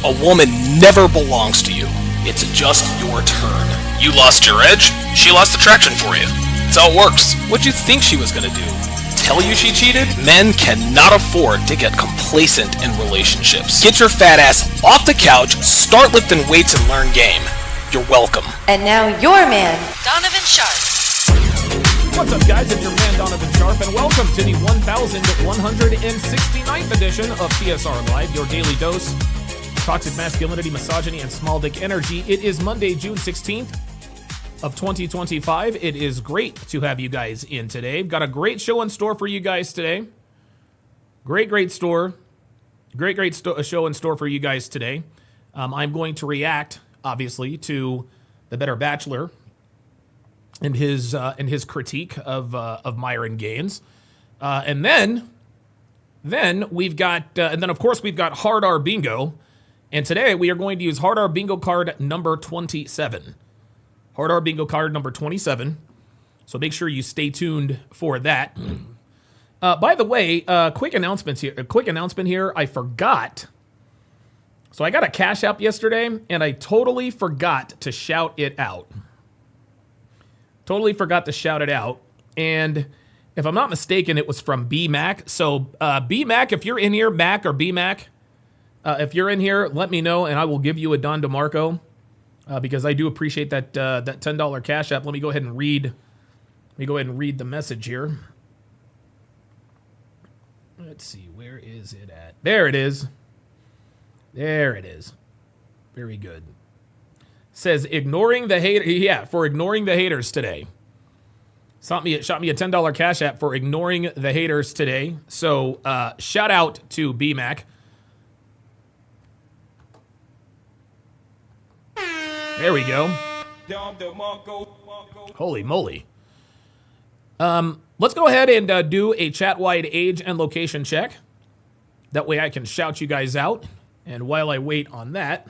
A woman never belongs to you. It's just your turn. You lost your edge, she lost attraction for you. That's how it works. What'd you think she was gonna do? Tell you she cheated? Men cannot afford to get complacent in relationships. Get your fat ass off the couch, start lifting weights and learn game. You're welcome. And now your man, Donovan Sharp. What's up, guys? It's your man, Donovan Sharp, and welcome to the 1169th edition of TSR Live, your daily dose of toxic masculinity, misogyny, and small dick energy. It is Monday, June 16th of 2025. It is great to have you guys in today. Got a great show in store for you guys today. Great show in store for you guys today. I'm going to react, obviously, to the better Bachelor and his critique of Myron Gaines, and then we've got of course we've got Hard R Bingo, and today we are going to use Hard R Bingo card number 27. Hard R Bingo card number 27. So make sure you stay tuned for that. By the way, quick announcement here. I forgot. So I got a Cash App yesterday, and I totally forgot to shout it out. And if I'm not mistaken, it was from B-Mac. So B-Mac, if you're in here, Mac or B-Mac, if you're in here, let me know, and I will give you a Don DeMarco, because I do appreciate that $10 Cash App. Let me go ahead and read the message here. Let's see, where is it at? There it is. Very good. Says ignoring the hater. Yeah, for ignoring the haters today. Shot me a $10 Cash App for ignoring the haters today. So shout out to B-Mac. There we go. Holy moly. Let's go ahead and do a chat-wide age and location check. That way I can shout you guys out. And while I wait on that,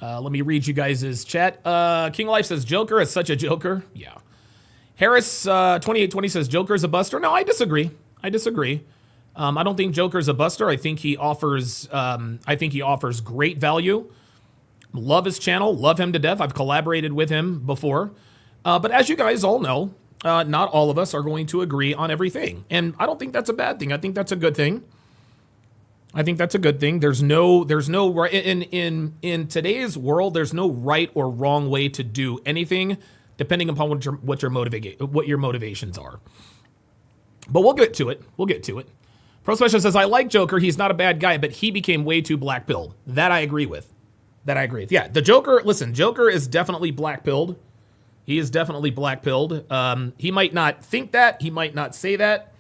let me read you guys' chat. King Life says, Joker is such a joker. Yeah. Harris 2820 says, Joker's a buster. No, I disagree. I don't think Joker's a buster. I think he offers great value. Love his channel. Love him to death. I've collaborated with him before. But as you guys all know, not all of us are going to agree on everything. And I don't think that's a bad thing. I think that's a good thing. There's no right in today's world. There's no right or wrong way to do anything, depending upon what your motivations are. But we'll get to it. Pro Special says, I like Joker. He's not a bad guy, but he became way too black-pilled. That I agree with. Yeah, the Joker. Listen, Joker is definitely black-pilled. He is definitely black-pilled. He might not think that. He might not say that.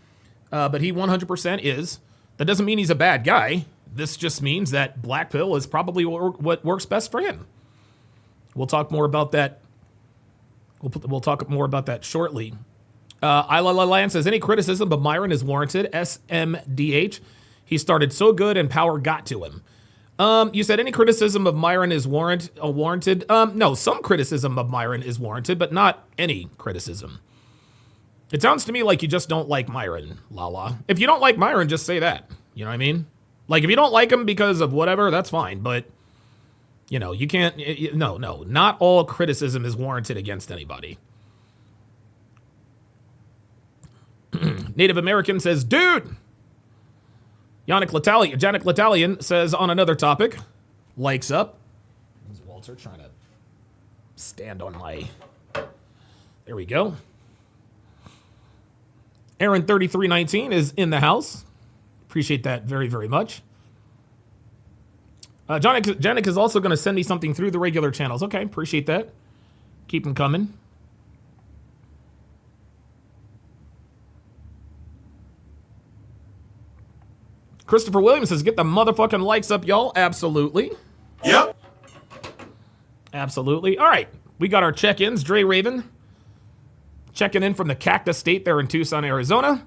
But he 100% is. That doesn't mean he's a bad guy. This just means that black pill is probably what works best for him. We'll talk more about that. We'll talk more about that shortly. Ilan says, any criticism of Myron is warranted. SMDH. He started so good and power got to him. You said any criticism of Myron is warranted. No, some criticism of Myron is warranted, but not any criticism. It sounds to me like you just don't like Myron, Lala. If you don't like Myron, just say that. You know what I mean? Like, if you don't like him because of whatever, that's fine. But, you know, you can't... No. Not all criticism is warranted against anybody. Native American says, dude! Janik Latalian says, on another topic, likes up. This is Walter trying to stand on my... There we go. Aaron 3319 is in the house. Appreciate that very, very much. Janik is also going to send me something through the regular channels. Okay, appreciate that. Keep them coming. Christopher Williams says, get the motherfucking likes up, y'all. Absolutely. Yep. Absolutely. All right. We got our check-ins. Dre Raven checking in from the Cactus State there in Tucson, Arizona.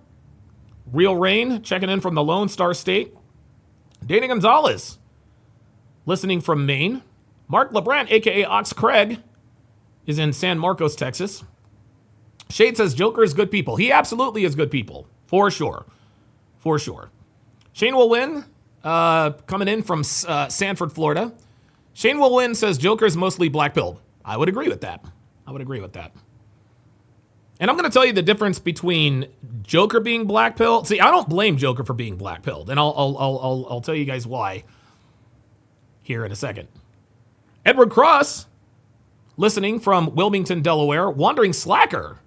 Real Rain checking in from the Lone Star State. Dana Gonzalez listening from Maine. Mark LeBrant, a.k.a. Ox Craig, is in San Marcos, Texas. Shade says Joker is good people. He absolutely is good people. For sure. For sure. Shane will win, coming in from Sanford, Florida. Shane will win says Joker is mostly black-pilled. I would agree with that. And I'm going to tell you the difference between Joker being black-pilled. See, I don't blame Joker for being black-pilled, and I'll tell you guys why here in a second. Edward Cross, listening from Wilmington, Delaware. Wandering Slacker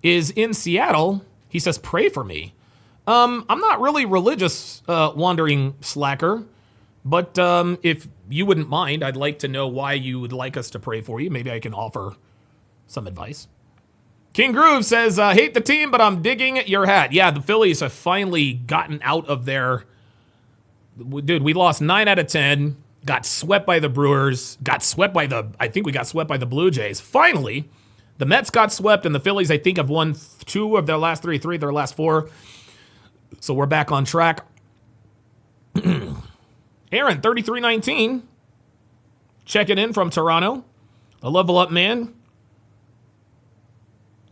is in Seattle. He says, pray for me. I'm not really religious, Wandering Slacker, but if you wouldn't mind, I'd like to know why you would like us to pray for you. Maybe I can offer some advice. King Groove says, hate the team, but I'm digging your hat. Yeah, the Phillies have finally gotten out of their... Dude, we lost 9 out of 10, got swept by the Brewers, I think we got swept by the Blue Jays. Finally, the Mets got swept, and the Phillies, I think, have won 2 of their last 3 of their last 4. So we're back on track. Aaron, 3319, checking in from Toronto. A level up man.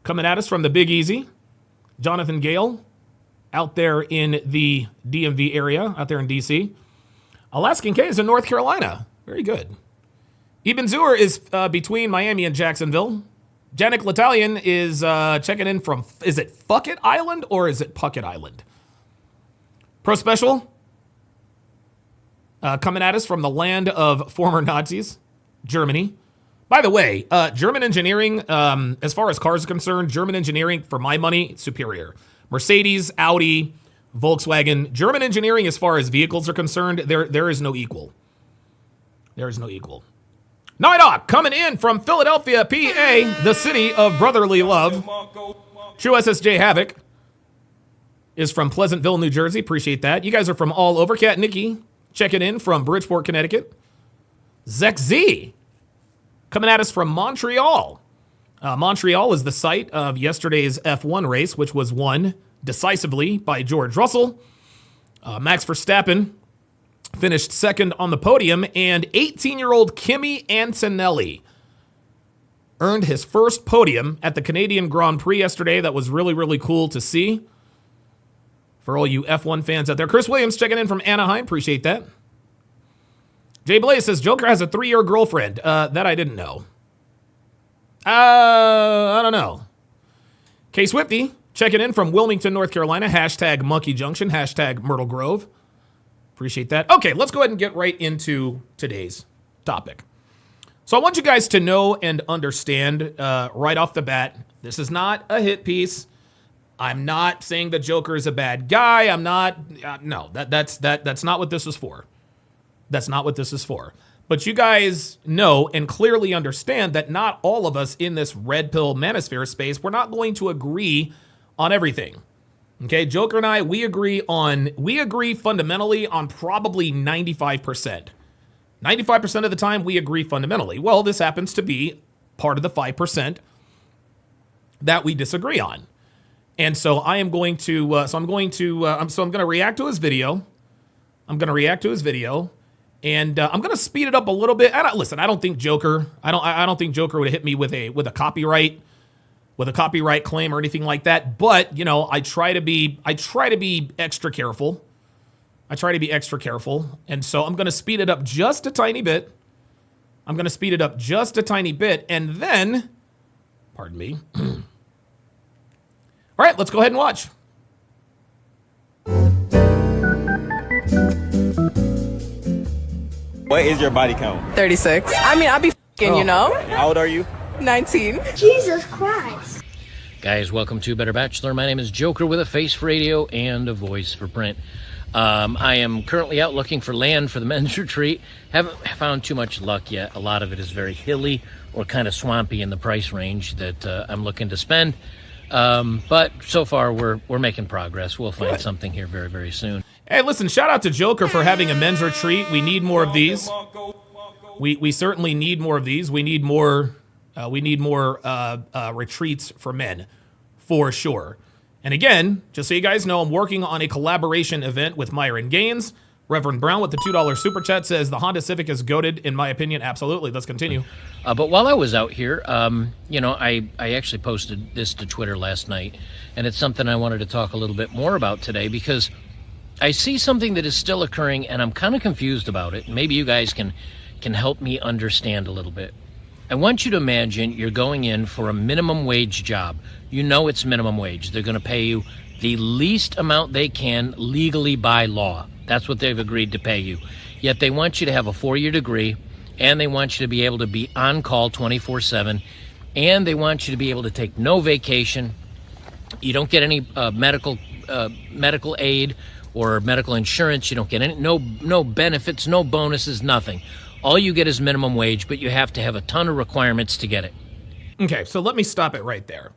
Coming at us from the Big Easy. Jonathan Gale, out there in the DMV area, out there in D.C. Alaskan K is in North Carolina. Very good. Ibn Zur is between Miami and Jacksonville. Janik L'Italian is checking in from, is it Fuckett Island or is it Puckett Island? Pro Special, coming at us from the land of former Nazis, Germany. By the way, German engineering, as far as cars are concerned, German engineering, for my money, superior. Mercedes, Audi, Volkswagen. German engineering, as far as vehicles are concerned, there is no equal. There is no equal. Night Hawk, coming in from Philadelphia, PA, the city of brotherly love. True SSJ Havoc is from Pleasantville, New Jersey. Appreciate that. You guys are from all over. Cat Nikki checking in from Bridgeport, Connecticut. Zek Z coming at us from Montreal. Montreal is the site of yesterday's F1 race, which was won decisively by George Russell. Max Verstappen finished second on the podium, and 18-year-old Kimi Antonelli earned his first podium at the Canadian Grand Prix yesterday. That was really, really cool to see. For all you F1 fans out there. Chris Williams checking in from Anaheim. Appreciate that. Jay Blaze says, Joker has a 3-year girlfriend. That I didn't know. I don't know. K Swifty checking in from Wilmington, North Carolina. Hashtag Monkey Junction. Hashtag Myrtle Grove. Appreciate that. Okay, let's go ahead and get right into today's topic. So I want you guys to know and understand right off the bat, this is not a hit piece. I'm not saying the Joker is a bad guy. I'm not. No, that's not what this is for. That's not what this is for. But you guys know and clearly understand that not all of us in this red pill manosphere space, we're not going to agree on everything. Okay, Joker and I, we agree fundamentally on probably 95%. 95% of the time we agree fundamentally. Well, this happens to be part of the 5% that we disagree on. And so I am going to, I'm going to react to his video. I'm going to react to his video, and I'm going to speed it up a little bit. And listen, I don't think Joker would hit me with a copyright claim or anything like that. But you know, I try to be extra careful. And so I'm going to speed it up just a tiny bit. And then, pardon me. All right, let's go ahead and watch. What is your body count? 36. I mean, I be f***ing, you know? How old are you? 19. Jesus Christ. Guys, welcome to Better Bachelor. My name is Joker with a face for radio and a voice for print. I am currently out looking for land for the men's retreat. Haven't found too much luck yet. A lot of it is very hilly or kind of swampy in the price range that I'm looking to spend. But so far, we're making progress. We'll find something here very, very soon. Hey, listen, shout out to Joker for having a men's retreat. We need more of these. We certainly need more of these. We need more retreats for men, for sure. And again, just so you guys know, I'm working on a collaboration event with Myron Gaines. Reverend Brown with the $2 super chat says the Honda Civic is goated, in my opinion. Absolutely. Let's continue. But while I was out here, I actually posted this to Twitter last night, and it's something I wanted to talk a little bit more about today because I see something that is still occurring, and I'm kind of confused about it. Maybe you guys can help me understand a little bit. I want you to imagine you're going in for a minimum wage job. You know it's minimum wage. They're going to pay you the least amount they can legally by law. That's what they've agreed to pay you. Yet they want you to have a 4-year degree, and they want you to be able to be on call 24/7, and they want you to be able to take no vacation. You don't get any medical aid or medical insurance. You don't get any no benefits, no bonuses, nothing. All you get is minimum wage, but you have to have a ton of requirements to get it. Okay, so let me stop it right there.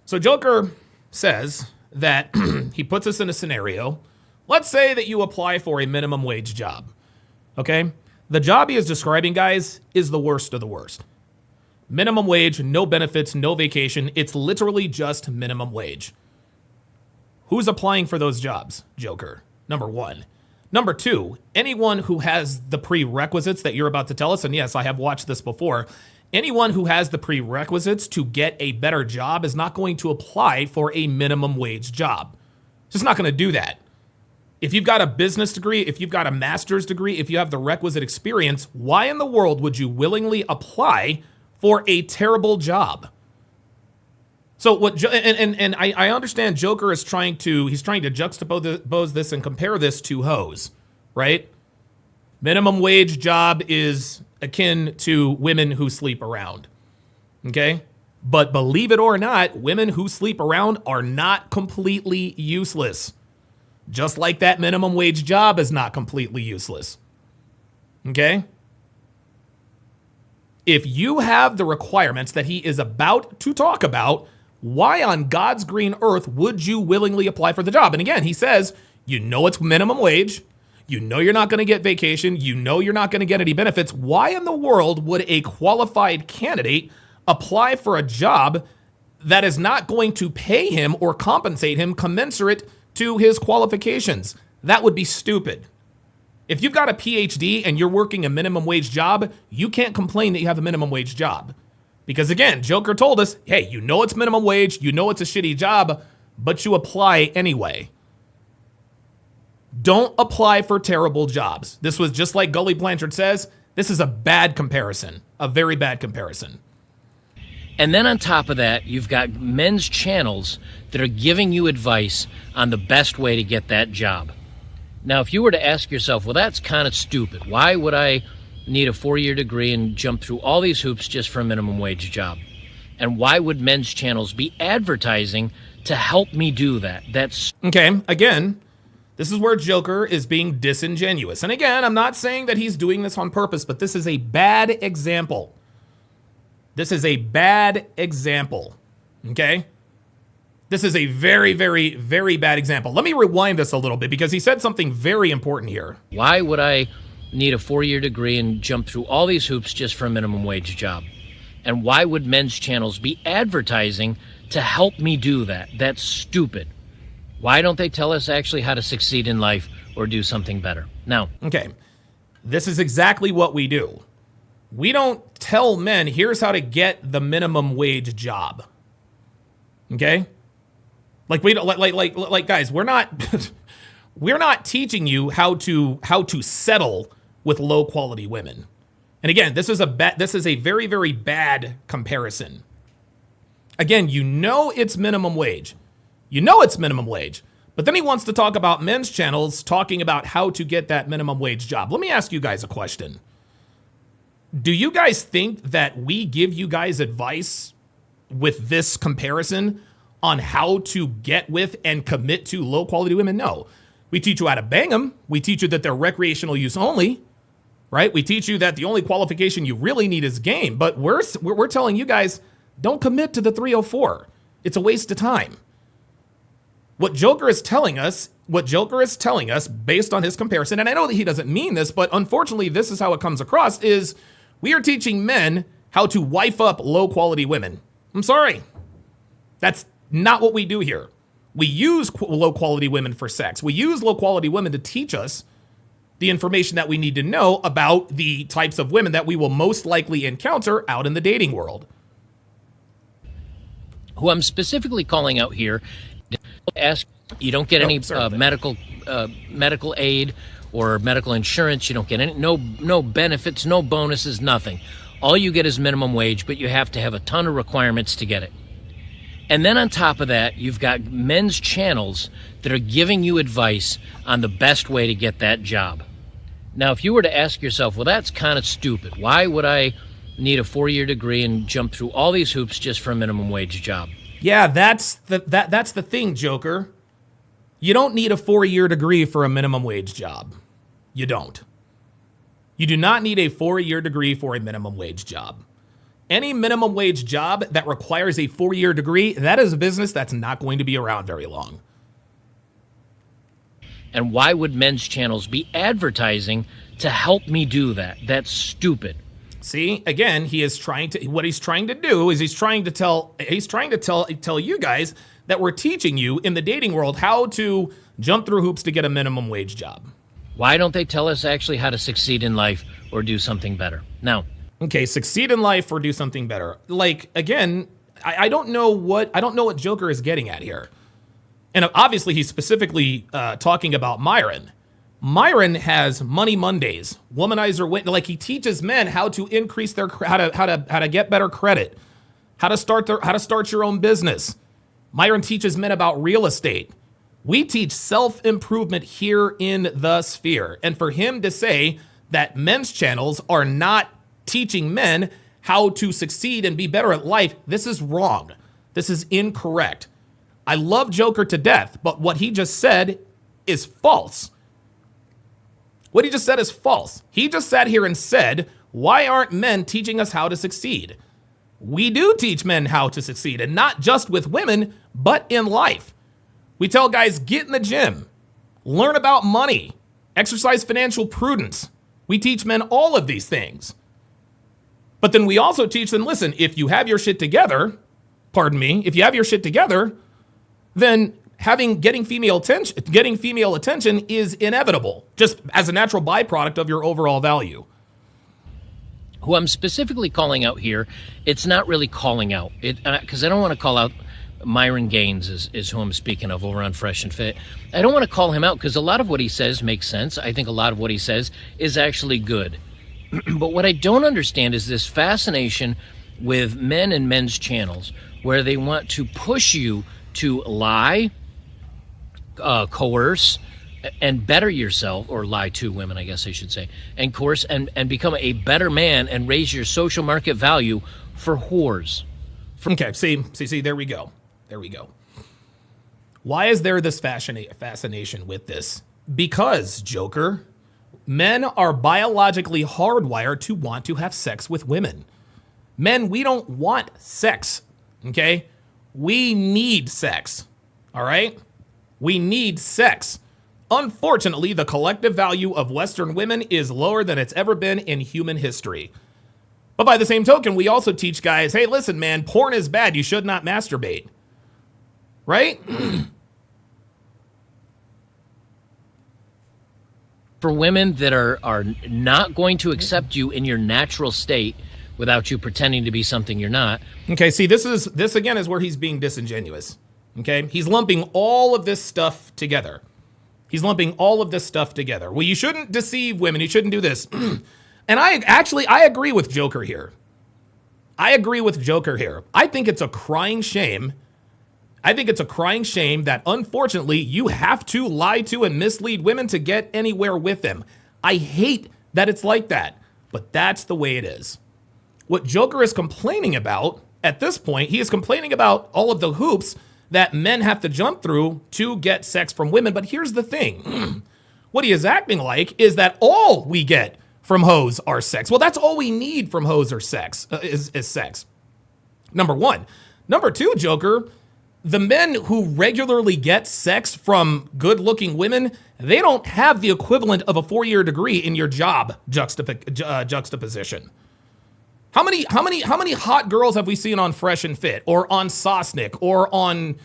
So Joker says that he puts us in a scenario. Let's say that you apply for a minimum wage job, okay? The job he is describing, guys, is the worst of the worst. Minimum wage, no benefits, no vacation. It's literally just minimum wage. Who's applying for those jobs, Joker? Number one. Number two, anyone who has the prerequisites that you're about to tell us, and yes, I have watched this before, anyone who has the prerequisites to get a better job is not going to apply for a minimum wage job. Just not going to do that. If you've got a business degree, if you've got a master's degree, if you have the requisite experience, why in the world would you willingly apply for a terrible job? So what? I understand Joker is trying to juxtapose this and compare this to hoes, right? Minimum wage job is akin to women who sleep around, okay? But believe it or not, women who sleep around are not completely useless. Just like that minimum wage job is not completely useless, okay? If you have the requirements that he is about to talk about, why on God's green earth would you willingly apply for the job? And again, he says, you know it's minimum wage. You know you're not going to get vacation. You know you're not going to get any benefits. Why in the world would a qualified candidate apply for a job that is not going to pay him or compensate him commensurate to his qualifications? That would be stupid. If you've got a PhD and you're working a minimum wage job, you can't complain that you have a minimum wage job. Because again, Joker told us, hey, you know it's minimum wage, you know it's a shitty job, but you apply anyway. Don't apply for terrible jobs. This was just like Gully Blanchard says, this is a bad comparison, a very bad comparison. And then on top of that, you've got men's channels that are giving you advice on the best way to get that job. Now, if you were to ask yourself, well, that's kind of stupid. Why would I need a 4-year degree and jump through all these hoops just for a minimum wage job? And why would men's channels be advertising to help me do that? That's okay. Again, this is where Joker is being disingenuous. And again, I'm not saying that he's doing this on purpose, but this is a bad example. This is a bad example. Okay? This is a very, very, very bad example. Let me rewind this a little bit because he said something very important here. Why would I need a 4-year degree and jump through all these hoops just for a minimum wage job? And why would men's channels be advertising to help me do that? That's stupid. Why don't they tell us actually how to succeed in life or do something better? Now, okay, this is exactly what we do. We don't tell men, here's how to get the minimum wage job. Okay? Like we don't like guys, we're not we're not teaching you how to settle with low quality women. And again, this is a very, very bad comparison. Again, you know it's minimum wage. You know it's minimum wage. But then he wants to talk about men's channels talking about how to get that minimum wage job. Let me ask you guys a question. Do you guys think that we give you guys advice with this comparison on how to get with and commit to low quality women? No. We teach you how to bang them. We teach you that they're recreational use only, right? We teach you that the only qualification you really need is game. But we're telling you guys, don't commit to the 304. It's a waste of time. What Joker is telling us based on his comparison, and I know that he doesn't mean this, but unfortunately this is how it comes across, is we are teaching men how to wife up low-quality women. I'm sorry. That's not what we do here. We use low-quality women for sex. We use low-quality women to teach us the information that we need to know about the types of women that we will most likely encounter out in the dating world. Who I'm specifically calling out here, you don't get any medical aid or medical insurance. You don't get any no benefits, no bonuses, nothing. All you get is minimum wage, but you have to have a ton of requirements to get it. And then on top of that, you've got men's channels that are giving you advice on the best way to get that job. Now, if you were to ask yourself, well, that's kind of stupid. Why would I need a 4-year degree and jump through all these hoops just for a minimum wage job? Yeah, that's the thing, Joker. You don't need a 4-year degree for a minimum wage job. You don't. You do not need a 4-year degree for a minimum wage job. Any minimum wage job that requires a 4-year degree, that is a business that's not going to be around very long. And why would men's channels be advertising to help me do that? That's stupid. See, again, he's trying to tell you guys that we're teaching you in the dating world how to jump through hoops to get a minimum wage job. Why don't they tell us actually how to succeed in life or do something better? Now, okay, succeed in life or do something better. Like, again, I don't know what Joker is getting at here. And obviously he's specifically talking about Myron. Myron has Money Mondays, Womanizer, like he teaches men how to increase their how to get better credit, how to start your own business. Myron teaches men about real estate. We teach self-improvement here in the sphere. And for him to say that men's channels are not teaching men how to succeed and be better at life, this is wrong. This is incorrect. I love Joker to death, but what he just said is false. What he just said is false. He just sat here and said, why aren't men teaching us how to succeed? We do teach men how to succeed, and not just with women, but in life. We tell guys, get in the gym, learn about money, exercise financial prudence. We teach men all of these things. But then we also teach them, listen, if you have your shit together, then getting female attention is inevitable, just as a natural byproduct of your overall value. Who I'm specifically calling out here, it's not really calling out, because I don't want to call out Myron Gaines is who I'm speaking of over on Fresh and Fit. I don't want to call him out because a lot of what he says makes sense. I think a lot of what he says is actually good. But what I don't understand is this fascination with men and men's channels where they want to push you to lie, coerce, and better yourself, or lie to women, I guess I should say, and coerce and become a better man and raise your social market value for whores. Okay, see, there we go. Why is there this fascination with this? Because, Joker, men are biologically hardwired to want to have sex with women. Men, we don't want sex, okay? We need sex, all right? We need sex. Unfortunately, the collective value of Western women is lower than it's ever been in human history. But by the same token, we also teach guys, hey, listen, man, porn is bad. You should not masturbate. Right? For women that are not going to accept you in your natural state without you pretending to be something you're not. Okay, see, this again is where he's being disingenuous. Okay? He's lumping all of this stuff together. Well, you shouldn't deceive women. You shouldn't do this. And I agree with Joker here. I think it's a crying shame. That unfortunately you have to lie to and mislead women to get anywhere with them. I hate that it's like that, but that's the way it is. What Joker is complaining about at this point, he is complaining about all of the hoops that men have to jump through to get sex from women. But here's the thing. What he is acting like is that all we get from hoes are sex. Well, that's all we need from hoes or sex, is sex. Number one. Number two, Joker, the men who regularly get sex from good-looking women, they don't have the equivalent of a 4-year degree in your job juxtaposition. How many hot girls have we seen on Fresh and Fit, or on Sosnick, or on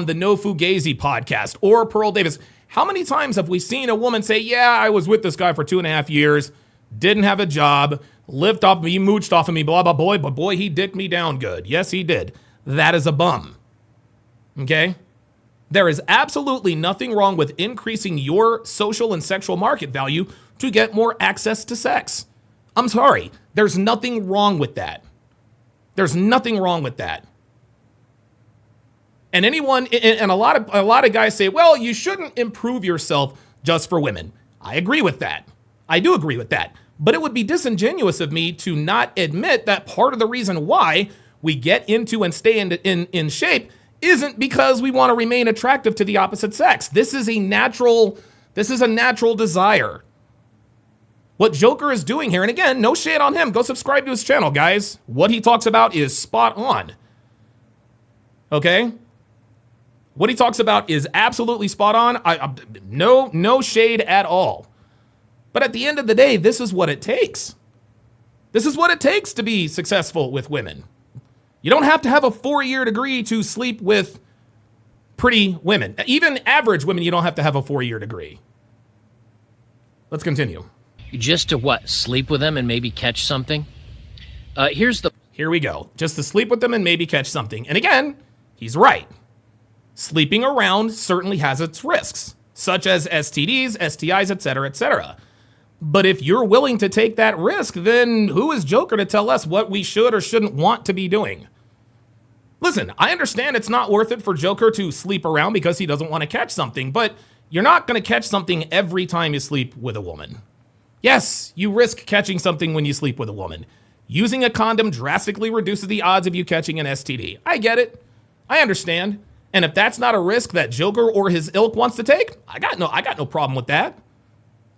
the No Fugazi podcast, or Pearl Davis? How many times have we seen a woman say, yeah, I was with this guy for 2.5 years, didn't have a job, lived off me, mooched off of me, blah, blah, boy, but boy, he dicked me down good. Yes, he did. That is a bum. Okay? There is absolutely nothing wrong with increasing your social and sexual market value to get more access to sex. I'm sorry. There's nothing wrong with that. There's nothing wrong with that. And a lot of guys say, well, you shouldn't improve yourself just for women. I agree with that. I do agree with that. But it would be disingenuous of me to not admit that part of the reason why we get into and stay in shape isn't because we want to remain attractive to the opposite sex. This is a natural desire. What Joker is doing here, and again, no shade on him. Go subscribe to his channel, guys. What he talks about is spot on. Okay? What he talks about is absolutely spot on. No shade at all. But at the end of the day, this is what it takes. This is what it takes to be successful with women. You don't have to have a 4-year degree to sleep with pretty women. Even average women, you don't have to have a 4-year degree. Let's continue. Just to what? Sleep with them and maybe catch something? Here we go. Just to sleep with them and maybe catch something. And again, he's right. Sleeping around certainly has its risks, such as STDs, STIs, etc., etc. But if you're willing to take that risk, then who is Joker to tell us what we should or shouldn't want to be doing? Listen, I understand it's not worth it for Joker to sleep around because he doesn't want to catch something, but you're not going to catch something every time you sleep with a woman. Yes, you risk catching something when you sleep with a woman. Using a condom drastically reduces the odds of you catching an STD. I get it. I understand. And if that's not a risk that Joker or his ilk wants to take, I got no problem with that.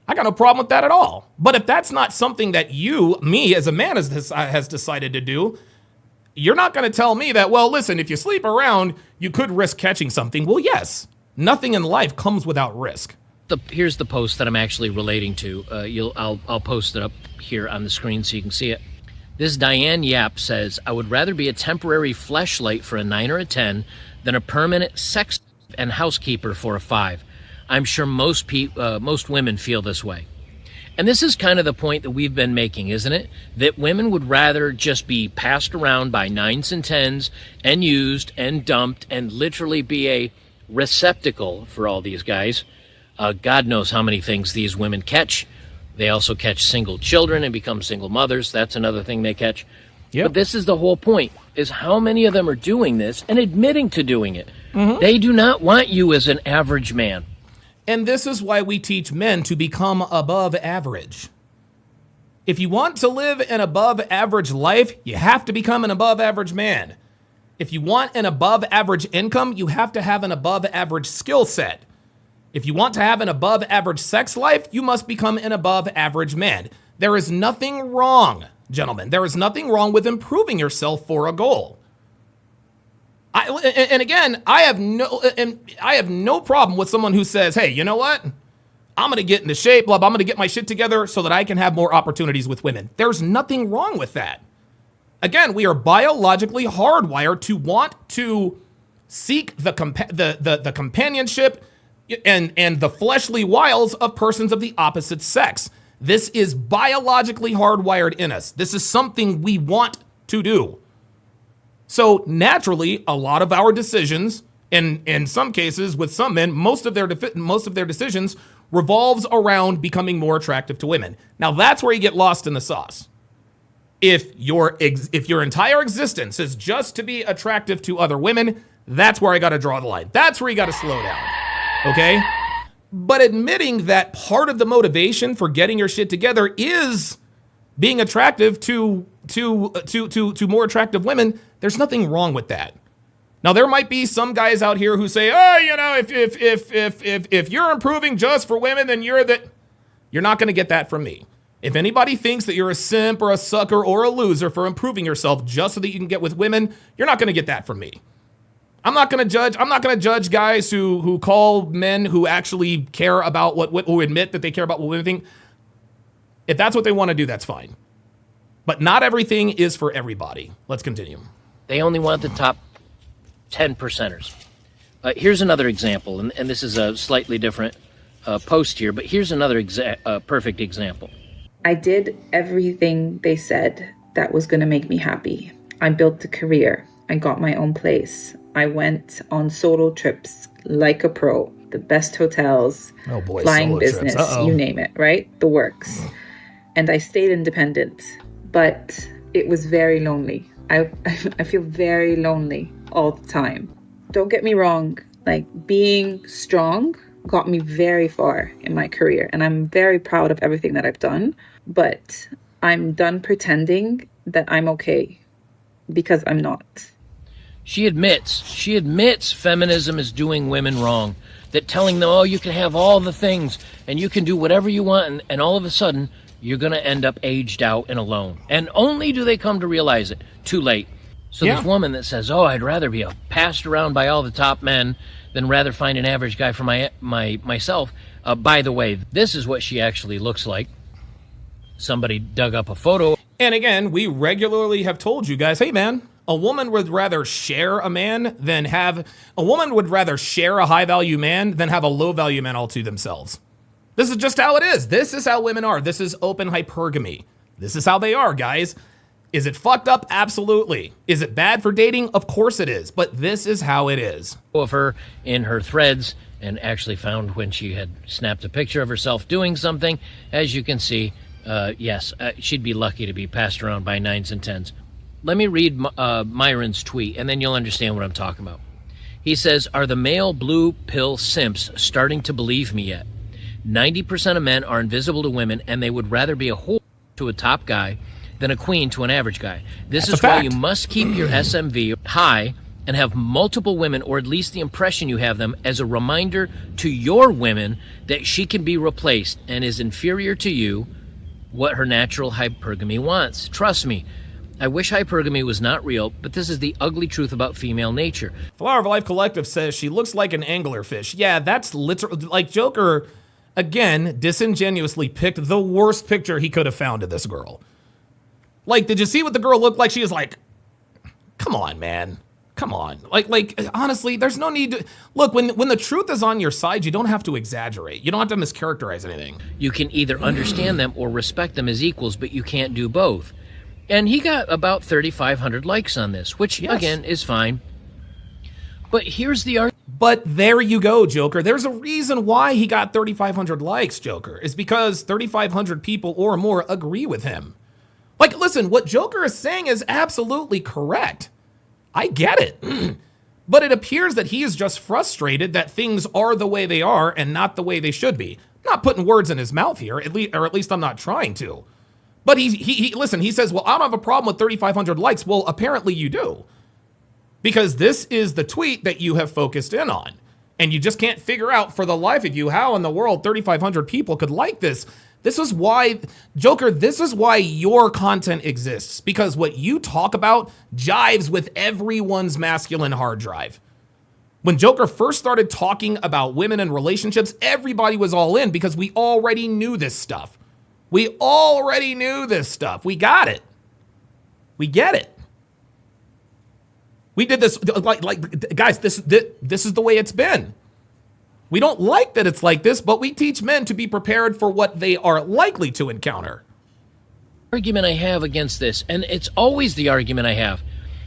I got no problem with that at all. But if that's not something that me as a man has decided to do, you're not going to tell me that, well, listen, if you sleep around, you could risk catching something. Well, yes, nothing in life comes without risk. Here's the post that I'm actually relating to. I'll post it up here on the screen so you can see it. This Diane Yap says, I would rather be a temporary fleshlight for a 9 or a 10 than a permanent sex and housekeeper for a 5. I'm sure most women feel this way. And this is kind of the point that we've been making, isn't it? That women would rather just be passed around by 9s and 10s and used and dumped and literally be a receptacle for all these guys. God knows how many things these women catch. They also catch single children and become single mothers. That's another thing they catch. Yep. But this is the whole point, is how many of them are doing this and admitting to doing it. Mm-hmm. They do not want you as an average man. And this is why we teach men to become above average. If you want to live an above average life, you have to become an above average man. If you want an above average income, you have to have an above average skill set. If you want to have an above average sex life, you must become an above average man. There is nothing wrong, gentlemen. There is nothing wrong with improving yourself for a goal. I have no problem with someone who says, hey, you know what? I'm going to get into shape, I'm going to get my shit together so that I can have more opportunities with women. There's nothing wrong with that. Again, we are biologically hardwired to want to seek the companionship and the fleshly wiles of persons of the opposite sex. This is biologically hardwired in us. This is something we want to do. So naturally, a lot of our decisions, and in some cases with some men, most of their decisions revolves around becoming more attractive to women. Now that's where you get lost in the sauce. If your entire existence is just to be attractive to other women, that's where I got to draw the line. That's where you got to slow down. Okay? But admitting that part of the motivation for getting your shit together is being attractive to more attractive women, there's nothing wrong with that. Now, there might be some guys out here who say, oh, you know, if you're improving just for women, then you're not going to get that from me. If anybody thinks that you're a simp or a sucker or a loser for improving yourself just so that you can get with women, you're not going to get that from me. I'm not going to judge guys who call men who actually care about who admit that they care about what women think. If that's what they want to do, that's fine. But not everything is for everybody. Let's continue. They only want the top 10 percenters. Here's another example, and this is a slightly different post here, but here's another perfect example. I did everything they said that was going to make me happy. I built a career. I got my own place. I went on solo trips like a pro. The best hotels, flying business, you name it, right? The works. And I stayed independent, but it was very lonely. I feel very lonely all the time. Don't get me wrong, like being strong got me very far in my career, and I'm very proud of everything that I've done, but I'm done pretending that I'm okay, because I'm not. She admits feminism is doing women wrong, that telling them, oh, you can have all the things and you can do whatever you want, and all of a sudden you're going to end up aged out and alone. And only do they come to realize it too late. So this woman that says, oh, I'd rather be passed around by all the top men than rather find an average guy for myself. By the way, this is what she actually looks like. Somebody dug up a photo. And again, we regularly have told you guys, hey man, a woman would rather share a woman would rather share a high value man than have a low value man all to themselves. This is just how it is. This is how women are. This is open hypergamy. This is how they are, guys. Is it fucked up? Absolutely. Is it bad for dating? Of course it is. But this is how it is. Of her in her threads, and actually found when she had snapped a picture of herself doing something. As you can see, she'd be lucky to be passed around by 9s and 10s. Let me read Myron's tweet, and then you'll understand what I'm talking about. He says, are the male blue pill simps starting to believe me yet? 90% of men are invisible to women, and they would rather be a whore to a top guy than a queen to an average guy. This is why you must keep your SMV high and have multiple women, or at least the impression you have them, as a reminder to your women that she can be replaced and is inferior to you, what her natural hypergamy wants. Trust me, I wish hypergamy was not real, but this is the ugly truth about female nature. Flower of Life Collective says she looks like an anglerfish. Yeah, that's literally, like Joker, again, disingenuously picked the worst picture he could have found of this girl. Like, did you see what the girl looked like? She was like, come on, man. Come on. Like, honestly, there's no need to... Look, when the truth is on your side, you don't have to exaggerate. You don't have to mischaracterize anything. You can either understand them or respect them as equals, but you can't do both. And he got about 3,500 likes on this, which, again, is fine. But here's the argument. But there you go, Joker. There's a reason why he got 3,500 likes, Joker. It's because 3,500 people or more agree with him. Like, listen, what Joker is saying is absolutely correct. I get it. But it appears that he is just frustrated that things are the way they are and not the way they should be. I'm not putting words in his mouth here, at least I'm not trying to. But listen, he says, well, I don't have a problem with 3,500 likes. Well, apparently you do. Because this is the tweet that you have focused in on. And you just can't figure out for the life of you how in the world 3,500 people could like this. This is why, Joker, this is why your content exists. Because what you talk about jives with everyone's masculine hard drive. When Joker first started talking about women and relationships, everybody was all in because we already knew this stuff. We already knew this stuff. We got it. We get it. We did this, guys, this is the way it's been. We don't like that it's like this, but we teach men to be prepared for what they are likely to encounter. Argument I have against this, and it's always the argument I have.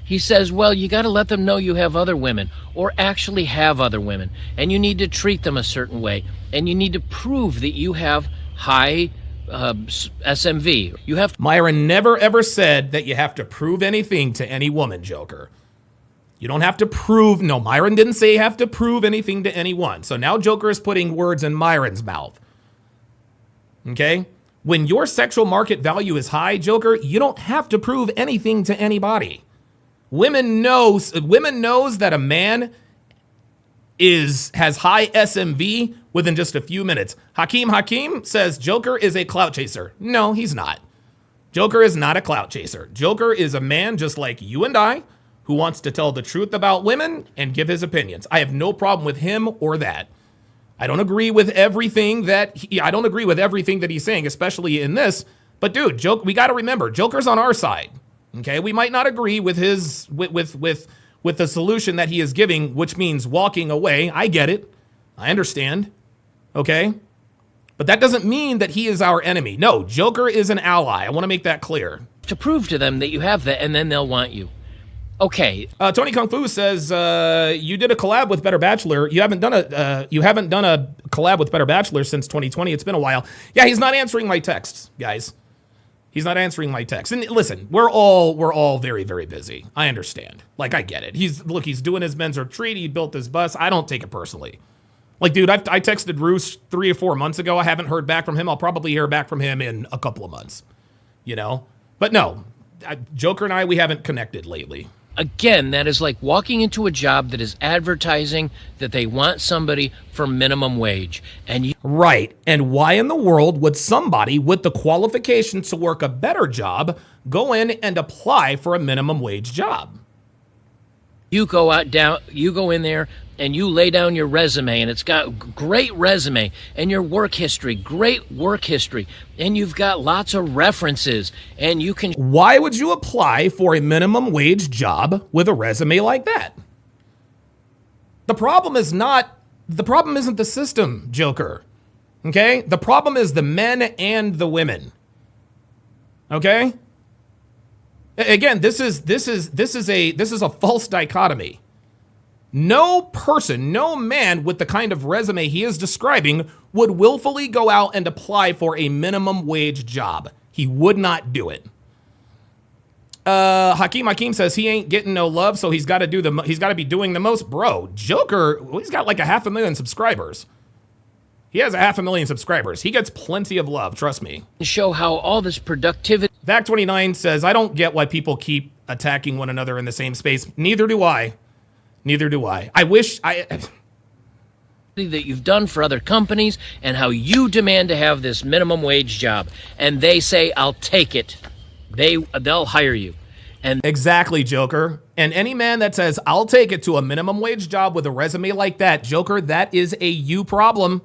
He says, well, you got to let them know you have other women, or actually have other women, and you need to treat them a certain way, and you need to prove that you have high SMV. Myron never ever said that you have to prove anything to any woman, Joker. You don't have to prove. No, Myron didn't say you have to prove anything to anyone. So now Joker is putting words in Myron's mouth. Okay? When your sexual market value is high, Joker, you don't have to prove anything to anybody. Women knows that a man has high SMV within just a few minutes. Hakeem says Joker is a clout chaser. No, he's not. Joker is not a clout chaser. Joker is a man just like you and I who wants to tell the truth about women and give his opinions. I have no problem with him or that. I don't agree with everything that he's saying, especially in this. But dude, we got to remember, Joker's on our side. Okay, we might not agree with his with the solution that he is giving, which means walking away. I get it. I understand. Okay? But that doesn't mean that he is our enemy. No, Joker is an ally. I want to make that clear. To prove to them that you have that, and then they'll want you. Okay. Tony Kung Fu says you did a collab with Better Bachelor. You haven't done a collab with Better Bachelor since 2020. It's been a while. Yeah, he's not answering my texts, guys. He's not answering my texts. And listen, we're all very, very busy. I understand. Like, I get it. He's doing his men's retreat. He built his bus. I don't take it personally. Like, dude, I texted Roos 3 or 4 months ago. I haven't heard back from him. I'll probably hear back from him in a couple of months, But no, Joker and I, we haven't connected lately. Again, that is like walking into a job that is advertising that they want somebody for minimum wage. Right. And why in the world would somebody with the qualifications to work a better job go in and apply for a minimum wage job? You go in there and you lay down your resume, and it's got great resume, and your work history, great work history, and you've got lots of references, and you can... Why would you apply for a minimum wage job with a resume like that? The problem isn't the system, Joker. Okay? The problem is the men and the women. Okay? Again, this is a false dichotomy. No person, no man with the kind of resume he is describing would willfully go out and apply for a minimum wage job. He would not do it. Hakeem says he ain't getting no love, so he's got to be doing the most. Bro, Joker, he's got like 500,000 subscribers. He has 500,000 subscribers. He gets plenty of love, trust me. Show how all this productivity... Vac29 says, I don't get why people keep attacking one another in the same space. Neither do I. I wish that you've done for other companies and how you demand to have this minimum wage job. And they say, I'll take it. They'll hire you. And exactly, Joker. And any man that says, I'll take it to a minimum wage job with a resume like that, Joker, that is a you problem.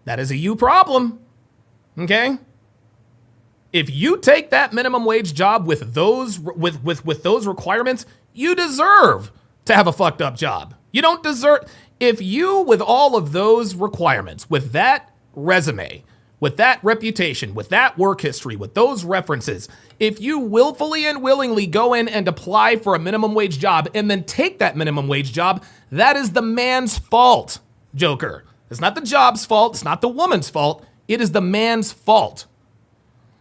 That is a you problem. Okay? If you take that minimum wage job with those requirements, you deserve to have a fucked up job. You don't deserve... If you, with all of those requirements, with that resume, with that reputation, with that work history, with those references, if you willfully and willingly go in and apply for a minimum wage job and then take that minimum wage job, that is the man's fault, Joker. It's not the job's fault. It's not the woman's fault. It is the man's fault.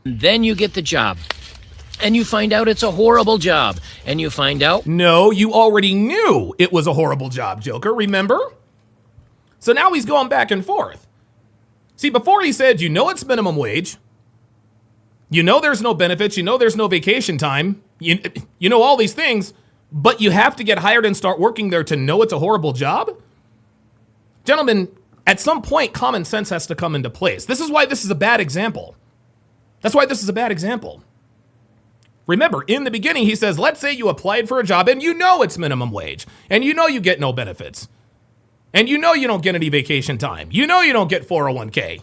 Then you get the job. And you find out it's a horrible job. And you find out... No, you already knew it was a horrible job, Joker, remember? So now he's going back and forth. See, before he said, it's minimum wage. There's no benefits. There's no vacation time. All these things. But you have to get hired and start working there to know it's a horrible job? Gentlemen, at some point, common sense has to come into place. This is why this is a bad example. That's why this is a bad example. Remember, in the beginning, he says, let's say you applied for a job and it's minimum wage. And you get no benefits. And you don't get any vacation time. You don't get 401k.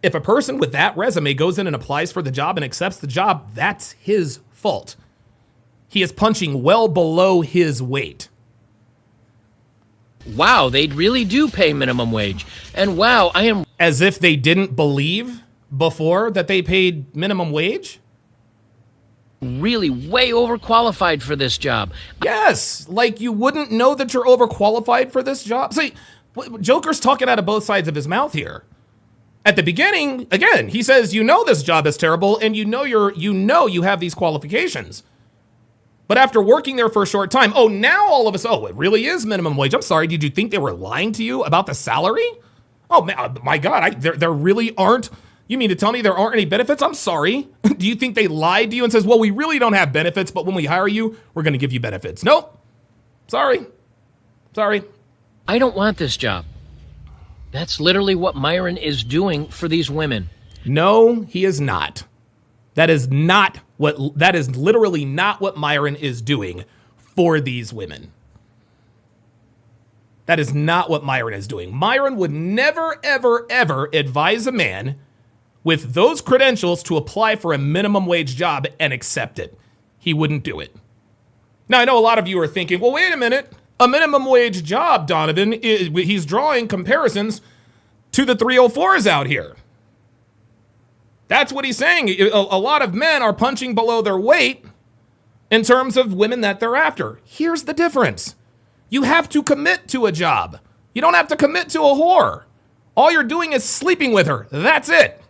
If a person with that resume goes in and applies for the job and accepts the job, that's his fault. He is punching well below his weight. Wow, they really do pay minimum wage. And wow, I am... As if they didn't believe before that they paid minimum wage? Really way overqualified for this job. Yes, like you wouldn't know that you're overqualified for this job. See, Joker's talking out of both sides of his mouth here. At the beginning, again, he says, this job is terrible and you have these qualifications. But after working there for a short time, now all of a sudden, it really is minimum wage. I'm sorry, did you think they were lying to you about the salary? Oh my God, there really aren't You mean to tell me there aren't any benefits? I'm sorry. Do you think they lied to you and says, well, we really don't have benefits, but when we hire you, we're going to give you benefits? Nope. Sorry. I don't want this job. That's literally what Myron is doing for these women. No, he is not. That is literally not what Myron is doing for these women. That is not what Myron is doing. Myron would never, ever, ever advise a man with those credentials to apply for a minimum wage job and accept it. He wouldn't do it. Now, I know a lot of you are thinking, well, wait a minute. A minimum wage job, Donovan, he's drawing comparisons to the 304s out here. That's what he's saying. A lot of men are punching below their weight in terms of women that they're after. Here's the difference. You have to commit to a job. You don't have to commit to a whore. All you're doing is sleeping with her. That's it.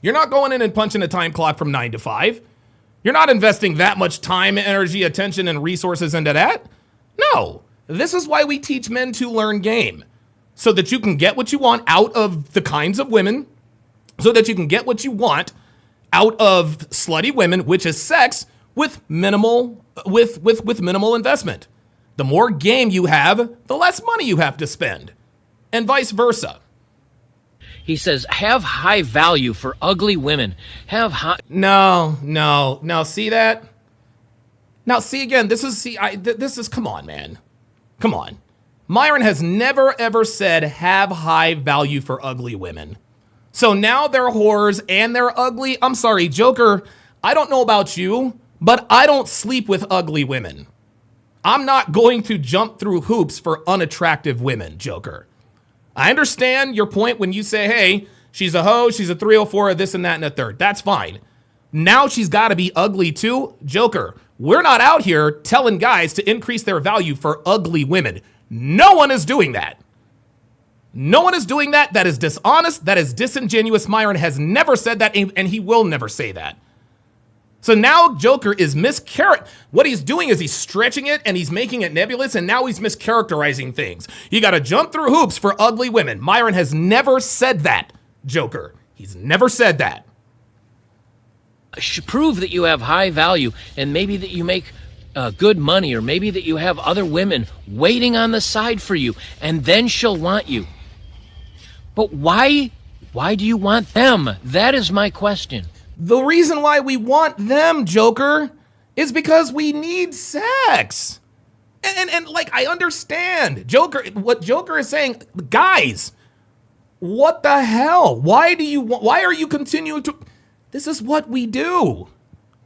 You're not going in and punching a time clock from 9 to 5. You're not investing that much time, energy, attention, and resources into that. No. This is why we teach men to learn game. So that you can get what you want out of the kinds of women. So that you can get what you want out of slutty women, which is sex, with minimal investment. The more game you have, the less money you have to spend. And vice versa. He says, have high value for ugly women. No. See that? Now, see again, this is, come on, man. Come on. Myron has never, ever said have high value for ugly women. So now they're whores and they're ugly. I'm sorry, Joker, I don't know about you, but I don't sleep with ugly women. I'm not going to jump through hoops for unattractive women, Joker. I understand your point when you say, hey, she's a hoe, she's a 304, this and that and a third. That's fine. Now she's got to be ugly too. Joker, we're not out here telling guys to increase their value for ugly women. No one is doing that. No one is doing that. That is dishonest. That is disingenuous. Myron has never said that, and he will never say that. So now Joker is what he's doing is he's stretching it and he's making it nebulous, and now he's mischaracterizing things. You got to jump through hoops for ugly women. Myron has never said that, Joker. He's never said that. Prove that you have high value, and maybe that you make good money, or maybe that you have other women waiting on the side for you, and then she'll want you. But why do you want them? That is my question. The reason why we want them, Joker, is because we need sex. And like, I understand. What Joker is saying, guys, what the hell? Why are you continuing to... This is what we do.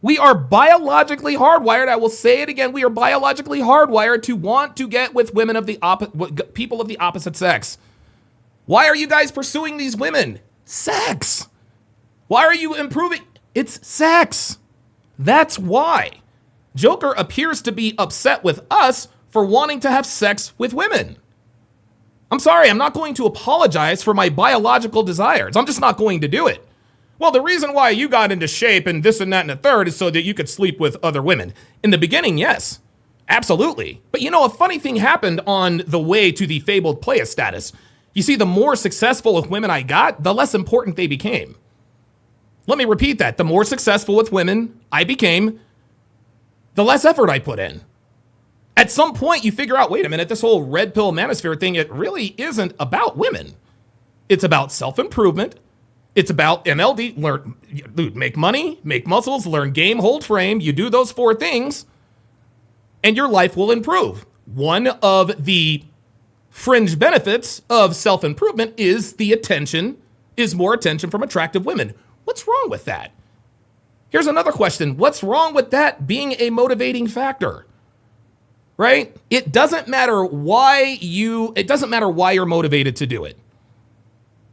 We are biologically hardwired. I will say it again. We are biologically hardwired to want to get with women of people of the opposite sex. Why are you guys pursuing these women? Sex. Why are you improving? It's sex. That's why. Joker appears to be upset with us for wanting to have sex with women. I'm sorry, I'm not going to apologize for my biological desires. I'm just not going to do it. Well, the reason why you got into shape and this and that and the third is so that you could sleep with other women. In the beginning, yes, absolutely. But you know, a funny thing happened on the way to the fabled player status. You see, the more successful with women I got, the less important they became. Let me repeat that. The more successful with women I became, the less effort I put in. At some point, you figure out, wait a minute, this whole red pill manosphere thing, it really isn't about women. It's about self-improvement. It's about MLD, make money, make muscles, learn game, hold frame. You do those 4 things, and your life will improve. One of the fringe benefits of self-improvement is more attention from attractive women. What's wrong with that? Here's another question. What's wrong with that being a motivating factor? Right? It doesn't matter why you're motivated to do it.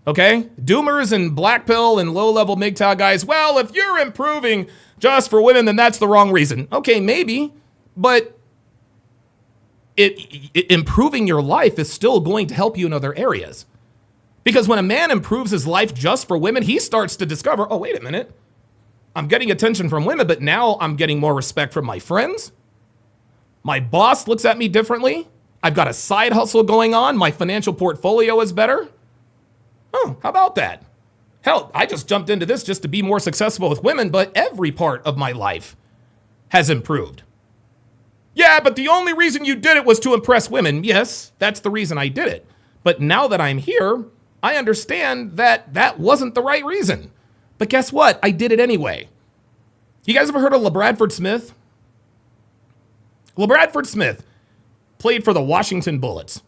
Okay? Doomers and black pill and low-level MGTOW guys, well, if you're improving just for women, then that's the wrong reason. Okay, maybe, but improving your life is still going to help you in other areas. Because when a man improves his life just for women, he starts to discover, oh, wait a minute. I'm getting attention from women, but now I'm getting more respect from my friends. My boss looks at me differently. I've got a side hustle going on. My financial portfolio is better. Oh, how about that? Hell, I just jumped into this just to be more successful with women, but every part of my life has improved. Yeah, but the only reason you did it was to impress women. Yes, that's the reason I did it. But now that I'm here, I understand that that wasn't the right reason. But guess what? I did it anyway. You guys ever heard of LaBradford Smith? LaBradford Smith played for the Washington Bullets.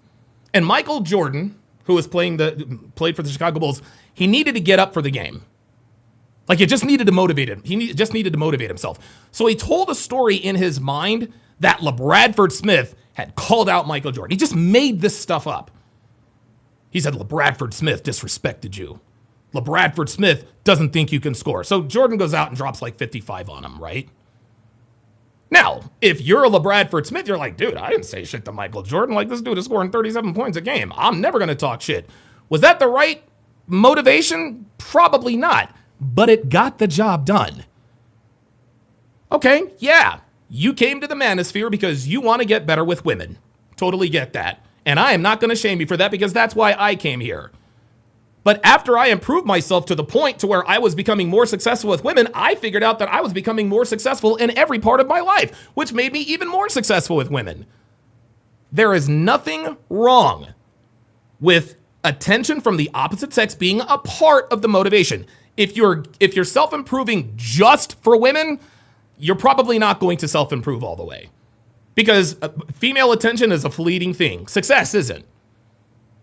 And Michael Jordan, who was played for the Chicago Bulls, he needed to get up for the game. Like, it just needed to motivate him. Just needed to motivate himself. So he told a story in his mind that LaBradford Smith had called out Michael Jordan. He just made this stuff up. He said, LaBradford Smith disrespected you. LaBradford Smith doesn't think you can score. So Jordan goes out and drops like 55 on him, right? Now, if you're a LaBradford Smith, you're like, dude, I didn't say shit to Michael Jordan. Like, this dude is scoring 37 points a game. I'm never going to talk shit. Was that the right motivation? Probably not. But it got the job done. Okay, yeah. You came to the manosphere because you want to get better with women. Totally get that. And I am not going to shame you for that because that's why I came here. But after I improved myself to the point to where I was becoming more successful with women, I figured out that I was becoming more successful in every part of my life, which made me even more successful with women. There is nothing wrong with attention from the opposite sex being a part of the motivation. If you're self-improving just for women, you're probably not going to self-improve all the way. Because female attention is a fleeting thing. Success isn't.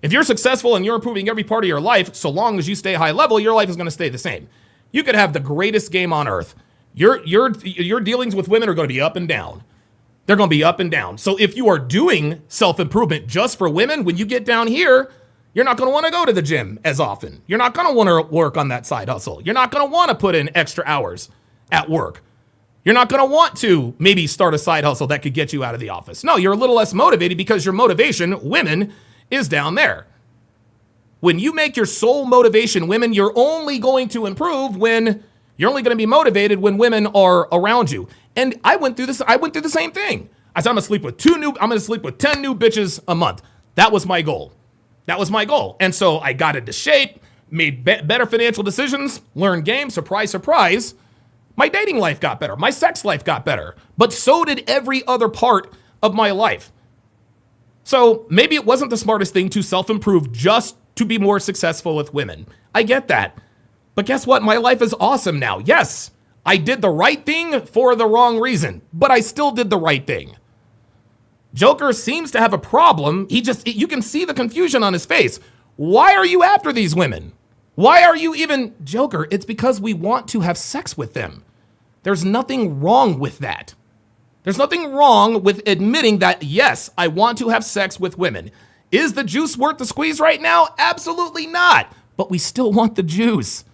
If you're successful and you're improving every part of your life, so long as you stay high level, your life is going to stay the same. You could have the greatest game on earth. Your dealings with women are going to be up and down. They're going to be up and down. So if you are doing self-improvement just for women, when you get down here, you're not going to want to go to the gym as often. You're not going to want to work on that side hustle. You're not going to want to put in extra hours at work. You're not going to want to maybe start a side hustle that could get you out of the office. No, you're a little less motivated because your motivation, women, is down there. When you make your sole motivation women, you're only going to improve when you're only going to be motivated when women are around you. And I went through this. I went through the same thing. I said, I'm going to sleep with 10 new bitches a month. That was my goal. And so I got into shape, made better financial decisions, learned games, surprise, surprise. My dating life got better. My sex life got better. But so did every other part of my life. So maybe it wasn't the smartest thing to self-improve just to be more successful with women. I get that. But guess what? My life is awesome now. Yes, I did the right thing for the wrong reason, but I still did the right thing. Joker seems to have a problem. You can see the confusion on his face. Why are you after these women? Why are you even, Joker? It's because we want to have sex with them. There's nothing wrong with that. There's nothing wrong with admitting that, yes, I want to have sex with women. Is the juice worth the squeeze right now? Absolutely not. But we still want the juice.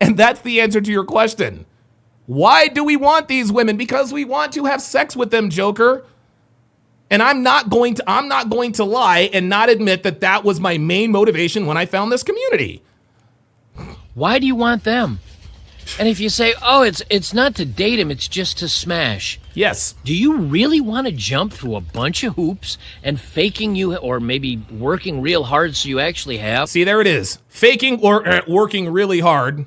And that's the answer to your question. Why do we want these women? Because we want to have sex with them, Joker. And I'm not going to lie and not admit that that was my main motivation when I found this community. Why do you want them? And if you say, oh, it's not to date him, it's just to smash. Yes. Do you really want to jump through a bunch of hoops and faking you, or maybe working real hard so you actually have? See, there it is. Faking or working really hard.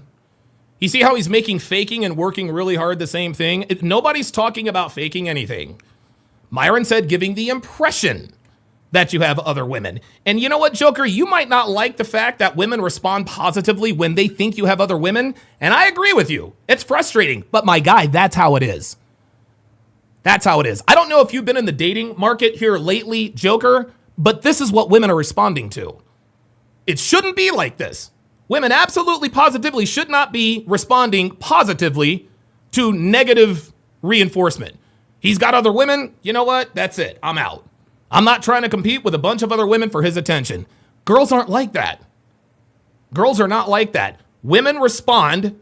You see how he's making faking and working really hard the same thing? Nobody's talking about faking anything. Myron said giving the impression that you have other women. And you know what, Joker? You might not like the fact that women respond positively when they think you have other women. And I agree with you. It's frustrating. But my guy, that's how it is. That's how it is. I don't know if you've been in the dating market here lately, Joker, but this is what women are responding to. It shouldn't be like this. Women absolutely positively should not be responding positively to negative reinforcement. He's got other women. You know what? That's it. I'm out. I'm not trying to compete with a bunch of other women for his attention. Girls aren't like that. Girls are not like that. Women respond.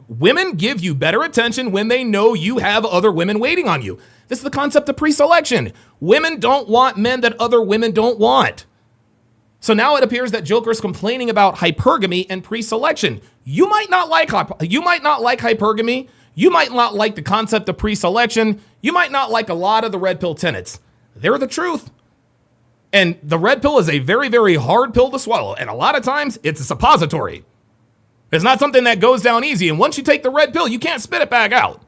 Women give you better attention when they know you have other women waiting on you. This is the concept of pre-selection. Women don't want men that other women don't want. So now it appears that Joker's complaining about hypergamy and pre-selection. You might not like hypergamy. You might not like the concept of pre-selection. You might not like a lot of the red pill tenets. They're the truth. And the red pill is a very, very hard pill to swallow. And a lot of times it's a suppository. It's not something that goes down easy. And once you take the red pill, you can't spit it back out.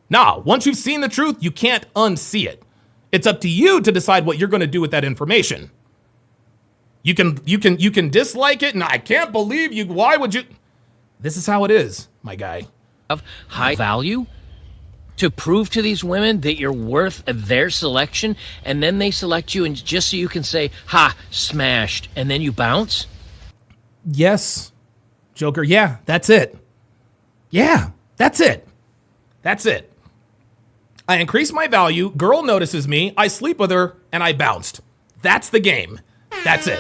Nah, once you've seen the truth, you can't unsee it. It's up to you to decide what you're going to do with that information. You can dislike it, and I can't believe you. Why would you? This is how it is, my guy. Of high value to prove to these women that you're worth their selection, and then they select you, and just so you can say, "Ha, smashed," and then you bounce. Yes, Joker. Yeah, that's it. Yeah, that's it. That's it. I increase my value. Girl notices me. I sleep with her, and I bounced. That's the game. That's it.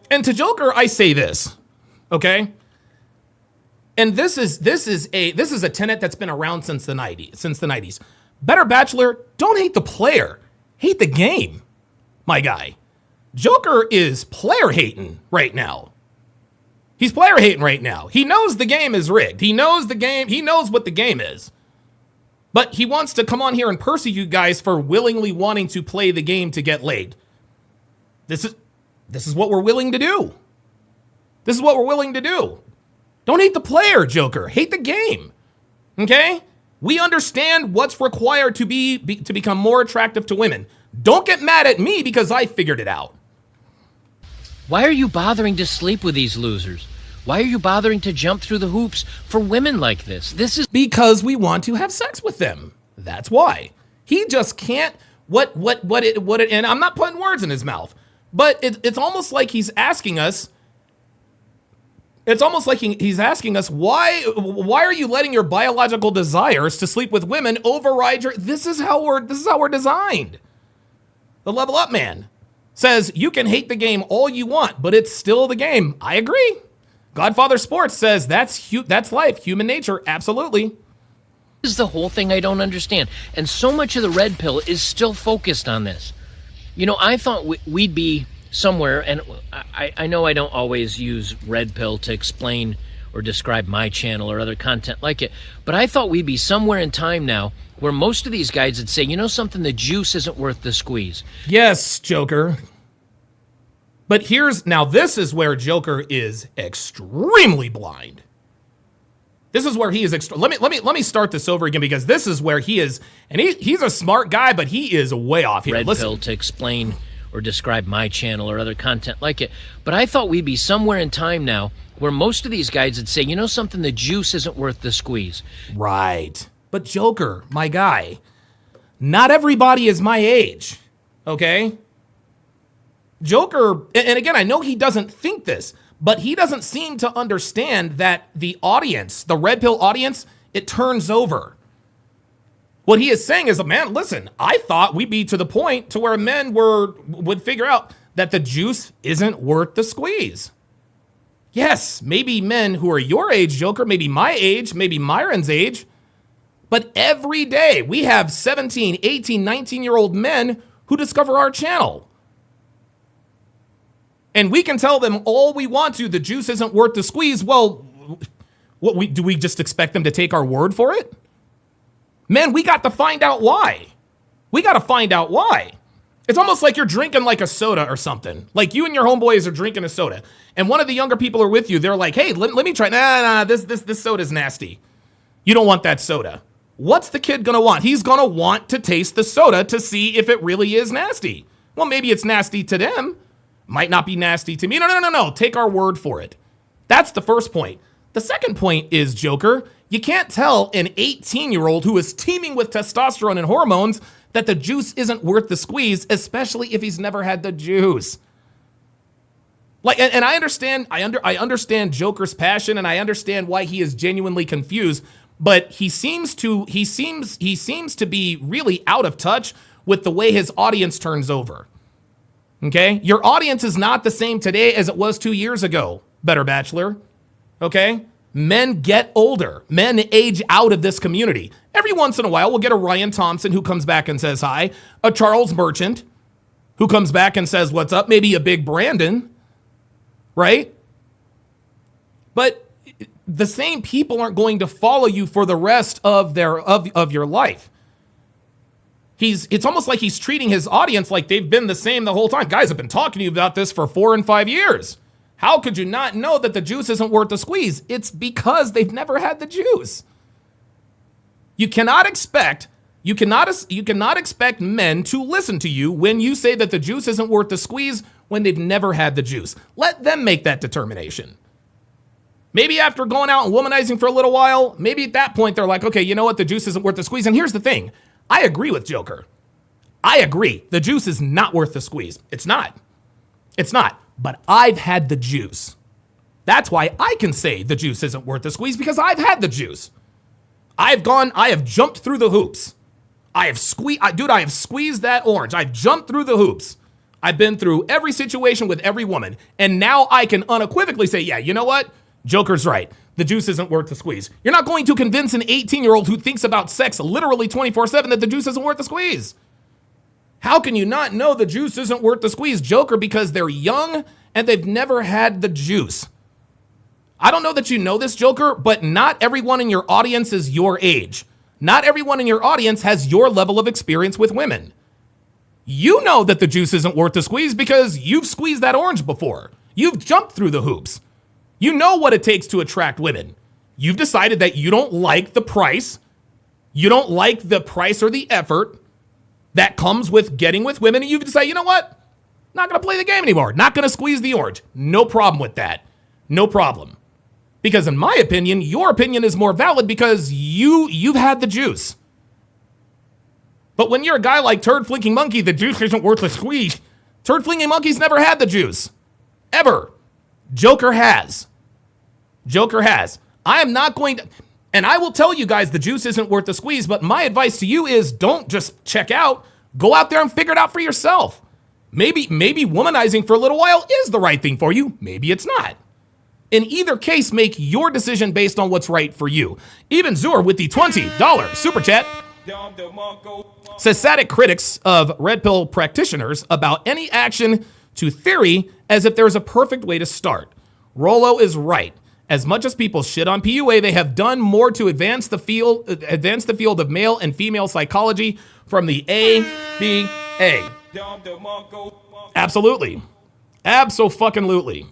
And to Joker, I say this, okay? And this is a tenet that's been around since the 90s. Better Bachelor, don't hate the player. Hate the game, my guy. Joker is player hating right now. He's player hating right now. He knows the game is rigged. He knows the game. He knows what the game is. But he wants to come on here and persecute you guys for willingly wanting to play the game to get laid. This is what we're willing to do. This is what we're willing to do. Don't hate the player, Joker. Hate the game. Okay? We understand what's required to become more attractive to women. Don't get mad at me because I figured it out. Why are you bothering to sleep with these losers? Why are you bothering to jump through the hoops for women like this? This is because we want to have sex with them. That's why. He just can't. And I'm not putting words in his mouth, but it's almost like he's asking us. It's almost like he's asking us, why are you letting your biological desires to sleep with women override your? This is how we're designed. The Level Up Man says you can hate the game all you want, but it's still the game. I agree. Godfather Sports says that's life, human nature, absolutely. This is the whole thing I don't understand. And so much of the red pill is still focused on this. You know, I thought we'd be somewhere, and I know I don't always use red pill to explain or describe my channel or other content like it, but I thought we'd be somewhere in time now where most of these guys would say, you know something, the juice isn't worth the squeeze. Yes, Joker. But this is where Joker is extremely blind. This is where he is. Let me start this over again, because this is where he is, and he's a smart guy, but he is way off here. Red pill to explain or describe my channel or other content like it, but I thought we'd be somewhere in time now where most of these guys would say, you know something, the juice isn't worth the squeeze. Right. But Joker, my guy, not everybody is my age. Okay. Joker, and again, I know he doesn't think this, but he doesn't seem to understand that the audience, the red pill audience, it turns over. What he is saying is, man, listen, I thought we'd be to the point to where men would figure out that the juice isn't worth the squeeze. Yes, maybe men who are your age, Joker, maybe my age, maybe Myron's age, but every day we have 17, 18, 19-year-old men who discover our channel. And we can tell them all we want to, the juice isn't worth the squeeze. Well, do we just expect them to take our word for it? Man, we got to find out why. We got to find out why. It's almost like you're drinking like a soda or something. Like you and your homeboys are drinking a soda, and one of the younger people are with you. They're like, hey, let me try. Nah, this soda's nasty. You don't want that soda. What's the kid going to want? He's going to want to taste the soda to see if it really is nasty. Well, maybe it's nasty to them. Might not be nasty to me. No. Take our word for it. That's the first point. The second point is, Joker, you can't tell an 18-year-old who is teeming with testosterone and hormones that the juice isn't worth the squeeze, especially if he's never had the juice. And I understand, I understand Joker's passion, and I understand why he is genuinely confused, but he seems to be really out of touch with the way his audience turns over. Okay? Your audience is not the same today as it was 2 years ago, Better Bachelor. Okay? Men get older. Men age out of this community. Every once in a while, we'll get a Ryan Thompson who comes back and says hi, a Charles Merchant who comes back and says what's up, maybe a big Brandon, right? But the same people aren't going to follow you for the rest of your life. It's almost like he's treating his audience like they've been the same the whole time. Guys, I've been talking to you about this for 4 and 5 years. How could you not know that the juice isn't worth the squeeze? It's because they've never had the juice. You cannot expect men to listen to you when you say that the juice isn't worth the squeeze when they've never had the juice. Let them make that determination. Maybe after going out and womanizing for a little while, maybe at that point they're like, okay, you know what? The juice isn't worth the squeeze. And here's the thing. I agree with Joker. I agree. The juice is not worth the squeeze. It's not. It's not. But I've had the juice. That's why I can say the juice isn't worth the squeeze, because I've had the juice. I have jumped through the hoops. I have squeezed that orange. I've jumped through the hoops. I've been through every situation with every woman. And now I can unequivocally say, yeah, you know what? Joker's right. The juice isn't worth the squeeze. You're not going to convince an 18-year-old who thinks about sex literally 24/7 that the juice isn't worth the squeeze. How can you not know the juice isn't worth the squeeze, Joker? Because they're young and they've never had the juice. I don't know that you know this, Joker, but not everyone in your audience is your age. Not everyone in your audience has your level of experience with women. You know that the juice isn't worth the squeeze because you've squeezed that orange before. You've jumped through the hoops. You know what it takes to attract women. You've decided that you don't like the price. You don't like the price or the effort that comes with getting with women. And you've decided, you know what? Not going to play the game anymore. Not going to squeeze the orange. No problem with that. No problem. Because in my opinion, your opinion is more valid because you've had the juice. But when you're a guy like Turd Flinking Monkey, the juice isn't worth the squeeze. Turd Flinking Monkey's never had the juice. Ever. Joker has. Joker has. I am not going to, and I will tell you guys the juice isn't worth the squeeze, but my advice to you is don't just check out. Go out there and figure it out for yourself. Maybe womanizing for a little while is the right thing for you. Maybe it's not. In either case, make your decision based on what's right for you. Even Zur with the $20 super chat says static critics of red pill practitioners about any action to theory as if there's a perfect way to start. Rollo is right. As much as people shit on PUA, they have done more to advance the field of male and female psychology from the ABA. Absolutely. Abso-fucking-lutely.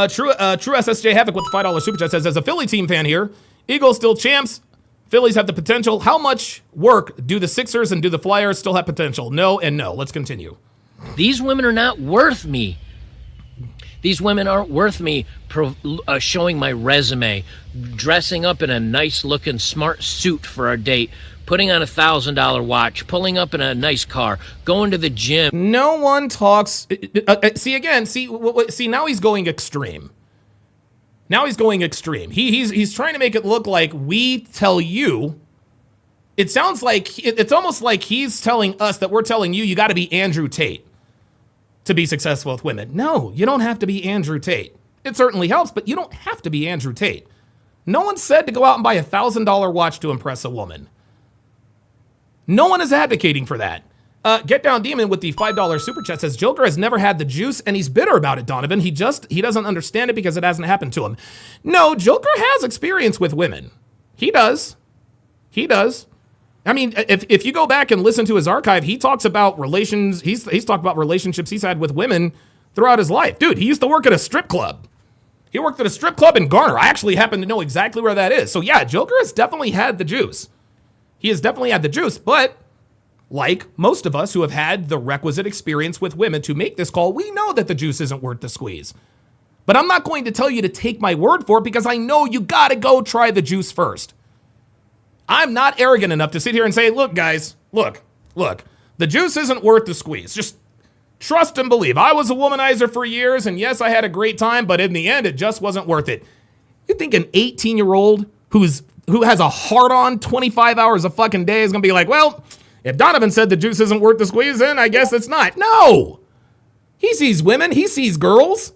True SSJ Havoc with the $5 super chat says, as a Philly team fan here, Eagles still champs. Phillies have the potential. How much work do the Sixers and do the Flyers still have potential? No and no. Let's continue. These women are not worth me. These women aren't worth me showing my resume, dressing up in a nice-looking smart suit for our date, putting on a $1,000 watch, pulling up in a nice car, going to the gym. No one talks. See, now he's going extreme. Now he's going extreme. He's trying to make it look like we tell you. It sounds like, it's almost like he's telling us that we're telling you got to be Andrew Tate to be successful with women. No, you don't have to be Andrew Tate. It certainly helps, but you don't have to be Andrew Tate. No one said to go out and buy a $1,000 watch to impress a woman. No one is advocating for that. Get Down Demon with the $5 super chat says, Joker has never had the juice and he's bitter about it, Donovan. He doesn't understand it because it hasn't happened to him. No, Joker has experience with women. He does. I mean, if you go back and listen to his archive, he talks about relations. He's talked about relationships he's had with women throughout his life. Dude, he used to work at a strip club. He worked at a strip club in Garner. I actually happen to know exactly where that is. So yeah, Joker has definitely had the juice. He has definitely had the juice, but like most of us who have had the requisite experience with women to make this call, we know that the juice isn't worth the squeeze. But I'm not going to tell you to take my word for it because I know you gotta go try the juice first. I'm not arrogant enough to sit here and say, look, guys, look, the juice isn't worth the squeeze. Just trust and believe. I was a womanizer for years, and yes, I had a great time, but in the end, it just wasn't worth it. You think an 18-year-old who has a hard-on 25 hours a fucking day is going to be like, well, if Donovan said the juice isn't worth the squeeze, then I guess it's not. No! He sees women. He sees girls.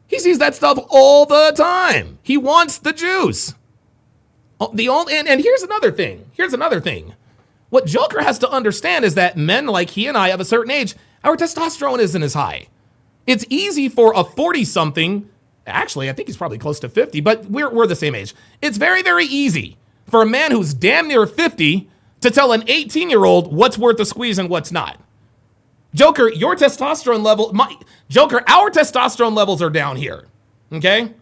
He sees that stuff all the time. He wants the juice. And here's another thing. What Joker has to understand is that men like he and I of a certain age, our testosterone isn't as high. It's easy for a 40-something, actually, I think he's probably close to 50, but we're the same age. It's very, very easy for a man who's damn near 50 to tell an 18-year-old what's worth the squeeze and what's not. Joker, your testosterone level, our testosterone levels are down here. Okay?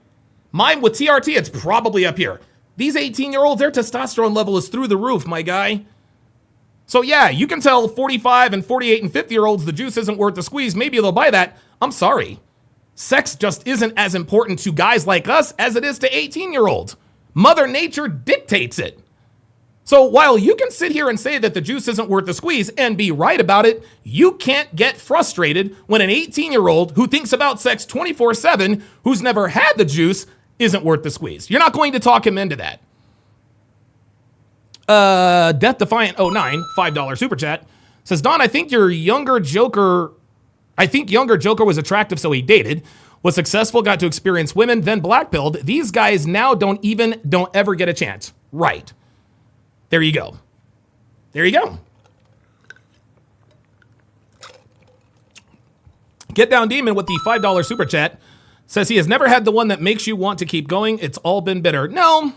Mine with TRT, it's probably up here. These 18-year-olds, their testosterone level is through the roof, my guy. So yeah, you can tell 45 and 48 and 50-year-olds the juice isn't worth the squeeze. Maybe they'll buy that. I'm sorry. Sex just isn't as important to guys like us as it is to 18-year-olds. Mother Nature dictates it. So while you can sit here and say that the juice isn't worth the squeeze and be right about it, you can't get frustrated when an 18-year-old who thinks about sex 24/7, who's never had the juice, isn't worth the squeeze. You're not going to talk him into that. Death Defiant 09, $5 super chat, says, Don, I think younger Joker was attractive, so he dated, was successful, got to experience women, then blackpilled. These guys now don't ever get a chance. Right. There you go. There you go. Get Down Demon with the $5 super chat says he has never had the one that makes you want to keep going. It's all been bitter. No,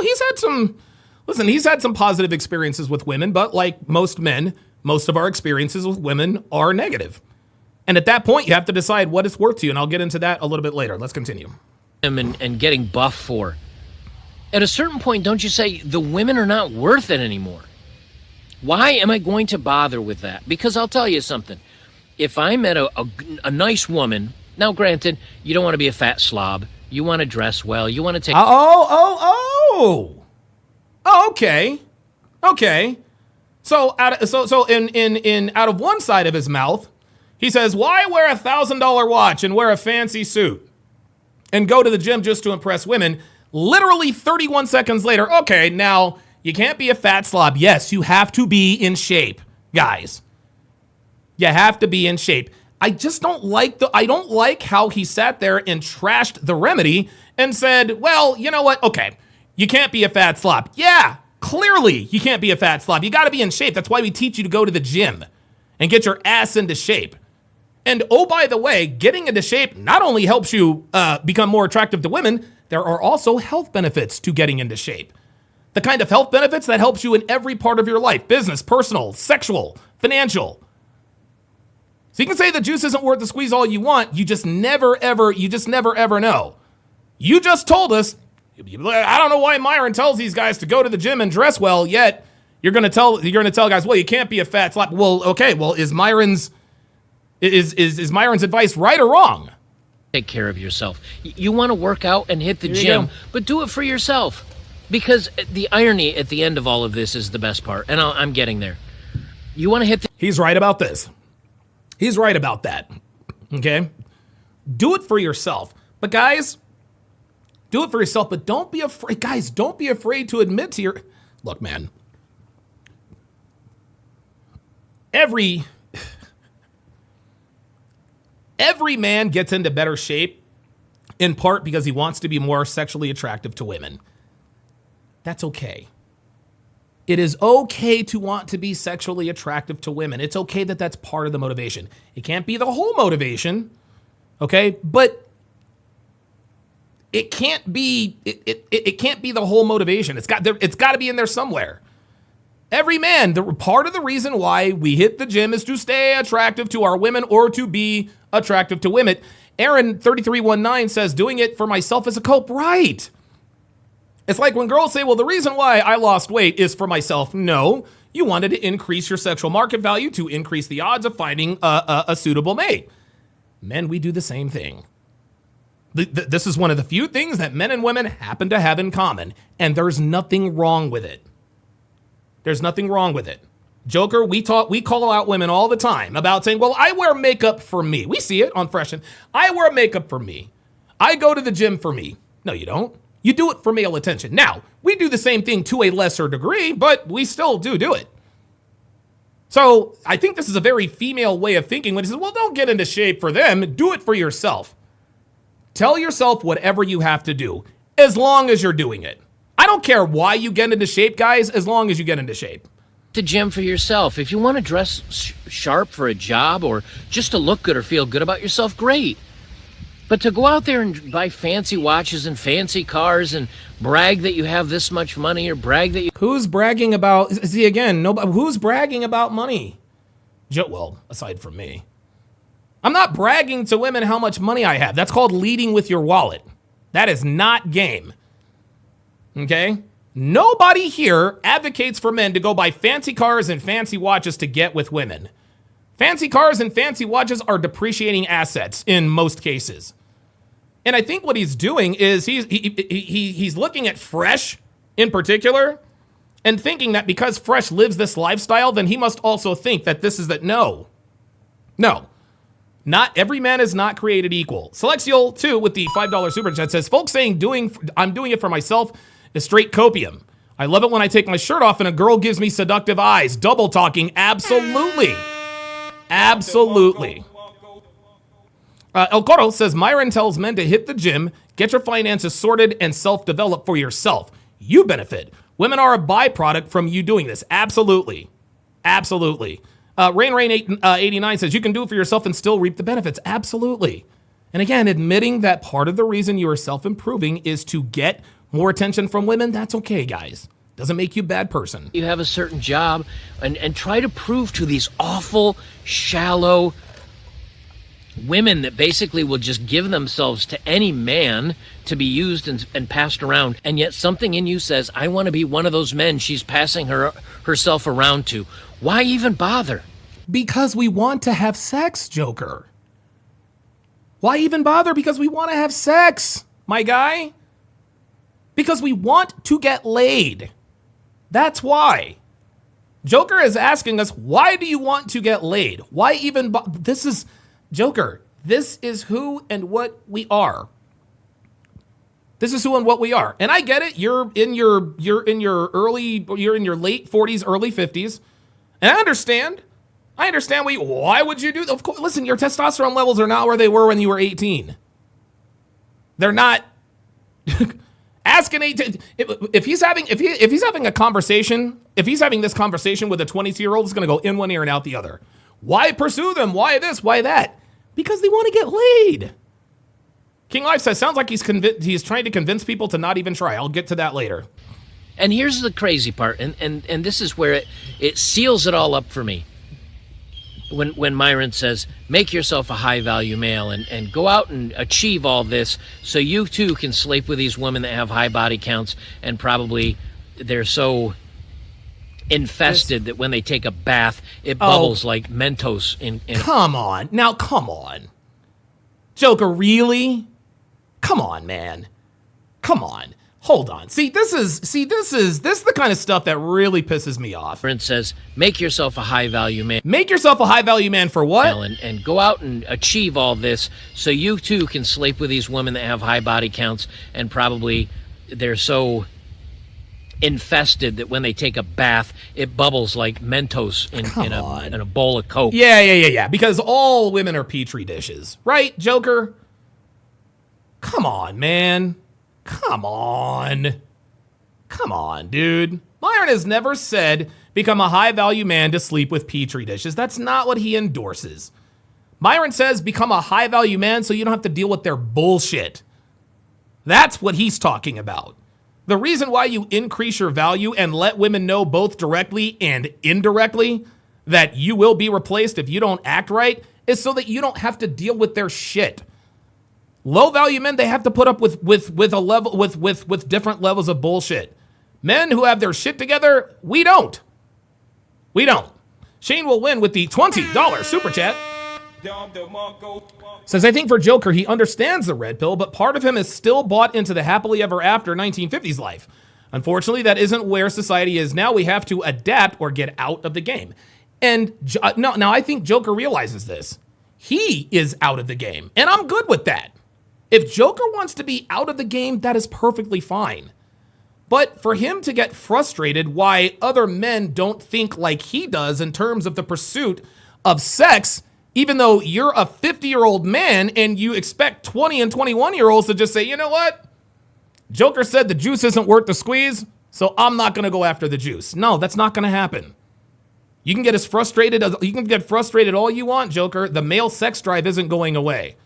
he's had some positive experiences with women, but like most men, most of our experiences with women are negative. And at that point, you have to decide what it's worth to you. And I'll get into that a little bit later. Let's continue. And getting buff for. At a certain point, don't you say the women are not worth it anymore? Why am I going to bother with that? Because I'll tell you something. If I met a nice woman, now granted, you don't want to be a fat slob. You want to dress well. You want to take... Okay. So out of one side of his mouth, he says, why wear $1,000 watch and wear a fancy suit and go to the gym just to impress women? Literally 31 seconds later, okay, now you can't be a fat slob. Yes, you have to be in shape, guys. You have to be in shape. I just don't like how he sat there and trashed the remedy and said, well, you know what? Okay, you can't be a fat slob. Yeah, clearly you can't be a fat slob. You got to be in shape. That's why we teach you to go to the gym and get your ass into shape. And oh, by the way, getting into shape not only helps you become more attractive to women, there are also health benefits to getting into shape. The kind of health benefits that helps you in every part of your life, business, personal, sexual, financial. So you can say the juice isn't worth the squeeze all you want. You just never, ever know. You just told us, I don't know why Myron tells these guys to go to the gym and dress well, yet you're going to tell guys, well, you can't be a fat slap. Well, okay, well, is Myron's advice right or wrong? Take care of yourself. You want to work out and hit the gym, but do it for yourself. Because the irony at the end of all of this is the best part, and I'm getting there. You want to hit the... He's right about this. He's right about that. Okay? Do it for yourself. But guys, do it for yourself, but don't be afraid. Guys, don't be afraid to admit to your... Look, man. Every man gets into better shape in part because he wants to be more sexually attractive to women. That's okay. It is okay to want to be sexually attractive to women. It's okay that that's part of the motivation. It can't be the whole motivation, okay? But it can't be the whole motivation. It's got to be in there somewhere. Every man, part of the reason why we hit the gym is to stay attractive to our women or to be attractive to women. Aaron 3319 says, doing it for myself as a cope. Right. It's like when girls say, well, the reason why I lost weight is for myself. No, you wanted to increase your sexual market value to increase the odds of finding a suitable mate. Men, we do the same thing. This is one of the few things that men and women happen to have in common, and there's nothing wrong with it. There's nothing wrong with it. Joker, we call out women all the time about saying, well, I wear makeup for me. We see it on Freshen. I wear makeup for me. I go to the gym for me. No, you don't. You do it for male attention. Now, we do the same thing to a lesser degree, but we still do it. So I think this is a very female way of thinking when it says, well, don't get into shape for them. Do it for yourself. Tell yourself whatever you have to do, as long as you're doing it. I don't care why you get into shape, guys, as long as you get into shape. The gym for yourself. If you want to dress sharp for a job or just to look good or feel good about yourself, great. But to go out there and buy fancy watches and fancy cars and brag that you have this much money or brag that you... Who's bragging about... See, again, nobody. Who's bragging about money? Well, aside from me. I'm not bragging to women how much money I have. That's called leading with your wallet. That is not game. Okay? Nobody here advocates for men to go buy fancy cars and fancy watches to get with women. Fancy cars and fancy watches are depreciating assets in most cases. And I think what he's doing is he's looking at Fresh in particular and thinking that because Fresh lives this lifestyle, then he must also think that this is that. No. Not every man is not created equal. Selexial, too, with the $5 super chat says, folks saying I'm doing it for myself is straight copium. I love it when I take my shirt off and a girl gives me seductive eyes. Double talking, absolutely. Absolutely. El Coro says, Myron tells men to hit the gym, get your finances sorted, and self-develop for yourself. You benefit. Women are a byproduct from you doing this. Absolutely. Absolutely. Rain89 says, you can do it for yourself and still reap the benefits. Absolutely. And again, admitting that part of the reason you are self-improving is to get more attention from women, that's okay, guys. Doesn't make you a bad person. You have a certain job and try to prove to these awful, shallow women that basically will just give themselves to any man to be used and passed around. And yet something in you says, I want to be one of those men she's passing herself around to. Why even bother? Because we want to have sex, Joker. Why even bother? Because we want to have sex, my guy. Because we want to get laid. That's why. Joker is asking us, why do you want to get laid? Why even this is Joker. This is who and what we are. This is who and what we are. And I get it. You're in your late 40s, early 50s. And I understand why would you do that? Of course, listen, your testosterone levels are not where they were when you were 18. They're not. Ask an 18. If he's having a conversation, if he's having this conversation with a 22-year-old, it's going to go in one ear and out the other. Why pursue them? Why this? Why that? Because they want to get laid. King Life says, sounds like he's trying to convince people to not even try. I'll get to that later. And here's the crazy part, and this is where it seals it all up for me. When Myron says, make yourself a high-value male and go out and achieve all this so you, too, can sleep with these women that have high body counts and probably they're so infested that when they take a bath, it bubbles like Mentos. Come on. Now, come on. Joker, really? Come on, man. Come on. Hold on. This is the kind of stuff that really pisses me off. Myron says, make yourself a high-value man. Make yourself a high-value man for what? And go out and achieve all this so you, too, can sleep with these women that have high body counts and probably they're so infested that when they take a bath, it bubbles like Mentos in a bowl of Coke. Yeah. Because all women are Petri dishes. Right, Joker? Come on, man. Come on, dude. Myron has never said become a high-value man to sleep with Petri dishes. That's not what he endorses. Myron says become a high-value man so you don't have to deal with their bullshit. That's what he's talking about. The reason why you increase your value and let women know both directly and indirectly that you will be replaced if you don't act right is so that you don't have to deal with their shit. Low value men, they have to put up with different levels of bullshit. Men who have their shit together, we don't. Shane will win with the $20 super chat. Says, I think for Joker, he understands the red pill, but part of him is still bought into the happily ever after 1950s life. Unfortunately, that isn't where society is now. We have to adapt or get out of the game. And now I think Joker realizes this. He is out of the game, and I'm good with that. If Joker wants to be out of the game, that is perfectly fine. But for him to get frustrated why other men don't think like he does in terms of the pursuit of sex, even though you're a 50-year-old man and you expect 20 and 21-year-olds to just say, you know what? Joker said the juice isn't worth the squeeze, so I'm not going to go after the juice. No, that's not going to happen. You can get frustrated all you want, Joker. The male sex drive isn't going away.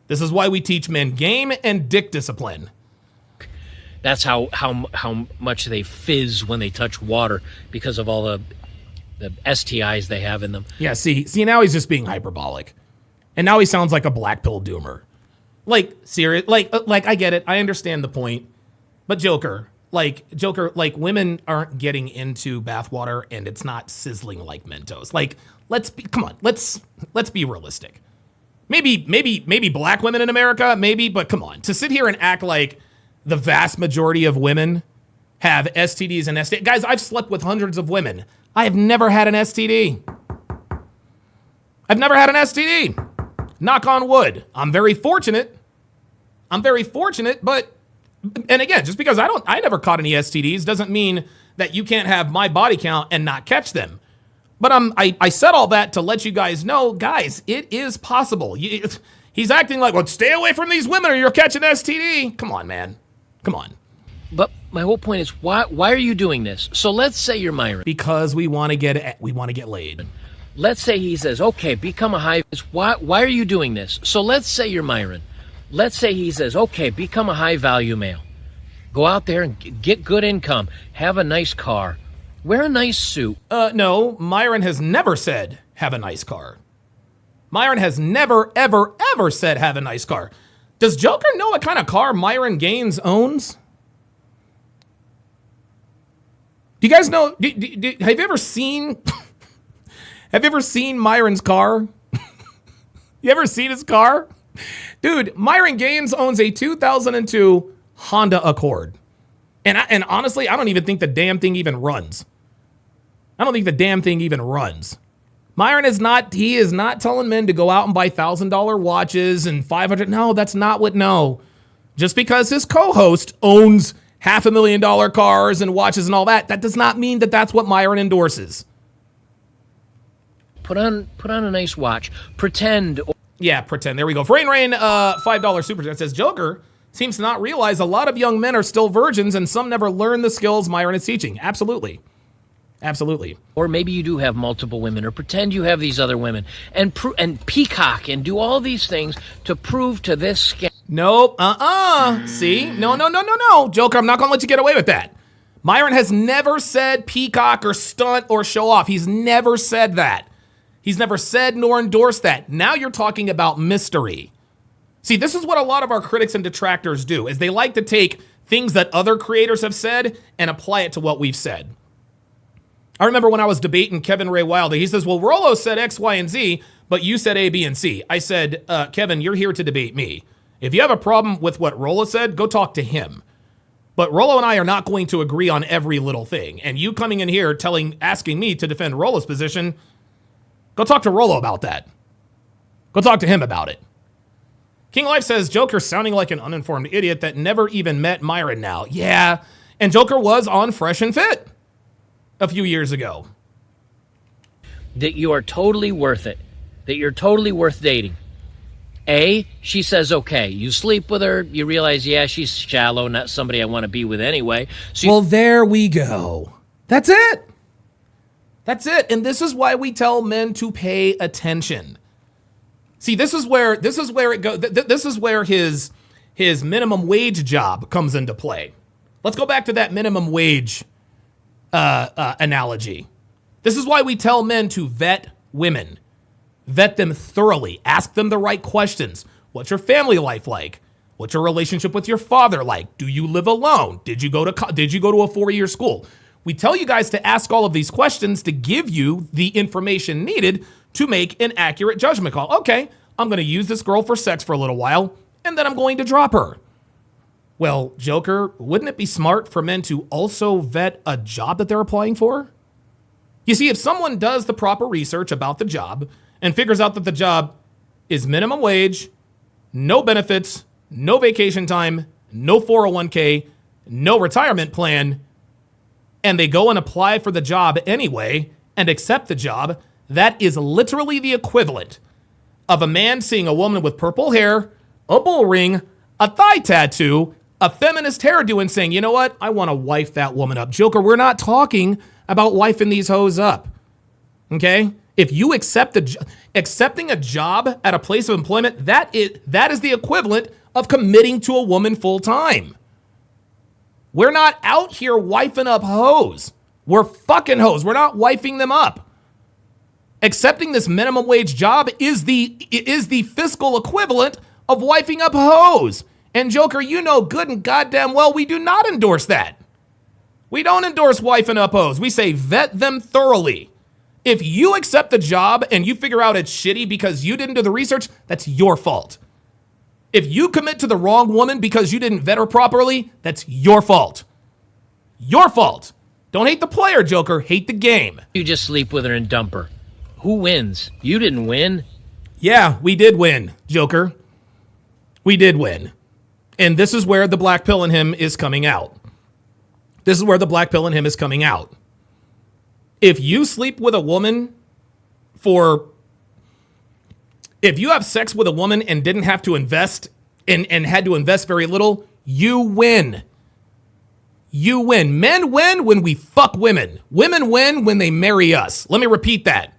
This is why we teach men game and dick discipline. That's how much they fizz when they touch water because of all the the STIs they have in them. Yeah, see, now he's just being hyperbolic. And now he sounds like a black pill doomer. Like, serious, like I get it. I understand the point. But Joker, women aren't getting into bathwater and it's not sizzling like Mentos. Like, let's be realistic. Maybe black women in America, maybe, but come on. To sit here and act like the vast majority of women have STDs and STDs. Guys, I've slept with hundreds of women. I have never had an STD. I've never had an STD. Knock on wood. I'm very fortunate, but, and again, just because I never caught any STDs doesn't mean that you can't have my body count and not catch them. But I said all that to let you guys know, guys, it is possible. He's acting like, well, stay away from these women or you're catching STD. Come on, man. Come on. But my whole point is, why are you doing this? So let's say you're Myron. Because we want to get laid. Let's say he says, okay, become a high. Why are you doing this? So let's say you're Myron. Let's say he says, okay, become a high value male. Go out there and get good income. Have a nice car. Wear a nice suit. No, Myron has never said, have a nice car. Myron has never, ever, ever said, have a nice car. Does Joker know what kind of car Myron Gaines owns? Do you guys know, have you ever seen, Myron's car? You ever seen his car? Dude, Myron Gaines owns a 2002 Honda Accord. And honestly, I don't even think the damn thing even runs. Myron is not telling men to go out and buy $1,000 watches and $500. No, that's not what, no. Just because his co-host owns $500,000 cars and watches and all that, that does not mean that that's what Myron endorses. Put on a nice watch. Pretend. Yeah, pretend. There we go. For Rain, $5 super chat says, Joker seems to not realize a lot of young men are still virgins and some never learn the skills Myron is teaching. Absolutely. Or maybe you do have multiple women, or pretend you have these other women, and peacock and do all these things to prove to this scam. Nope. See? No. Joker, I'm not going to let you get away with that. Myron has never said peacock or stunt or show off. He's never said that. He's never said nor endorsed that. Now you're talking about mystery. See, this is what a lot of our critics and detractors do, is they like to take things that other creators have said and apply it to what we've said. I remember when I was debating Kevin Ray Wilder, he says, well, Rollo said X, Y, and Z, but you said A, B, and C. I said, Kevin, you're here to debate me. If you have a problem with what Rollo said, go talk to him. But Rollo and I are not going to agree on every little thing. And you coming in here asking me to defend Rollo's position, go talk to Rollo about that. Go talk to him about it. King Life says, Joker sounding like an uninformed idiot that never even met Myron now. Yeah, and Joker was on Fresh and Fit a few years ago. That you are totally worth it. That you're totally worth dating. A, she says, okay. You sleep with her. You realize, yeah, she's shallow, not somebody I want to be with anyway. So well, there we go. That's it. And this is why we tell men to pay attention. See, this is where it goes. This is where his minimum wage job comes into play. Let's go back to that minimum wage analogy. This is why we tell men to vet women. Vet them thoroughly. Ask them the right questions. What's your family life like? What's your relationship with your father like? Do you live alone? Did you go to a 4-year school? We tell you guys to ask all of these questions to give you the information needed to make an accurate judgment call. Okay, I'm going to use this girl for sex for a little while, and then I'm going to drop her. Well, Joker, wouldn't it be smart for men to also vet a job that they're applying for? You see, if someone does the proper research about the job and figures out that the job is minimum wage, no benefits, no vacation time, no 401k, no retirement plan, and they go and apply for the job anyway and accept the job, that is literally the equivalent of a man seeing a woman with purple hair, a bull ring, a thigh tattoo, a feminist hairdo, and saying, you know what? I want to wife that woman up. Joker, we're not talking about wifing these hoes up. Okay? If you accepting a job at a place of employment, that is the equivalent of committing to a woman full time. We're not out here wifing up hoes. We're fucking hoes. We're not wifing them up. Accepting this minimum wage job is the fiscal equivalent of wifing up hoes. And Joker, you know good and goddamn well we do not endorse that. We don't endorse wifing up hoes. We say vet them thoroughly. If you accept the job and you figure out it's shitty because you didn't do the research, that's your fault. If you commit to the wrong woman because you didn't vet her properly, that's your fault. Your fault. Don't hate the player, Joker. Hate the game. You just sleep with her and dump her. Who wins? You didn't win. Yeah, we did win, Joker. We did win. And this is where the black pill in him is coming out. This is where the black pill in him is coming out. If you sleep with a woman if you have sex with a woman and didn't have to invest and had to invest very little, you win. You win. Men win when we fuck women. Women win when they marry us. Let me repeat that.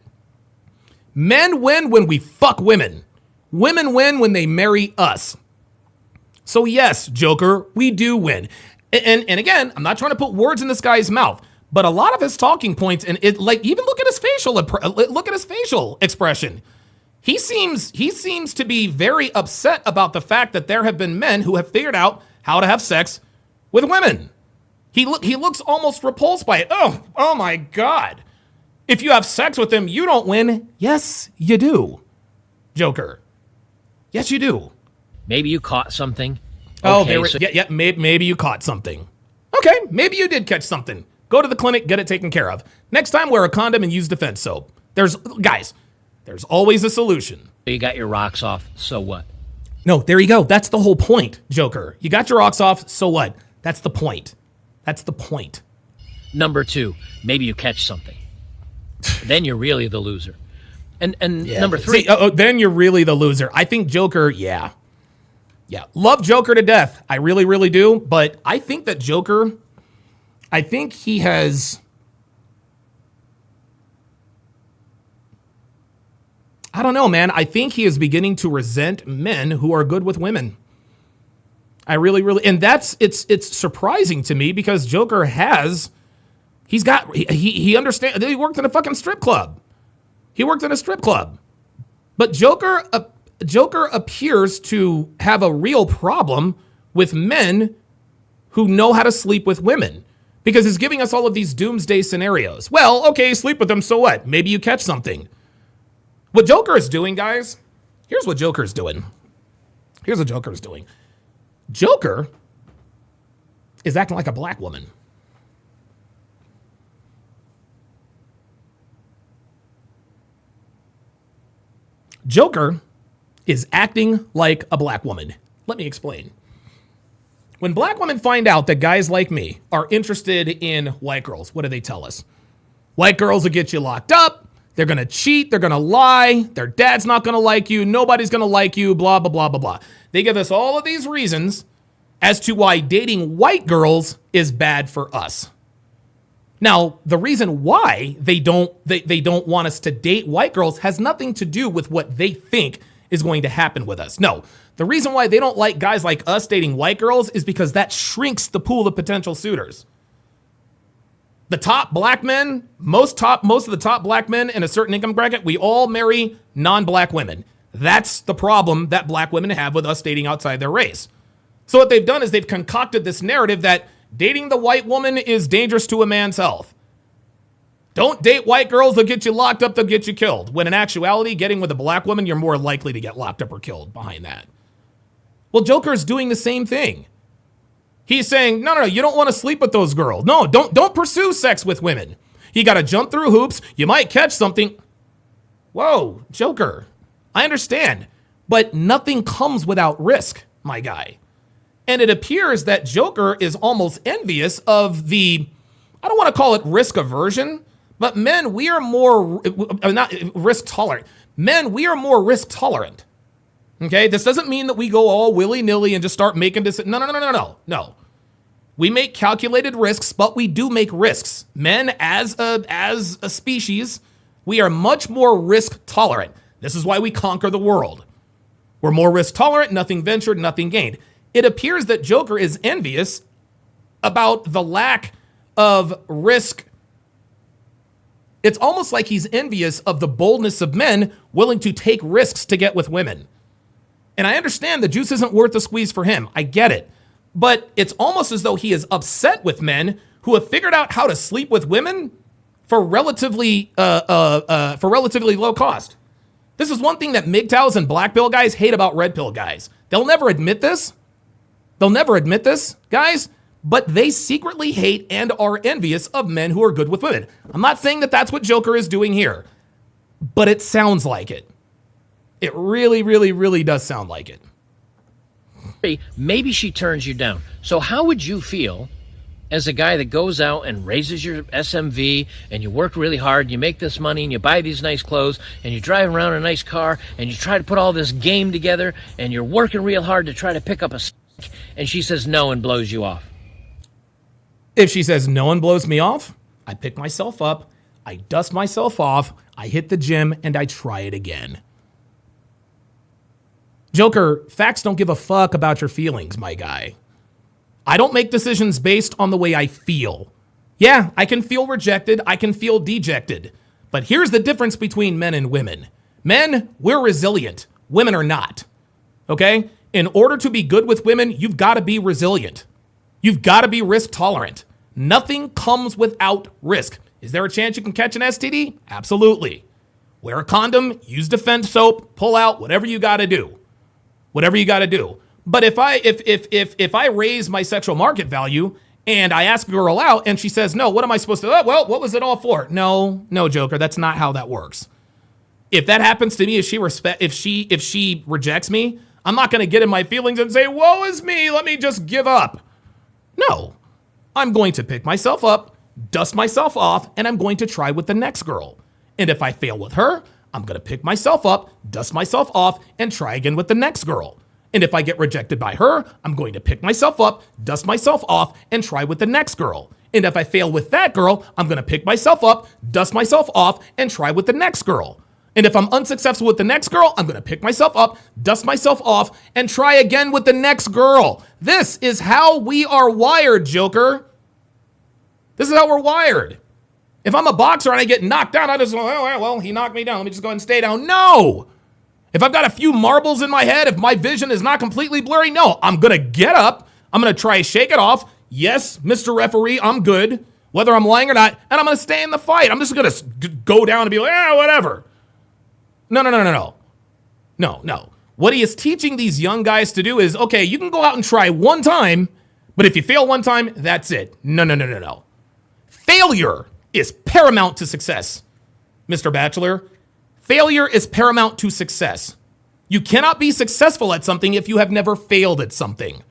Men win when we fuck women. Women win when they marry us. So yes, Joker, we do win. And again, I'm not trying to put words in this guy's mouth, but a lot of his talking points and even look at his facial expression. He seems to be very upset about the fact that there have been men who have figured out how to have sex with women. He looks almost repulsed by it. Oh my God. If you have sex with him, you don't win. Yes, you do, Joker. Yes, you do. Maybe you caught something. Maybe you caught something. Okay, maybe you did catch something. Go to the clinic, get it taken care of. Next time, wear a condom and use defense soap. There's always a solution. You got your rocks off, so what? No, there you go. That's the whole point, Joker. You got your rocks off, so what? That's the point. That's the point. Number 2, maybe you catch something. Then you're really the loser. And number 3. Then you're really the loser. I think Joker, yeah. Love Joker to death. I really, really do. But I think that Joker, he has, I don't know, man. I think he is beginning to resent men who are good with women. I really, really, and it's surprising to me because Joker he understands. He worked in a fucking strip club. But Joker appears to have a real problem with men who know how to sleep with women because he's giving us all of these doomsday scenarios. Well, okay, sleep with them, so what? Maybe you catch something. What Joker is doing, guys, here's what Joker is doing. Joker is acting like a black woman. Joker is acting like a black woman. Let me explain. When black women find out that guys like me are interested in white girls, what do they tell us? White girls will get you locked up. They're going to cheat. They're going to lie. Their dad's not going to like you. Nobody's going to like you, blah, blah, blah, blah, blah. They give us all of these reasons as to why dating white girls is bad for us. Now, the reason why they don't want us to date white girls has nothing to do with what they think is going to happen with us. No, the reason why they don't like guys like us dating white girls is because that shrinks the pool of potential suitors. The top black men, most of the top black men in a certain income bracket, we all marry non-black women. That's the problem that black women have with us dating outside their race. So what they've done is they've concocted this narrative that dating the white woman is dangerous to a man's health. Don't date white girls, they'll get you locked up, they'll get you killed. When in actuality, getting with a black woman, you're more likely to get locked up or killed behind that. Well, Joker is doing the same thing. He's saying, no, you don't want to sleep with those girls. No, don't pursue sex with women. You got to jump through hoops. You might catch something. Whoa, Joker, I understand, but nothing comes without risk, my guy. And it appears that Joker is almost envious of the, I don't want to call it risk aversion, but men, we are more, not risk tolerant. Men, we are more risk tolerant. Okay, this doesn't mean that we go all willy-nilly and just start making decisions. No. We make calculated risks, but we do make risks. Men, as a species, we are much more risk tolerant. This is why we conquer the world. We're more risk tolerant, nothing ventured, nothing gained. It appears that Joker is envious about the lack of risk It's almost like he's envious of the boldness of men willing to take risks to get with women. And I understand the juice isn't worth the squeeze for him. I get it. But it's almost as though he is upset with men who have figured out how to sleep with women for relatively low cost. This is one thing that MGTOWs and black pill guys hate about red pill guys. They'll never admit this. Guys, but they secretly hate and are envious of men who are good with women. I'm not saying that that's what Joker is doing here, but it sounds like it. It really, really, really does sound like it. Maybe she turns you down. So how would you feel as a guy that goes out and raises your SMV and you work really hard and you make this money and you buy these nice clothes and you drive around in a nice car and you try to put all this game together and you're working real hard to try to pick up a stick and she says no and blows you off? If she says no and blows me off, I pick myself up, I dust myself off, I hit the gym, and I try it again. Joker, facts don't give a fuck about your feelings, my guy. I don't make decisions based on the way I feel. Yeah, I can feel rejected, I can feel dejected. But here's the difference between men and women. Men, we're resilient. Women are not. Okay? In order to be good with women, you've got to be resilient. You've got to be risk tolerant. Nothing comes without risk. Is there a chance you can catch an STD? Absolutely. Wear a condom, use defense soap, pull out, whatever you got to do. Whatever you got to do. But if I raise my sexual market value and I ask a girl out and she says no, what am I supposed to do? Well, what was it all for? No, Joker, that's not how that works. If that happens to me, if she rejects me, I'm not going to get in my feelings and say, woe is me, let me just give up. No, I'm going to pick myself up, dust myself off, and I'm going to try with the next girl. And if I fail with her, I'm going to pick myself up, dust myself off, and try again with the next girl. And if I get rejected by her, I'm going to pick myself up, dust myself off, and try with the next girl. And if I fail with that girl, I'm going to pick myself up, dust myself off, and try with the next girl. And if I'm unsuccessful with the next girl, I'm going to pick myself up, dust myself off, and try again with the next girl. This is how we are wired, Joker. This is how we're wired. If I'm a boxer and I get knocked down, I just go, well, he knocked me down. Let me just go ahead and stay down. No. If I've got a few marbles in my head, if my vision is not completely blurry, no, I'm going to get up. I'm going to try to shake it off. Yes, Mr. Referee, I'm good, whether I'm lying or not, and I'm going to stay in the fight. I'm just going to go down and be like, whatever. No. What he is teaching these young guys to do is, okay, you can go out and try one time, but if you fail one time, that's it. No. Failure is paramount to success, Mr. Bachelor. Failure is paramount to success. You cannot be successful at something if you have never failed at something.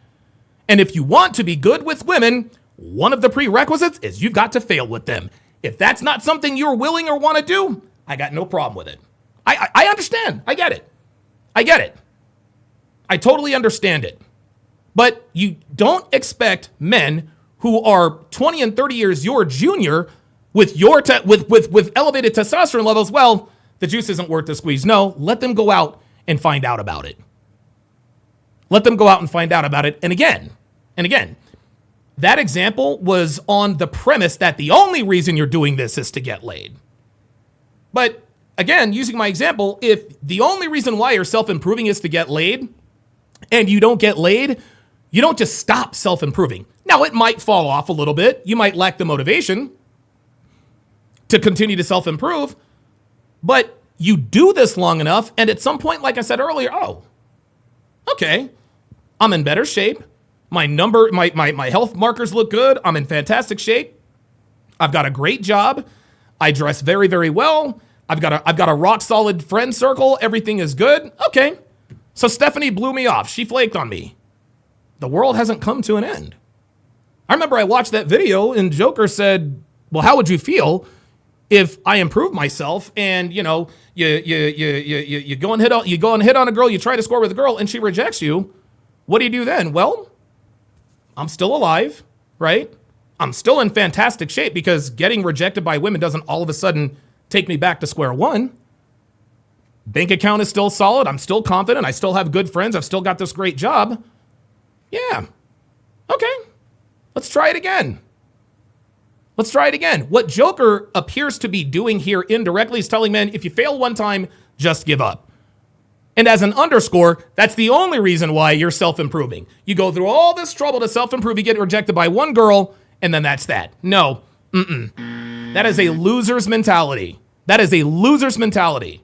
And if you want to be good with women, one of the prerequisites is you've got to fail with them. If that's not something you're willing or want to do, I got no problem with it. I understand. I get it. I totally understand it. But you don't expect men who are 20 and 30 years your junior with with elevated testosterone levels, well, the juice isn't worth the squeeze. No, let them go out and find out about it. And again, that example was on the premise that the only reason you're doing this is to get laid. But again, using my example, if the only reason why you're self-improving is to get laid and you don't get laid, you don't just stop self-improving. Now, it might fall off a little bit. You might lack the motivation to continue to self-improve, but you do this long enough, and at some point, like I said earlier, okay, I'm in better shape. My health markers look good. I'm in fantastic shape. I've got a great job. I dress very, very well. I've got a rock solid friend circle. Everything is good. Okay. So Stephanie blew me off. She flaked on me. The world hasn't come to an end. I remember I watched that video and Joker said, well, how would you feel if I improve myself and, you go and hit on a girl, you try to score with a girl and she rejects you? What do you do then? Well, I'm still alive, right? I'm still in fantastic shape because getting rejected by women doesn't all of a sudden take me back to square one. Bank account is still solid. I'm still confident. I still have good friends. I've still got this great job. Yeah. Okay. Let's try it again. Let's try it again. What Joker appears to be doing here indirectly is telling men, if you fail one time, just give up. And as an underscore, that's the only reason why you're self-improving. You go through all this trouble to self-improve, you get rejected by one girl, and then that's that. No. That is a loser's mentality. That is a loser's mentality.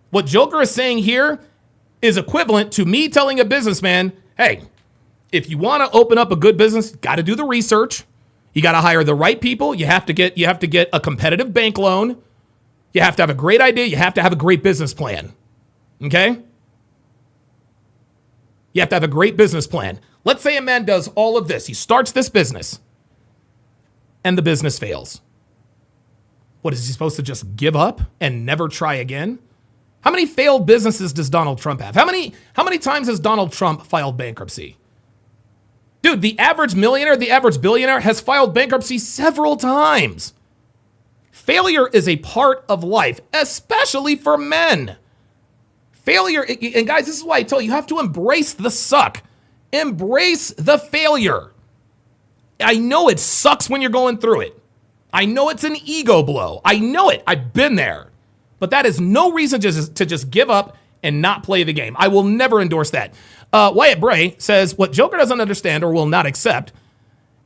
What Joker is saying here is equivalent to me telling a businessman, hey, if you want to open up a good business, you got to do the research. You got to hire the right people. You have to get a competitive bank loan. You have to have a great idea. You have to have a great business plan. Okay? You have to have a great business plan. Let's say a man does all of this. He starts this business and the business fails. What, is he supposed to just give up and never try again? How many failed businesses does Donald Trump have? How many times has Donald Trump filed bankruptcy? Dude, the average millionaire, the average billionaire has filed bankruptcy several times. Failure is a part of life, especially for men. Failure, and guys, this is why I tell you, you have to embrace the suck. Embrace the failure. I know it sucks when you're going through it. I know it's an ego blow. I know it. I've been there. But that is no reason to just give up and not play the game. I will never endorse that. Wyatt Bray says, what Joker doesn't understand or will not accept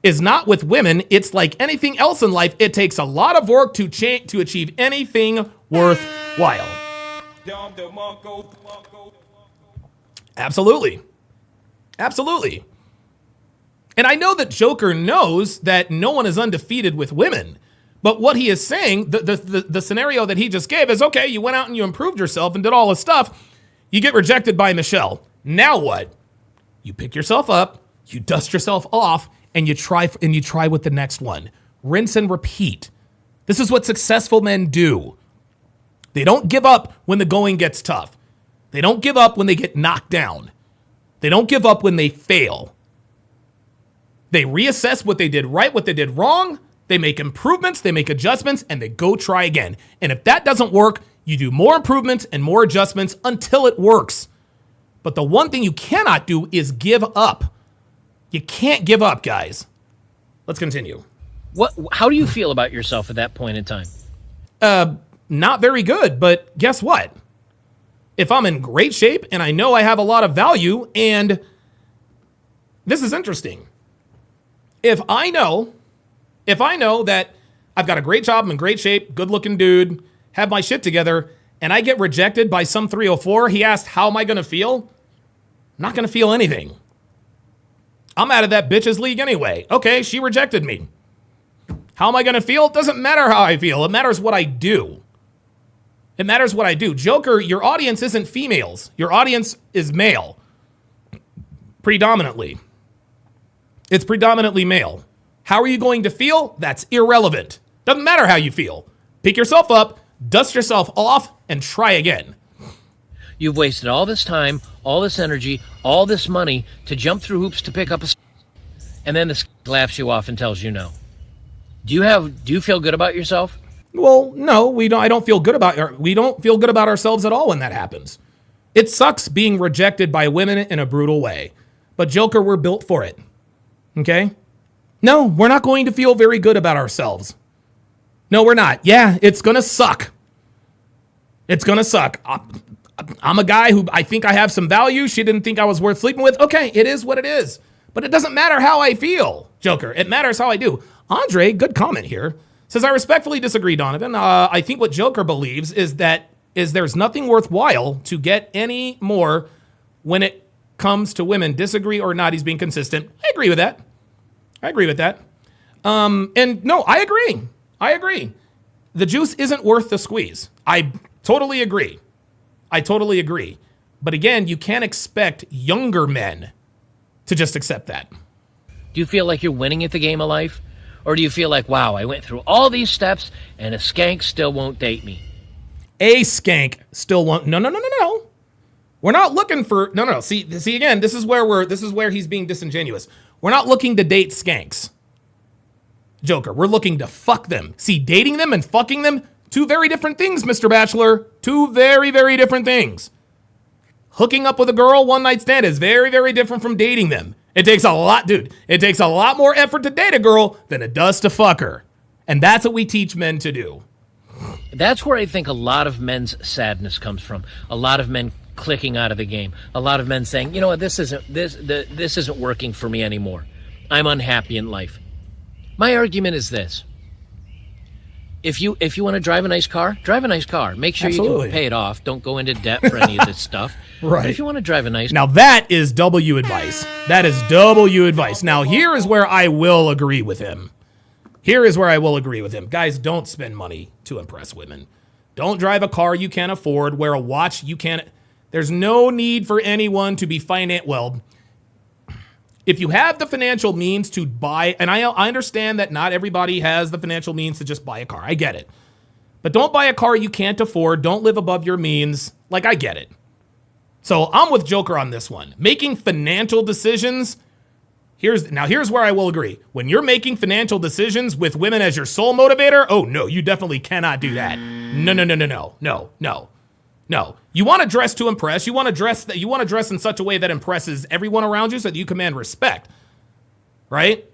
is not with women. It's like anything else in life. It takes a lot of work to achieve anything worthwhile. Absolutely. Absolutely. And I know that Joker knows that no one is undefeated with women. But what he is saying, the scenario that he just gave is, okay, you went out and you improved yourself and did all this stuff. You get rejected by Michelle. Now what? You pick yourself up, you dust yourself off, and you try with the next one. Rinse and repeat. This is what successful men do. They don't give up when the going gets tough. They don't give up when they get knocked down. They don't give up when they fail. They reassess what they did right, what they did wrong. They make improvements, they make adjustments, and they go try again. And if that doesn't work, you do more improvements and more adjustments until it works. But the one thing you cannot do is give up. You can't give up, guys. Let's continue. How do you feel about yourself at that point in time? Not very good, but guess what? If I'm in great shape and I know I have a lot of value, and this is interesting. If I know that I've got a great job, I'm in great shape, good looking dude, have my shit together, and I get rejected by some 304, he asked, how am I going to feel? I'm not going to feel anything. I'm out of that bitch's league anyway. Okay, she rejected me. How am I going to feel? It doesn't matter how I feel. It matters what I do. It matters what I do. Joker, your audience isn't females. Your audience is male. Predominantly. It's predominantly male. How are you going to feel? That's irrelevant. Doesn't matter how you feel. Pick yourself up, dust yourself off, and try again. You've wasted all this time, all this energy, all this money to jump through hoops to pick up a and then this laughs you off and tells you no. Do you feel good about yourself? Well, no, we don't. I don't feel good about we don't feel good about ourselves at all when that happens. It sucks being rejected by women in a brutal way. But Joker, we're built for it. Okay? No, we're not going to feel very good about ourselves. No, we're not. Yeah, it's going to suck. It's going to suck. I'm a guy who I think I have some value. She didn't think I was worth sleeping with. Okay, it is what it is. But it doesn't matter how I feel, Joker. It matters how I do. Andre, good comment here, says, I respectfully disagree, Donovan. I think what Joker believes is there's nothing worthwhile to get any more when it comes to women. Disagree or not, he's being consistent. I agree with that. And no, I agree. The juice isn't worth the squeeze. I totally agree. But again, you can't expect younger men to just accept that. Do you feel like you're winning at the game of life? Or do you feel like, wow, I went through all these steps and a skank still won't date me? A skank still won't. No. We're not looking for, no. See again, this is where he's being disingenuous. We're not looking to date skanks. Joker, we're looking to fuck them. See, dating them and fucking them, two very different things, Mr. Bachelor. Two very, very different things. Hooking up with a girl, one night stand is very, very different from dating them. It takes a lot, dude. It takes a lot more effort to date a girl than it does to fuck her. And that's what we teach men to do. That's where I think a lot of men's sadness comes from. A lot of men clicking out of the game. A lot of men saying, you know what, this isn't working for me anymore. I'm unhappy in life. My argument is this. If you want to drive a nice car, drive a nice car. Make sure Absolutely. you can pay it off. Don't go into debt for any of this stuff. Right. But if you want to drive a nice Now that is W advice. That is W advice. Now here is where I will agree with him. Guys, don't spend money to impress women. Don't drive a car you can't afford, wear a watch you can't. There's no need for anyone to be well, if you have the financial means to buy, and I understand that not everybody has the financial means to just buy a car. I get it. But don't buy a car you can't afford. Don't live above your means. Like, I get it. So I'm with Joker on this one. Making financial decisions. Here's where I will agree. When you're making financial decisions with women as your sole motivator, oh no, you definitely cannot do that. No. You want to dress to impress. You want to dress in such a way that impresses everyone around you so that you command respect. Right?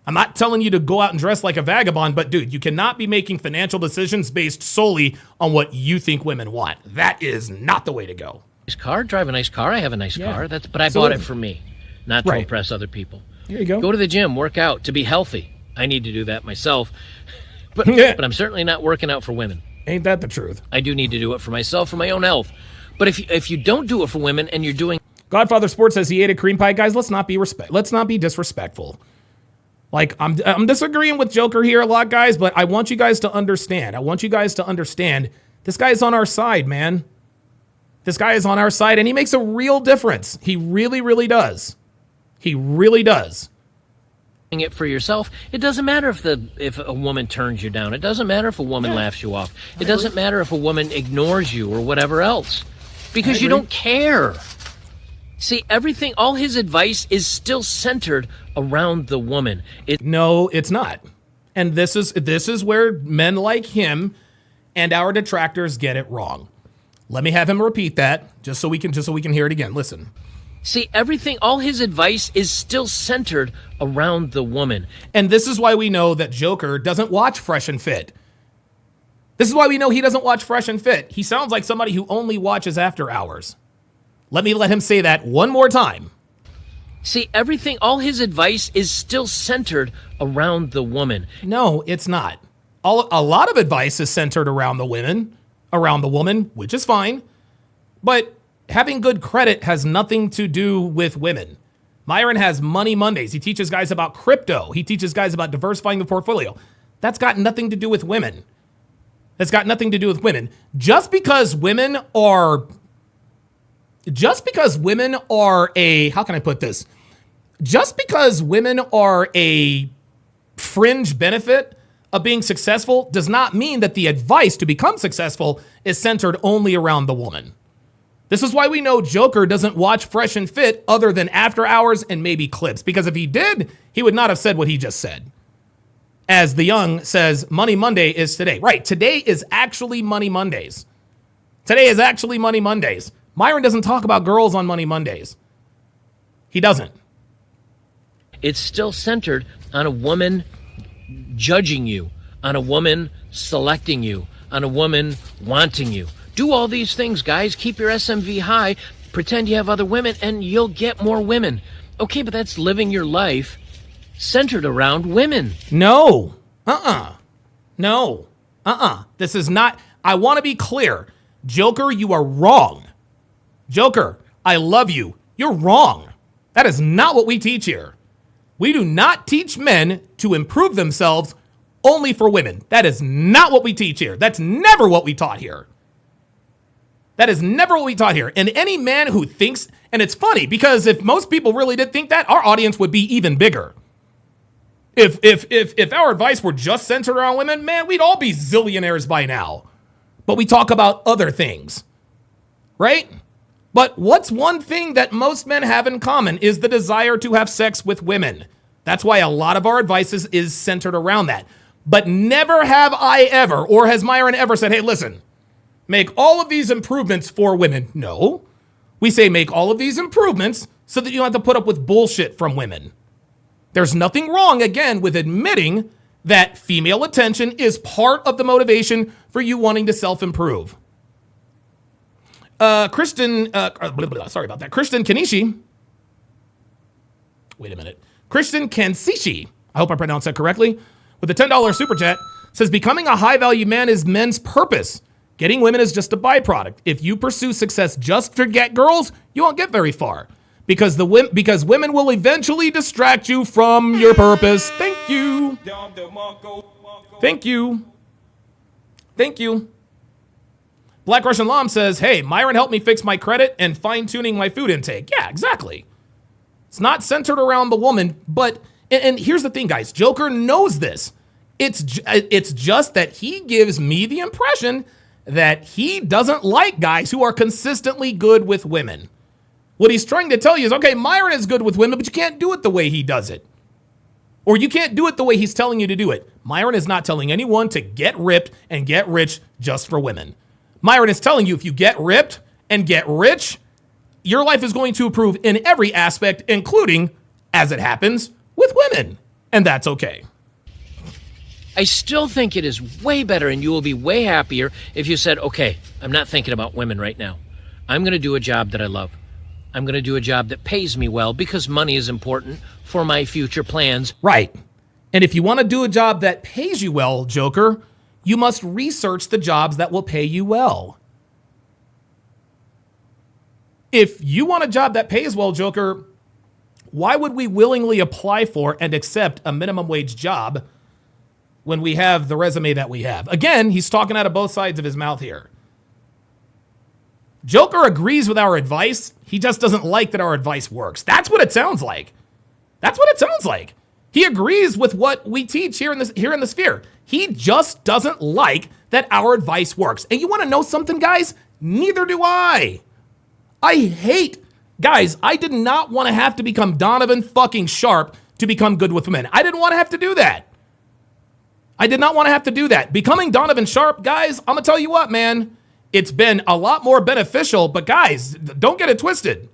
I'm not telling you to go out and dress like a vagabond, but dude, you cannot be making financial decisions based solely on what you think women want. That is not the way to go. car, drive a nice car. I have a nice car. But I bought it for me, not to impress other people. There you go. Go to the gym, work out to be healthy. I need to do that myself. But I'm certainly not working out for women. Ain't that the truth? I do need to do it for myself, for my own health. But if you don't do it for women and you're doing... Godfather Sports says he ate a cream pie. Guys, let's not be disrespectful. Like, I'm disagreeing with Joker here a lot, guys, but I want you guys to understand. This guy's on our side, man. This guy is on our side, and he makes a real difference. He really, really does. He really does. It for yourself. It doesn't matter if a woman turns you down. It doesn't matter if a woman laughs you off. It doesn't matter if a woman ignores you or whatever else, because you don't care. See, all his advice is still centered around the woman. No, it's not. And this is where men like him and our detractors get it wrong. Let me have him repeat that just so we can hear it again. Listen. See, all his advice is still centered around the woman. And this is why we know that Joker doesn't watch Fresh and Fit. This is why we know he doesn't watch Fresh and Fit. He sounds like somebody who only watches After Hours. Let him say that one more time. See, all his advice is still centered around the woman. No, it's not. A lot of advice is centered around the woman, which is fine. But having good credit has nothing to do with women. Myron has Money Mondays. He teaches guys about crypto. He teaches guys about diversifying the portfolio. That's got nothing to do with women. Just because women are how can I put this? Just because women are a fringe benefit of being successful does not mean that the advice to become successful is centered only around the woman. This is why we know Joker doesn't watch Fresh and Fit other than After Hours and maybe clips, because if he did, he would not have said what he just said. As the Young says, Money Monday is today. Right, today is actually Money Mondays. Myron doesn't talk about girls on Money Mondays. He doesn't. It's still centered on a woman judging you, on a woman selecting you, on a woman wanting you. Do all these things, guys. Keep your SMV high. Pretend you have other women, and you'll get more women. Okay, but that's living your life centered around women. No. This is not... I want to be clear. Joker, you are wrong. Joker, I love you. You're wrong. That is not what we teach here. We do not teach men to improve themselves only for women. That is not what we teach here. That's never what we taught here. And any man who thinks, and it's funny because if most people really did think that, our audience would be even bigger. If our advice were just centered around women, man, we'd all be zillionaires by now. But we talk about other things, right? But what's one thing that most men have in common is the desire to have sex with women. That's why a lot of our advice is centered around that. But never have I ever, or has Myron ever said, hey, listen, make all of these improvements for women. No. We say make all of these improvements so that you don't have to put up with bullshit from women. There's nothing wrong, again, with admitting that female attention is part of the motivation for you wanting to self-improve. Kristen Kanishi. Wait a minute. Kristen Kansishi, I hope I pronounced that correctly, with a $10 super chat, says becoming a high-value man is men's purpose. Getting women is just a byproduct. If you pursue success just to get girls, you won't get very far. Because women will eventually distract you from your purpose. Thank you. Thank you. Thank you. Black Russian Lam says, hey, Myron helped me fix my credit and fine-tuning my food intake. Yeah, exactly. It's not centered around the woman, but, and here's the thing, guys. Joker knows this. It's just that he gives me the impression that he doesn't like guys who are consistently good with women. What he's trying to tell you is, okay, Myron is good with women, but you can't do it the way he does it. Or you can't do it the way he's telling you to do it. Myron is not telling anyone to get ripped and get rich just for women. Myron is telling you if you get ripped and get rich, your life is going to improve in every aspect, including, as it happens, with women. And that's okay. I still think it is way better and you will be way happier if you said, okay, I'm not thinking about women right now. I'm going to do a job that I love. I'm going to do a job that pays me well because money is important for my future plans. Right. And if you want to do a job that pays you well, Joker, you must research the jobs that will pay you well. If you want a job that pays well, Joker, why would we willingly apply for and accept a minimum wage job when we have the resume that we have? Again, he's talking out of both sides of his mouth here. Joker agrees with our advice. He just doesn't like that our advice works. That's what it sounds like. That's what it sounds like. He agrees with what we teach here in the sphere. He just doesn't like that our advice works. And you want to know something, guys? Neither do I. Guys, I did not want to have to become Donovan fucking Sharp to become good with men. I didn't want to have to do that. I did not want to have to do that. Becoming Donovan Sharp, guys, I'm going to tell you what, man. It's been a lot more beneficial, but guys, don't get it twisted.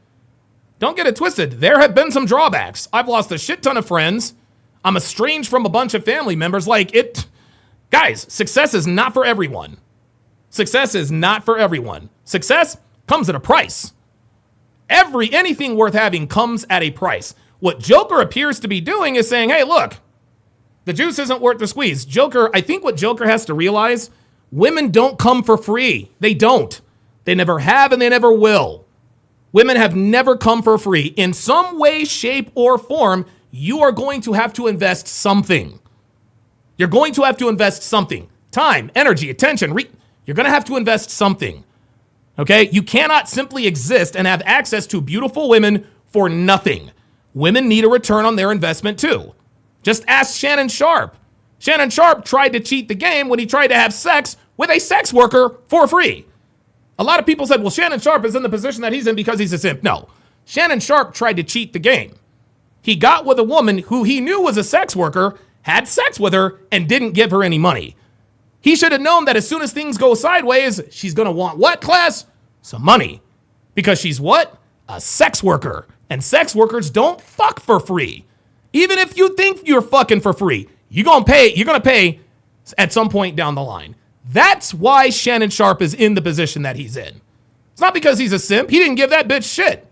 Don't get it twisted. There have been some drawbacks. I've lost a shit ton of friends. I'm estranged from a bunch of family members. Guys, success is not for everyone. Success is not for everyone. Success comes at a price. Anything worth having comes at a price. What Joker appears to be doing is saying, hey, look, the juice isn't worth the squeeze. I think what Joker has to realize, women don't come for free. They don't. They never have and they never will. Women have never come for free. In some way, shape, or form, you are going to have to invest something. You're going to have to invest something. Time, energy, attention. You're going to have to invest something. Okay? You cannot simply exist and have access to beautiful women for nothing. Women need a return on their investment too. Just ask Shannon Sharp. Shannon Sharp tried to cheat the game when he tried to have sex with a sex worker for free. A lot of people said, well, Shannon Sharp is in the position that he's in because he's a simp. No. Shannon Sharp tried to cheat the game. He got with a woman who he knew was a sex worker, had sex with her, and didn't give her any money. He should have known that as soon as things go sideways, she's going to want what, class? Some money. Because she's what? A sex worker. And sex workers don't fuck for free. Even if you think you're fucking for free, you're going to pay at some point down the line. That's why Shannon Sharp is in the position that he's in. It's not because he's a simp. He didn't give that bitch shit.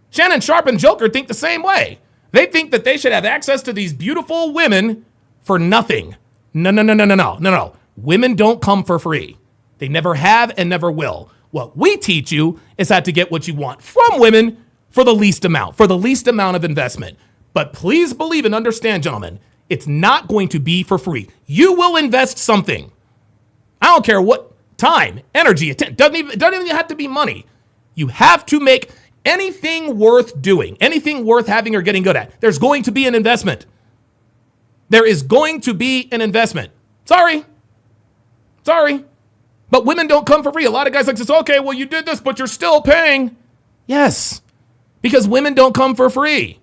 Shannon Sharp and Joker think the same way. They think that they should have access to these beautiful women for nothing. No. Women don't come for free. They never have and never will. What we teach you is how to get what you want from women for the least amount of investment. But please believe and understand, gentlemen, it's not going to be for free. You will invest something. I don't care what time, energy, doesn't even have to be money. You have to make anything worth doing, anything worth having or getting good at. There's going to be an investment. There is going to be an investment. Sorry. But women don't come for free. A lot of guys like this, okay, well, you did this, but you're still paying. Yes, because women don't come for free.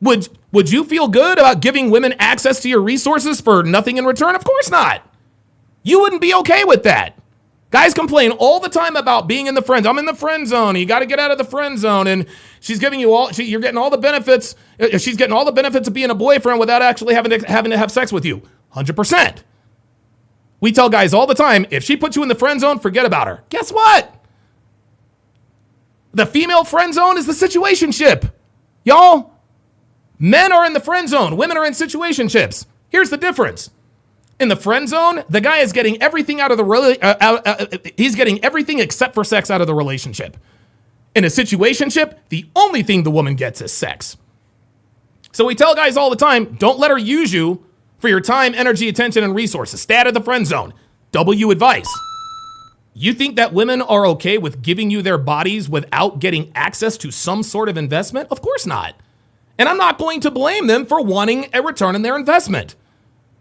Would you feel good about giving women access to your resources for nothing in return? Of course not. You wouldn't be okay with that. Guys complain all the time about being in the friend. I'm in the friend zone. You got to get out of the friend zone. And she's giving you you're getting all the benefits. She's getting all the benefits of being a boyfriend without actually having to have sex with you. 100%. We tell guys all the time, if she puts you in the friend zone, forget about her. Guess what? The female friend zone is the situationship. Y'all, men are in the friend zone. Women are in situationships. Here's the difference. In the friend zone, the guy is getting everything out of the he's getting everything except for sex out of the relationship. In a situationship, the only thing the woman gets is sex. So we tell guys all the time, don't let her use you for your time, energy, attention, and resources. Stay out of the friend zone. W advice. You think that women are okay with giving you their bodies without getting access to some sort of investment? Of course not. And I'm not going to blame them for wanting a return on their investment.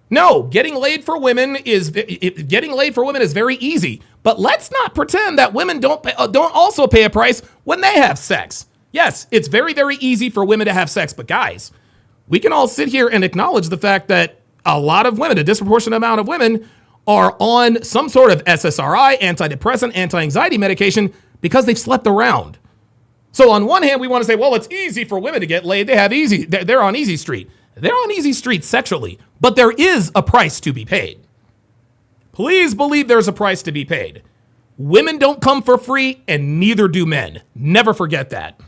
No, getting laid for women is very easy. But let's not pretend that women don't also pay a price when they have sex. Yes, it's very, very easy for women to have sex. But guys, we can all sit here and acknowledge the fact that a lot of women, a disproportionate amount of women, are on some sort of SSRI, antidepressant, anti-anxiety medication because they've slept around. So on one hand, we want to say, well, it's easy for women to get laid. They're on easy street. They're on easy street sexually, but there is a price to be paid. Please believe there's a price to be paid. Women don't come for free, and neither do men. Never forget that.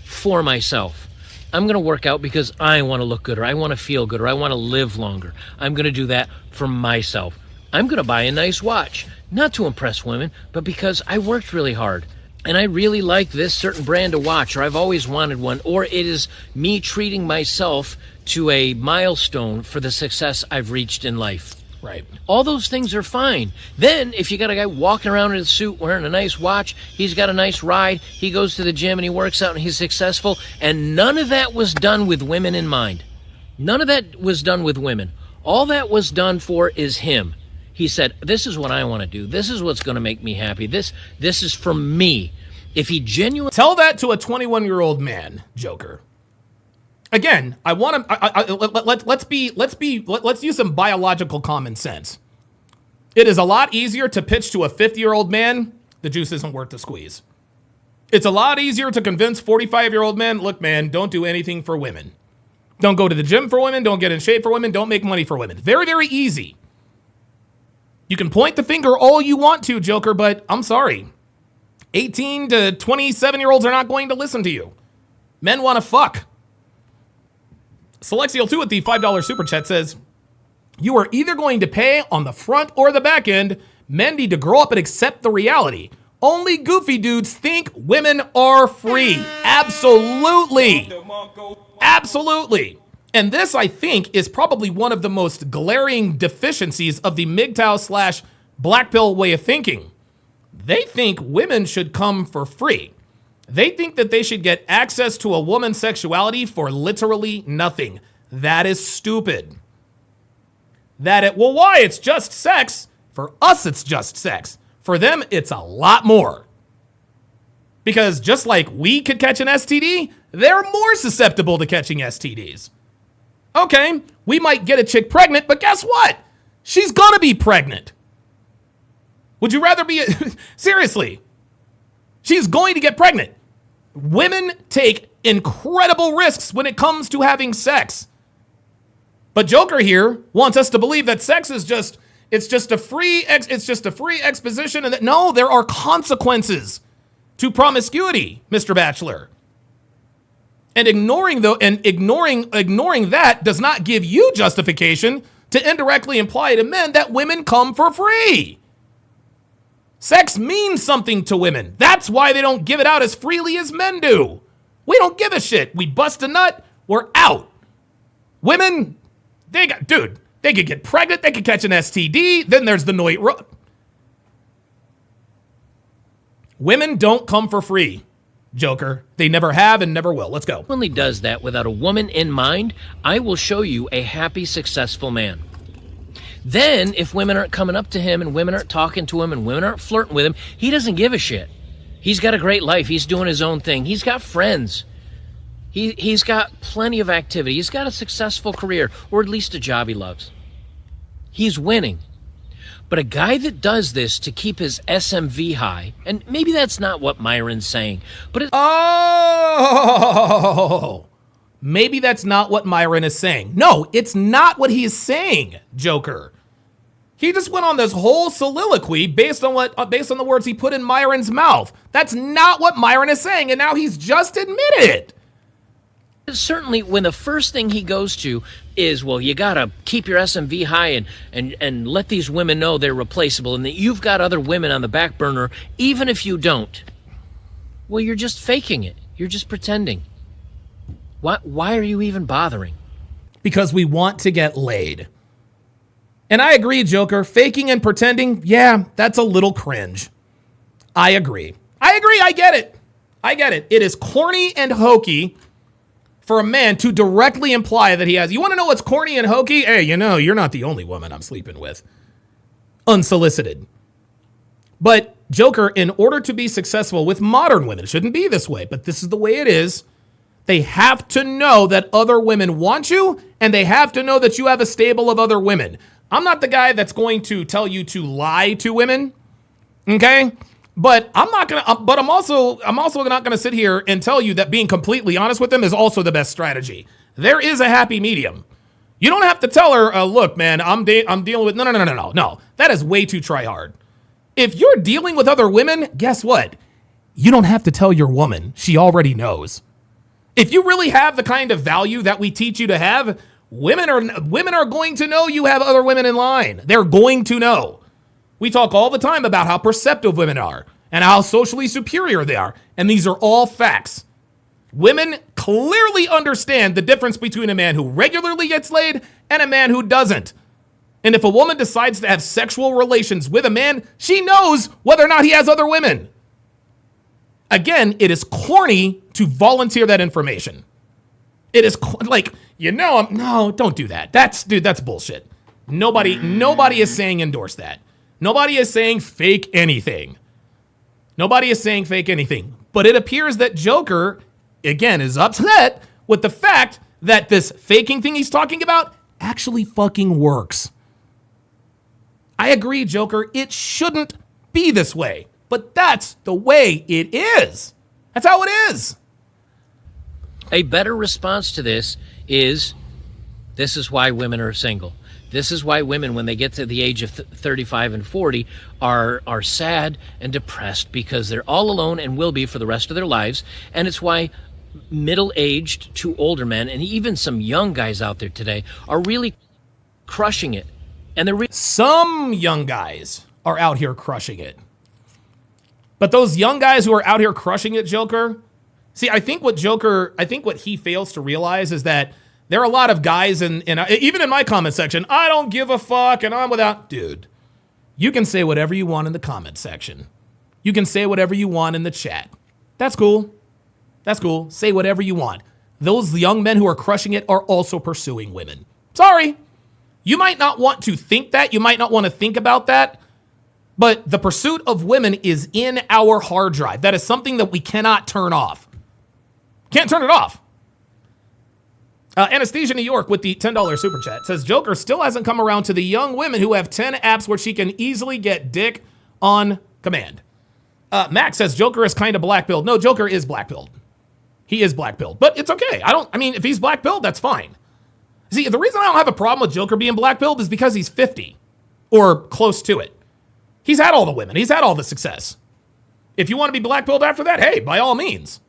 For myself. I'm going to work out because I want to look good, or I want to feel good, or I want to live longer. I'm going to do that for myself. I'm going to buy a nice watch, not to impress women, but because I worked really hard. And I really like this certain brand of watch, or I've always wanted one, or it is me treating myself to a milestone for the success I've reached in life. Right. All those things are fine. Then, if you got a guy walking around in a suit wearing a nice watch, he's got a nice ride, he goes to the gym and he works out and he's successful, and none of that was done with women in mind. None of that was done with women. All that was done for is him. He said, this is what I want to do. This is what's going to make me happy. This is for me. If he genuinely... Tell that to a 21-year-old man, Joker. Again, I want to, let's use some biological common sense. It is a lot easier to pitch to a 50-year-old man, the juice isn't worth the squeeze. It's a lot easier to convince 45-year-old men, look, man, don't do anything for women. Don't go to the gym for women, don't get in shape for women, don't make money for women. Very, very easy. You can point the finger all you want to, Joker, but I'm sorry. 18 to 27-year-olds are not going to listen to you. Men want to fuck. Celexial2 with the $5 super chat says, you are either going to pay on the front or the back end. Men need to grow up and accept the reality. Only goofy dudes think women are free. Absolutely. Absolutely. And this, I think, is probably one of the most glaring deficiencies of the MGTOW / black pill way of thinking. They think women should come for free. They think that they should get access to a woman's sexuality for literally nothing. That is stupid. Well, why? It's just sex. For us, it's just sex. For them, it's a lot more. Because just like we could catch an STD, they're more susceptible to catching STDs. Okay, we might get a chick pregnant, but guess what? She's gonna be pregnant. Would you rather be... Seriously. She's going to get pregnant. Women take incredible risks when it comes to having sex. But Joker here wants us to believe that sex is just a free exposition, and that no, there are consequences to promiscuity, Mr. Bachelor. And ignoring that does not give you justification to indirectly imply to men that women come for free. Sex means something to women. That's why they don't give it out as freely as men do. We don't give a shit. We bust a nut, we're out. Women, they could get pregnant, they could catch an STD, then there's the Noit. Women don't come for free, Joker. They never have and never will. Let's go. Only does that without a woman in mind, I will show you a happy, successful man. Then, if women aren't coming up to him and women aren't talking to him and women aren't flirting with him, he doesn't give a shit. He's got a great life. He's doing his own thing. He's got friends. He's got plenty of activity. He's got a successful career, or at least a job he loves. He's winning. But a guy that does this to keep his SMV high, and maybe that's not what Myron's saying, but maybe that's not what Myron is saying. No, it's not what he is saying, Joker. He just went on this whole soliloquy based on the words he put in Myron's mouth. That's not what Myron is saying, and now he's just admitted it. Certainly, when the first thing he goes to is, well, you got to keep your SMV high and let these women know they're replaceable and that you've got other women on the back burner, even if you don't. Well, you're just faking it. You're just pretending. Why are you even bothering? Because we want to get laid. And I agree, Joker. Faking and pretending, yeah, that's a little cringe. I agree. I get it. It is corny and hokey for a man to directly imply that he has. You want to know what's corny and hokey? Hey, you're not the only woman I'm sleeping with. Unsolicited. But Joker, in order to be successful with modern women, it shouldn't be this way, but this is the way it is. They have to know that other women want you, and they have to know that you have a stable of other women. I'm not the guy that's going to tell you to lie to women, okay? But I'm also not gonna sit here and tell you that being completely honest with them is also the best strategy. There is a happy medium. You don't have to tell her, look, man, I'm dealing with no. That is way too try hard. If you're dealing with other women, guess what? You don't have to tell your woman. She already knows. If you really have the kind of value that we teach you to have, women are going to know you have other women in line. They're going to know. We talk all the time about how perceptive women are and how socially superior they are. And these are all facts. Women clearly understand the difference between a man who regularly gets laid and a man who doesn't. And if a woman decides to have sexual relations with a man, she knows whether or not he has other women. Again, it is corny to volunteer that information. It is no, don't do that. That's bullshit. Nobody is saying endorse that. Nobody is saying fake anything. But it appears that Joker, again, is upset with the fact that this faking thing he's talking about actually fucking works. I agree, Joker. It shouldn't be this way, but that's the way it is. That's how it is. A better response to this is why women are single. This is why women, when they get to the age of 35 and 40, are sad and depressed because they're all alone and will be for the rest of their lives. And it's why middle-aged to older men, and even some young guys out there today, are really crushing it. And some young guys are out here crushing it. But those young guys who are out here crushing it, Joker, see, I think what he fails to realize is that there are a lot of guys, and even in my comment section, I don't give a fuck, and I'm without. Dude, you can say whatever you want in the comment section. You can say whatever you want in the chat. That's cool. Say whatever you want. Those young men who are crushing it are also pursuing women. Sorry. You might not want to think that. You might not want to think about that. But the pursuit of women is in our hard drive. That is something that we cannot turn off. Can't turn it off. Anesthesia New York with the $10 super chat says Joker still hasn't come around to the young women who have 10 apps where she can easily get dick on command. Max says Joker is kind of black-pilled. No, Joker is black-pilled. He is black-pilled. But it's okay. If he's black-pilled, that's fine. See, the reason I don't have a problem with Joker being black-pilled is because he's 50 or close to it. He's had all the women. He's had all the success. If you want to be black-pilled after that, hey, by all means.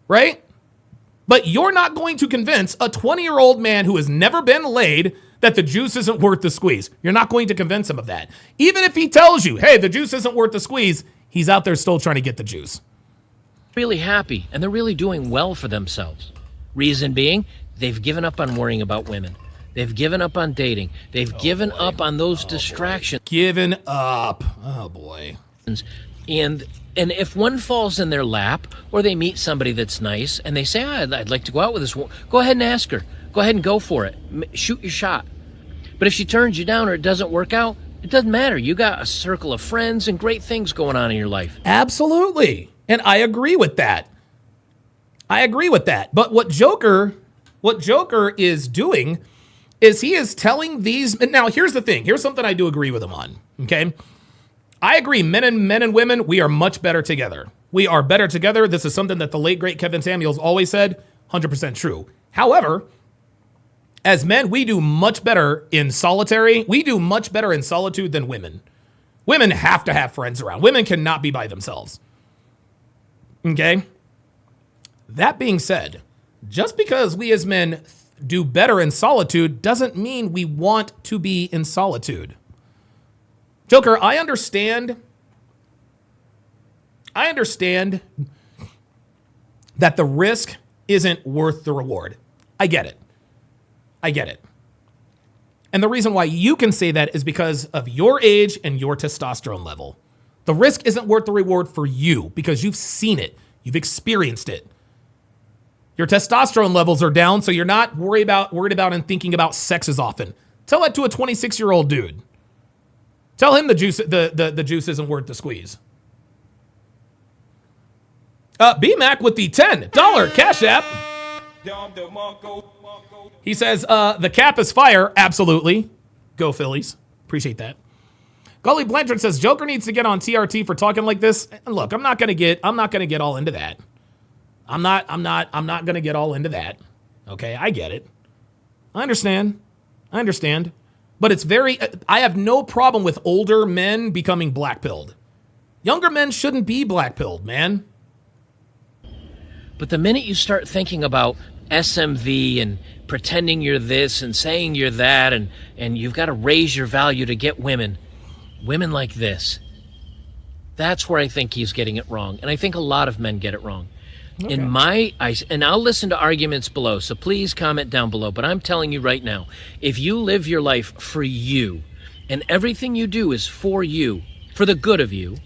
Right? But you're not going to convince a 20-year-old man who has never been laid that the juice isn't worth the squeeze. You're not going to convince him of that. Even if he tells you, hey, the juice isn't worth the squeeze, he's out there still trying to get the juice. Really happy, and they're really doing well for themselves. Reason being, they've given up on worrying about women. They've given up on dating. They've given up on those distractions. Given up. Oh, boy. And if one falls in their lap, or they meet somebody that's nice, and they say, I'd like to go out with this woman, go ahead and ask her. Go ahead and go for it. Shoot your shot. But if she turns you down or it doesn't work out, it doesn't matter. You got a circle of friends and great things going on in your life. Absolutely. And I agree with that. But what Joker is doing is he is telling these. Now, here's the thing. Here's something I do agree with him on. Okay. I agree. Men and women, we are much better together. We are better together. This is something that the late, great Kevin Samuels always said. 100% true. However, as men, we do much better in solitary. We do much better in solitude than women. Women have to have friends around. Women cannot be by themselves. Okay? That being said, just because we as men do better in solitude doesn't mean we want to be in solitude. Joker, I understand that the risk isn't worth the reward. I get it. And the reason why you can say that is because of your age and your testosterone level. The risk isn't worth the reward for you because you've seen it. You've experienced it. Your testosterone levels are down, so you're not worried about and thinking about sex as often. Tell that to a 26-year-old dude. Tell him the juice isn't worth the squeeze. B-Mac with the $10 Cash App. He says, the cap is fire. Absolutely. Go Phillies. Appreciate that. Gully Blanchard says, Joker needs to get on TRT for talking like this. And look, I'm not gonna get all into that. I'm not gonna get all into that. Okay, I get it. I understand. But it's I have no problem with older men becoming black-pilled. Younger men shouldn't be black-pilled, man. But the minute you start thinking about SMV and pretending you're this and saying you're that and you've got to raise your value to get women like this, that's where I think he's getting it wrong. And I think a lot of men get it wrong. Okay. In my eyes, and I'll listen to arguments below, so please comment down below. But I'm telling you right now, if you live your life for you and everything you do is for you, for the good of you,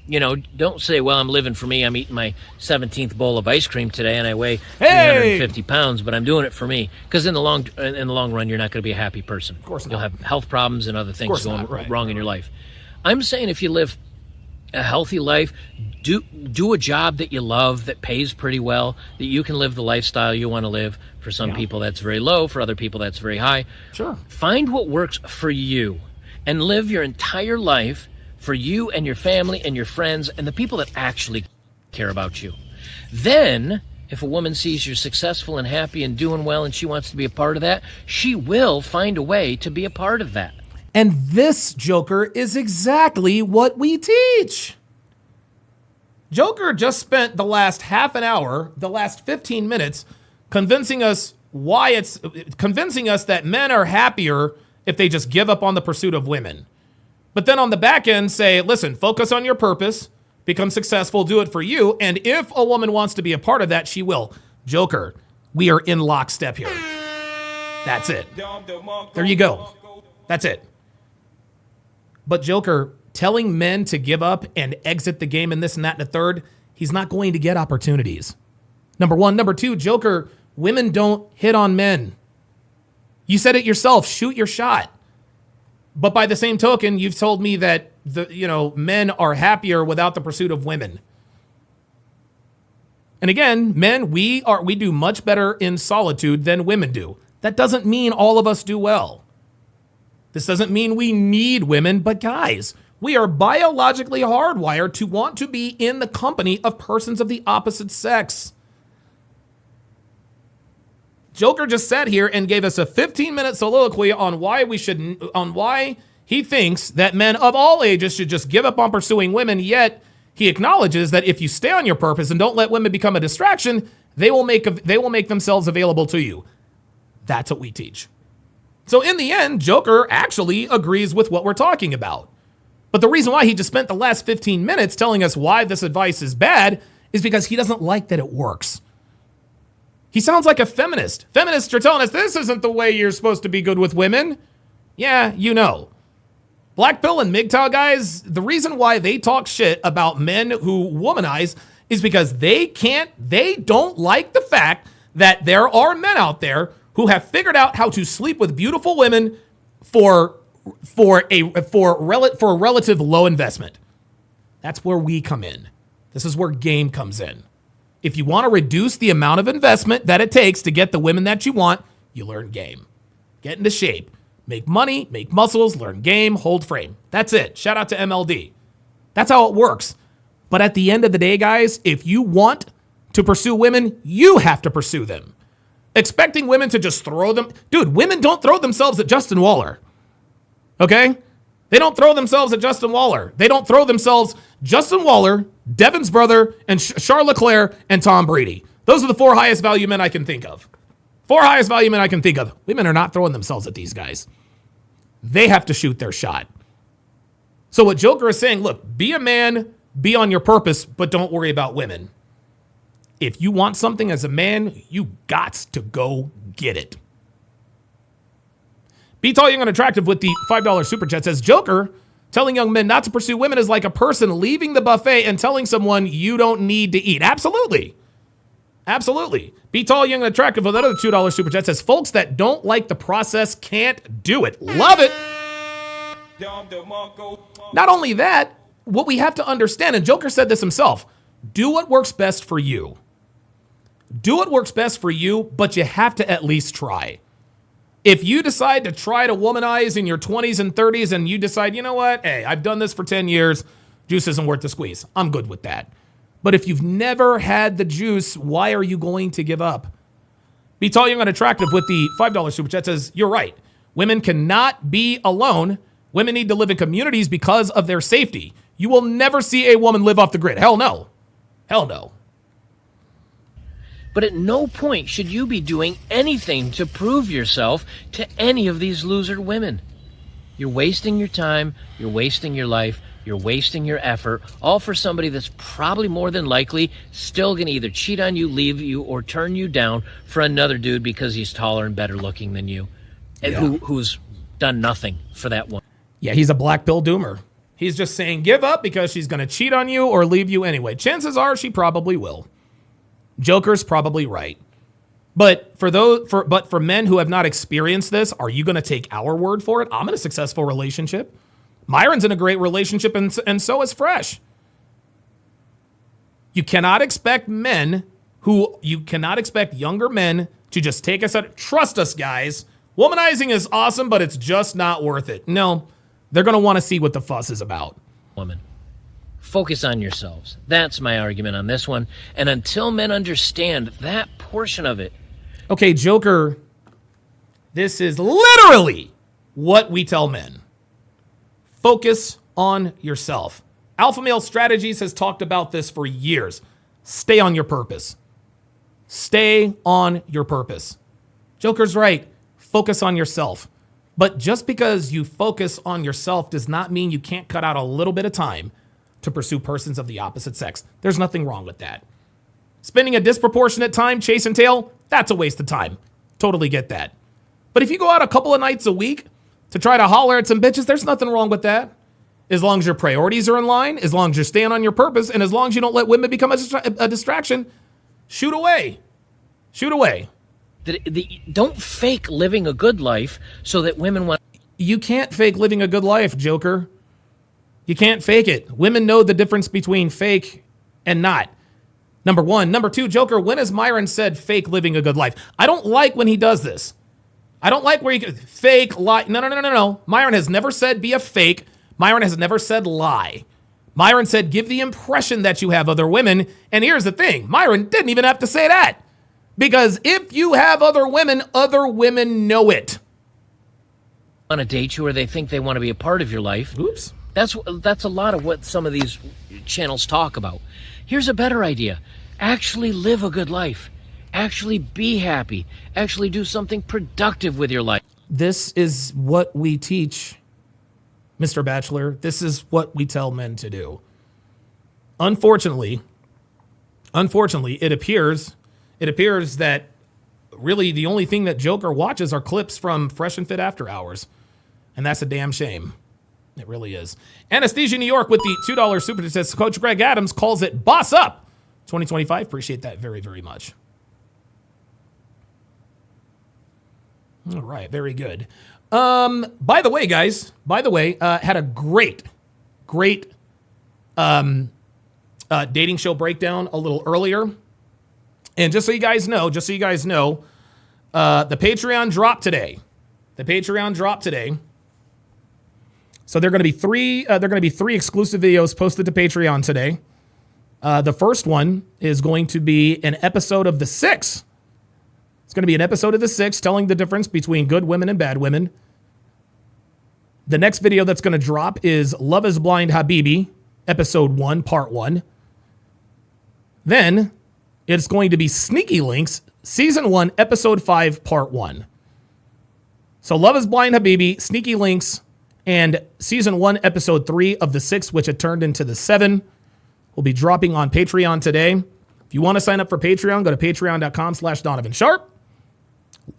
you know, don't say, well, I'm living for me. I'm eating my 17th bowl of ice cream today and I weigh 350 pounds, but I'm doing it for me. Because in the long run, you're not going to be a happy person. Of course not. You'll have health problems and other things going right. wrong in your life. I'm saying if you live a healthy life, do a job that you love, that pays pretty well, that you can live the lifestyle you want to live. For some people, that's very low. For other people, that's very high. Sure. Find what works for you and live your entire life for you and your family and your friends and the people that actually care about you. Then, if a woman sees you're successful and happy and doing well and she wants to be a part of that, she will find a way to be a part of that. And this, Joker, is exactly what we teach. Joker just spent the last half an hour, the last 15 minutes, convincing us that men are happier if they just give up on the pursuit of women. But then on the back end say, listen, focus on your purpose, become successful, do it for you. And if a woman wants to be a part of that, she will. Joker, we are in lockstep here. That's it. There you go. That's it. But Joker, telling men to give up and exit the game and this and that and the third, he's not going to get opportunities. Number one. Number two, Joker, women don't hit on men. You said it yourself, shoot your shot. But by the same token, you've told me that men are happier without the pursuit of women. And again, men, we do much better in solitude than women do. That doesn't mean all of us do well. This doesn't mean we need women, but guys, we are biologically hardwired to want to be in the company of persons of the opposite sex. Joker just sat here and gave us a 15-minute soliloquy on why he thinks that men of all ages should just give up on pursuing women, yet he acknowledges that if you stay on your purpose and don't let women become a distraction, they will make themselves available to you. That's what we teach. So in the end, Joker actually agrees with what we're talking about. But the reason why he just spent the last 15 minutes telling us why this advice is bad is because he doesn't like that it works. He sounds like a feminist. Feminists are telling us this isn't the way you're supposed to be good with women. Yeah, you know. Black pill and MGTOW guys, the reason why they talk shit about men who womanize is because they don't like the fact that there are men out there who have figured out how to sleep with beautiful women for relative low investment. That's where we come in. This is where game comes in. If you want to reduce the amount of investment that it takes to get the women that you want, you learn game. Get into shape. Make money, make muscles, learn game, hold frame. That's it. Shout out to MLD. That's how it works. But at the end of the day, guys, if you want to pursue women, you have to pursue them. Expecting women to just throw them. Dude, women don't throw themselves at Justin Waller. Okay? They don't throw themselves at Justin Waller. They don't throw themselves Justin Waller, Devin's brother, and Charles Leclerc, and Tom Brady. Those are the 4 highest value men I can think of. 4 highest value men I can think of. Women are not throwing themselves at these guys. They have to shoot their shot. So what Joker is saying, look, be a man, be on your purpose, but don't worry about women. If you want something as a man, you got to go get it. Be Tall, Young, and Attractive with the $5 super chat says, Joker telling young men not to pursue women is like a person leaving the buffet and telling someone you don't need to eat. Absolutely. Absolutely. Be Tall, Young, and Attractive with another $2 super chat says, folks that don't like the process can't do it. Love it. Not only that, what we have to understand, and Joker said this himself, do what works best for you. Do what works best for you, but you have to at least try. If you decide to try to womanize in your 20s and 30s and you decide, you know what, hey, I've done this for 10 years, juice isn't worth the squeeze. I'm good with that. But if you've never had the juice, why are you going to give up? Be Tall, Young, and Attractive with the $5 super chat says, you're right. Women cannot be alone. Women need to live in communities because of their safety. You will never see a woman live off the grid. Hell no. Hell no. But at no point should you be doing anything to prove yourself to any of these loser women. You're wasting your time, you're wasting your life, you're wasting your effort, all for somebody that's probably more than likely still going to either cheat on you, leave you, or turn you down for another dude because he's taller and better looking than you, and who's done nothing for that one. Yeah, he's a black pill doomer. He's just saying give up because she's going to cheat on you or leave you anyway. Chances are she probably will. Joker's probably right. But for men who have not experienced this, are you going to take our word for it? I'm in a successful relationship. Myron's in a great relationship, and so is Fresh. You cannot expect younger men to just take us out. Trust us, guys. Womanizing is awesome, but it's just not worth it. No, they're going to want to see what the fuss is about. Woman. Focus on yourselves. That's my argument on this one. And until men understand that portion of it. Okay, Joker, this is literally what we tell men. Focus on yourself. Alpha Male Strategies has talked about this for years. Stay on your purpose. Stay on your purpose. Joker's right. Focus on yourself. But just because you focus on yourself does not mean you can't cut out a little bit of time to pursue persons of the opposite sex. There's nothing wrong with that. Spending a disproportionate time chasing tail, that's a waste of time. Totally get that. But if you go out a couple of nights a week to try to holler at some bitches, there's nothing wrong with that. As long as your priorities are in line, as long as you're staying on your purpose, and as long as you don't let women become a distraction, shoot away. Shoot away. Don't fake living a good life so that women want. You can't fake living a good life, Joker. You can't fake it. Women know the difference between fake and not. Number one. Number two, Joker, when has Myron said fake living a good life? I don't like when he does this. I don't like where he fake, lie. No. Myron has never said be a fake. Myron has never said lie. Myron said give the impression that you have other women. And here's the thing. Myron didn't even have to say that. Because if you have other women know it. Want to date you or they think they want to be a part of your life. Oops. That's a lot of what some of these channels talk about. Here's a better idea. Actually live a good life. Actually be happy. Actually do something productive with your life. This is what we teach, Mr. Bachelor. This is what we tell men to do. Unfortunately, it appears that really the only thing that Joker watches are clips from Fresh and Fit After Hours. And that's a damn shame. It really is. Anesthesia New York with the $2 super chat says Coach Greg Adams calls it Boss Up 2025. Appreciate that very, very much. All right, very good. By the way, guys, had a great dating show breakdown a little earlier. And just so you guys know, the Patreon dropped today. So there are going to be three exclusive videos posted to Patreon today. The first one is going to be an episode of The Six. It's going to be an episode of The Six telling the difference between good women and bad women. The next video that's going to drop is Love is Blind Habibi, episode 1, part 1. Then it's going to be Sneaky Links, season 1, episode 5, part 1. So Love is Blind Habibi, Sneaky Links, and season 1, episode 3 of The Six, which had turned into the 7, will be dropping on Patreon today. If you want to sign up for Patreon, go to patreon.com/Donovan Sharp.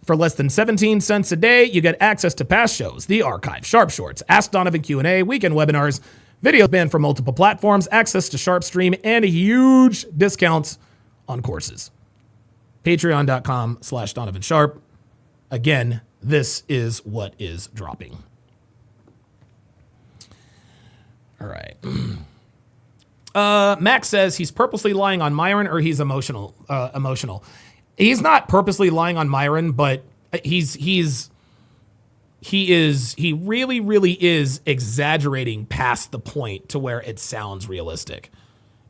For less than 17 cents a day, you get access to past shows, the archive, Sharp Shorts, Ask Donovan Q&A, weekend webinars, videos banned from multiple platforms, access to Sharp Stream, and huge discounts on courses. Patreon.com/Donovan Sharp. Again, this is what is dropping. All right. Max says he's purposely lying on Myron, or he's emotional. He's not purposely lying on Myron, but he really, really is exaggerating past the point to where it sounds realistic.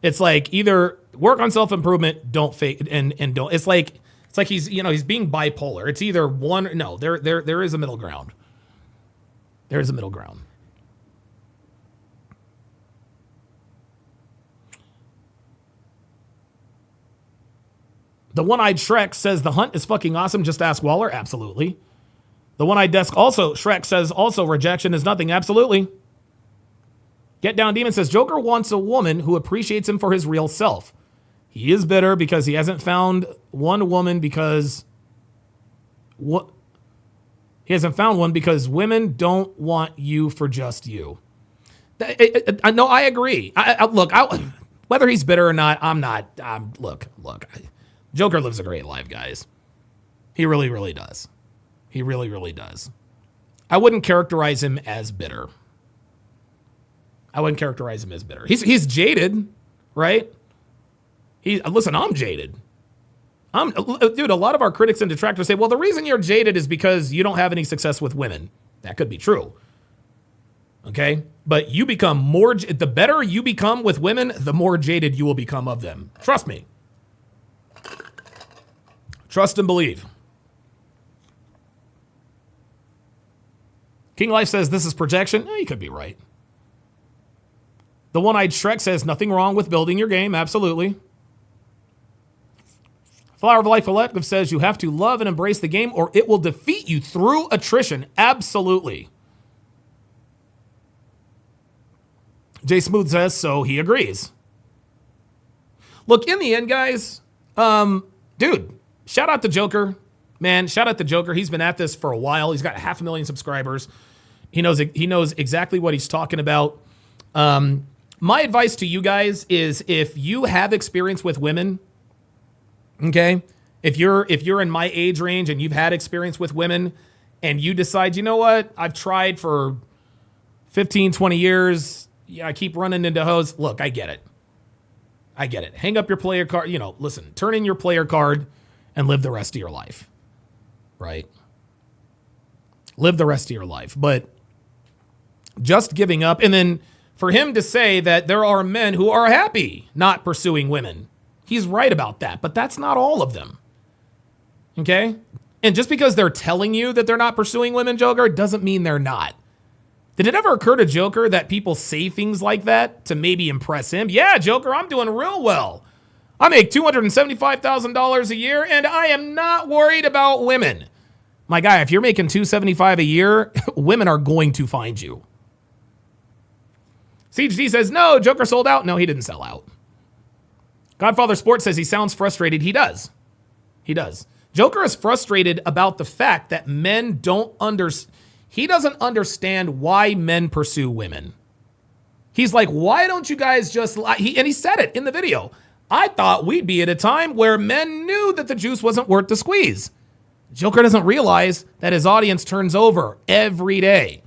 It's like either work on self-improvement, don't fake and don't. It's like he's being bipolar. It's either one. No, there is a middle ground. There is a middle ground. The One-Eyed Shrek says the hunt is fucking awesome. Just ask Waller. Absolutely. The One-Eyed Desk also, Shrek says also rejection is nothing. Absolutely. Get Down Demon says Joker wants a woman who appreciates him for his real self. He is bitter because he hasn't found one woman because he hasn't found one because women don't want you for just you. No, I agree. Look, whether he's bitter or not, I'm not. Look. Joker lives a great life, guys. He really, really does. He really, really does. I wouldn't characterize him as bitter. He's jaded, right? Listen, I'm jaded. Dude, a lot of our critics and detractors say, well, the reason you're jaded is because you don't have any success with women. That could be true. Okay? But you become the better you become with women, the more jaded you will become of them. Trust me. Trust and believe. King Life says this is projection. You could be right. The One-Eyed Shrek says nothing wrong with building your game. Absolutely. Flower of Life Elective says you have to love and embrace the game or it will defeat you through attrition. Absolutely. Jay Smooth says so. He agrees. Look, in the end, guys, dude, shout out to Joker, man. Shout out to Joker. He's been at this for a while. He's got 500,000 subscribers. He knows exactly what he's talking about. My advice to you guys is if you have experience with women, okay, if you're in my age range and you've had experience with women and you decide, you know what, I've tried for 15, 20 years. Yeah, I keep running into hoes. Look, I get it. Hang up your player card. Listen, turn in your player card and live the rest of your life, right? Live the rest of your life. But just giving up, and then for him to say that there are men who are happy not pursuing women, he's right about that, but that's not all of them, okay? And just because they're telling you that they're not pursuing women, Joker, doesn't mean they're not. Did it ever occur to Joker that people say things like that to maybe impress him? Yeah, Joker, I'm doing real well. I make $275,000 a year, and I am not worried about women. My guy, if you're making $275,000 a year, women are going to find you. Siege D says, no, Joker sold out. No, he didn't sell out. Godfather Sports says he sounds frustrated. He does. Joker is frustrated about the fact that men don't understand. He doesn't understand why men pursue women. He's like, why don't you guys just lie? And he said it in the video. I thought we'd be at a time where men knew that the juice wasn't worth the squeeze. Joker doesn't realize that his audience turns over every day.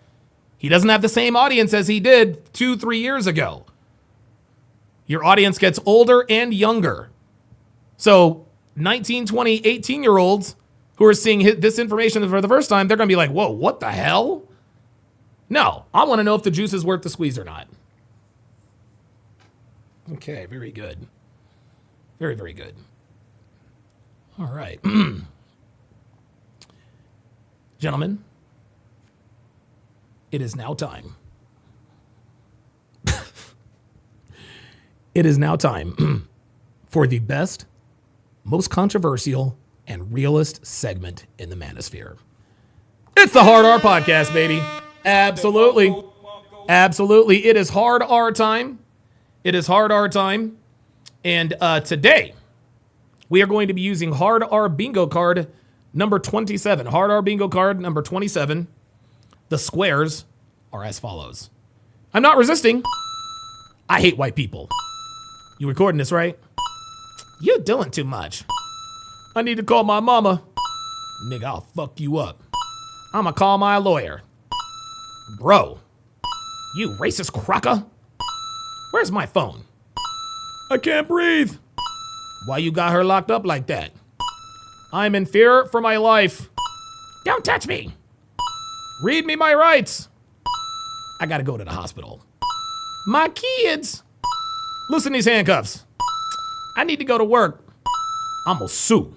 He doesn't have the same audience as he did 2-3 years ago. Your audience gets older and younger. So 19, 20, 18-year-olds who are seeing this information for the first time, they're going to be like, whoa, what the hell? No, I want to know if the juice is worth the squeeze or not. Okay, very good. Very, very good. All right. Gentlemen, it is now time. It is now time for the best, most controversial, and realist segment in the manosphere. It's the Hard R Podcast, baby. Absolutely. Absolutely. It is Hard R time. It is Hard R time. And today, we are going to be using Hard R Bingo card number 27. Hard R Bingo card number 27. The squares are as follows. I'm not resisting. I hate white people. You recording this, right? You're doing too much. I need to call my mama. Nigga, I'll fuck you up. I'ma call my lawyer. Bro, you racist cracker. Where's my phone? I can't breathe. Why you got her locked up like that? I'm in fear for my life. Don't touch me. Read me my rights. I gotta go to the hospital. My kids. Loosen these handcuffs. I need to go to work. I'm gonna sue.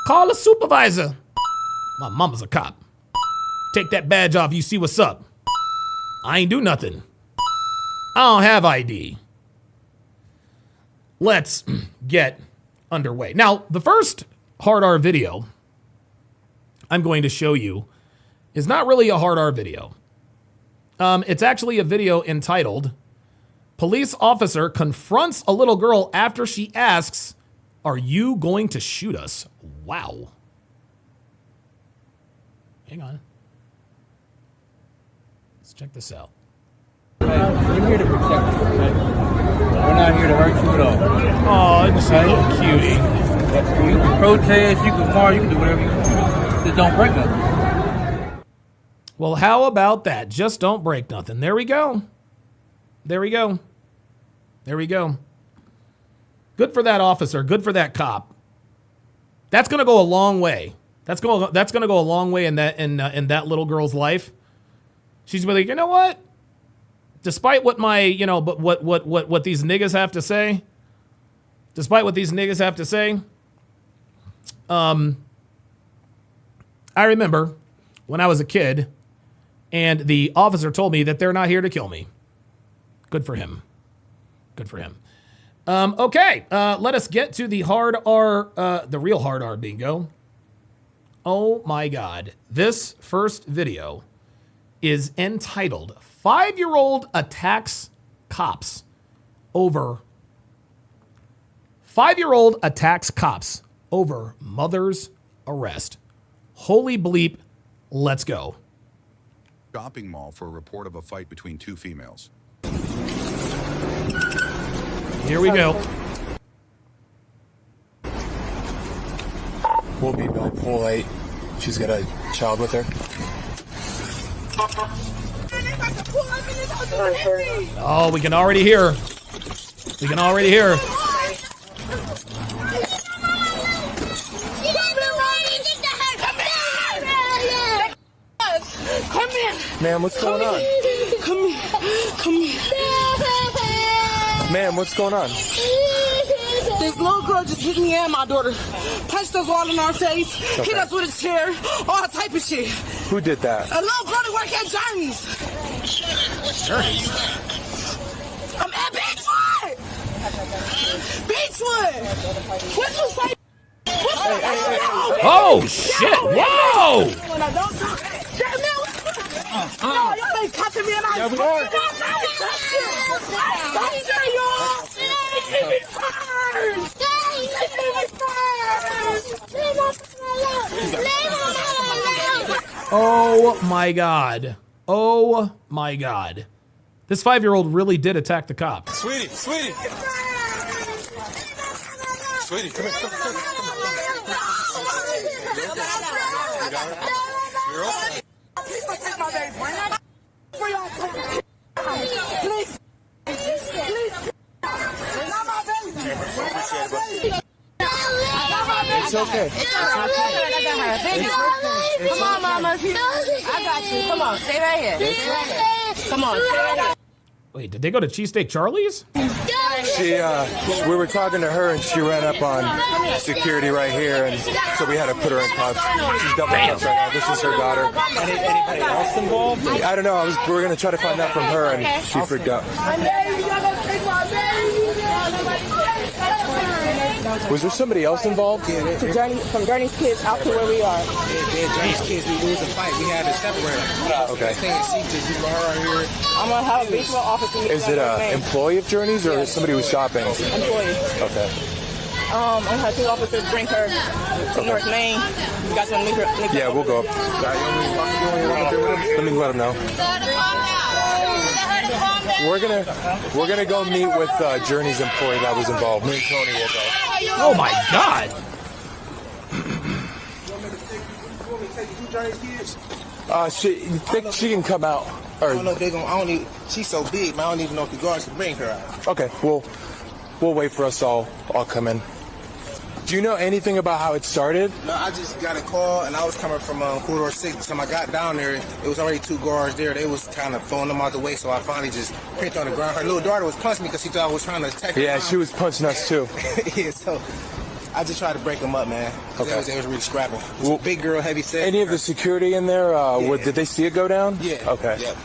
Call a supervisor. My mama's a cop. Take that badge off, you see what's up. I ain't do nothing. I don't have ID. Let's get underway. Now, the first Hard R video I'm going to show you is not really a Hard R video. It's actually a video entitled, Police Officer Confronts a Little Girl After She Asks, Are You Going to Shoot Us? Wow. Hang on. Let's check this out. Hey, we're here to protect you, okay? We're not here to hurt you at all. Oh, it's a little cutie. You can protest, you can march, you can do whatever you want. Just don't break nothing. Well, how about that? Just don't break nothing. There we go. There we go. There we go. Good for that officer. Good for that cop. That's going to go a long way. That's going to go a long way in that little girl's life. She's like, you know what? Despite what my, but what these niggas have to say, I remember when I was a kid and the officer told me that they're not here to kill me. Good for him. Good for him. Okay, let us get to the Hard R, the real Hard R bingo. Oh my God. This first video is entitled 5-Year-Old Attacks Cops Over 5-Year-Old Attacks Cops Over Mother's Arrest. Holy bleep, let's go. Shopping mall for a report of a fight between two females. Here we go. We'll be back full late. She's got a child with her. Oh, we can already hear. We can already hear. Come here. Ma'am, what's going on? Come here. Come here. Ma'am, what's going on? This little girl just hit me and my daughter. Punched us all in our face. Okay. Hit us with a chair. All type of shit. Who did that? A little girl that work at Journey's. Journey's? I'm at Beachwood. Beachwood. What you say? Oh, shit. Whoa. No, y'all ain't catching me and I. Yeah, we are. Oh my God. Oh my God. This 5-year-old really did attack the cop. Sweetie. Sweetie, come here. Come. You got her? You're okay. It's okay. Come on, mama. I got you. Come on, stay right here. Come on, stay right here. Wait, did they go to Cheesesteak Charlie's? We were talking to her and she ran up on security right here, and so we had to put her in cuffs. She's double cuffs right now. This is her daughter. Anybody else involved? I don't know. We were gonna try to find out from her, and she freaked out. Was there somebody else involved? From Journey's kids out to where we are. Journey's kids, we lose a fight. We had to separate. Okay. I'm gonna have a baseball office. Is it an employee of Journey's or somebody who's shopping? Employee. Okay. I'm gonna have 2 officers bring her to North Main. You guys wanna meet her? Yeah, we'll go up. Let me let him know. We're gonna go meet with Journey's employee that was involved. Me and Tony will go. Oh my God! She think she can come out. Or, I don't know if they're gonna. I don't even. She's so big, man. I don't even know if the guards can bring her out. okay, we'll wait for us all come in. Do you know anything about how it started? No, I just got a call, and I was coming from corridor 6. By the time I got down there, it was already 2 guards there. They was kind of throwing them out the way, so I finally just picked on the ground. Her little daughter was punching me because she thought I was trying to attack her. Yeah, she was punching us too. Yeah, so I just tried to break them up, man. Okay. They was really scrapping. Well, Big girl, heavy set. Any of the security in there? Did they see it go down? Yeah. Okay. Yep.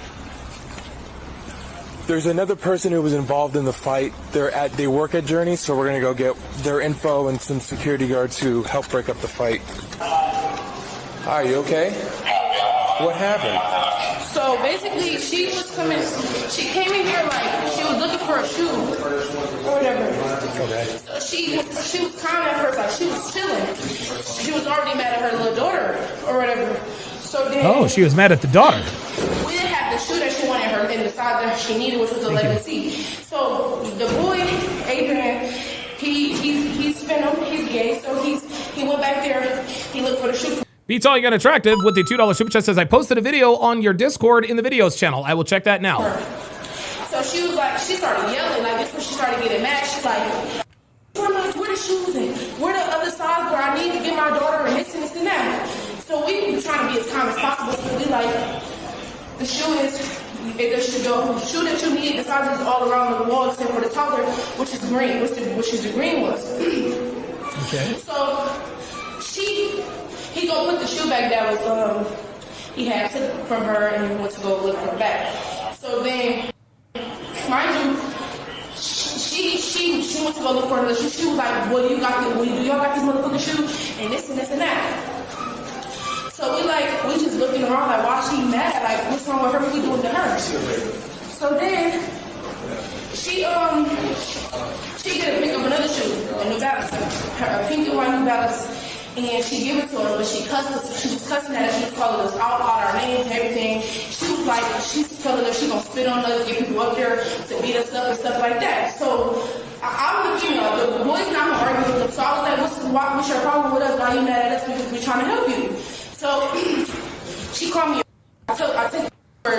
There's another person who was involved in the fight. They work at Journey, so we're gonna go get their info and some security guards who helped break up the fight. Are you okay? What happened? So basically, she came in here like she was looking for a shoe or whatever. Okay. So she was calm at first, like she was chilling. She was already mad at her little daughter or whatever. So then, Oh, she was mad at the daughter. we didn't have the shoe that she wanted her in the size that she needed, which was a legacy. So the boy, Adrian, he's Venom, he's gay, so he went back there, he looked for the shoe. Beats All You Got Attractive with the $2 super chat says, I posted a video on your Discord in the videos channel. I will check that now. So she was like, she started yelling, like this when she started getting mad. She's like, where the shoes and where the other size where I need to get my daughter and this and that. So we were trying to be as calm as possible. So we like, the shoe is, the shoe that you need, the size is all around the wall except for the toddler, which is green, which is the green ones. Okay. So he gonna put the shoe back that was he had took from her and went to go look for it back. So then, mind you, she went to go look for another shoe. She was like, "What do you got? Do y'all got this motherfucking shoe?" And this and this and that. So we just looking around like, why she mad? Like, what's wrong with her? What we doing to her? So then she get to pick up another shoe, a New Balance, a pink and white New Balance. And she gave it to her, but she was cussing at us. She was calling us out our names and everything. She was like, she's telling us she's gonna spit on us, get people up there to beat us up and stuff like that. So I was, the boys not gonna argue with them. So I was like, what's your problem with us? Why you mad at us? Because we're trying to help you. So she called me. I took her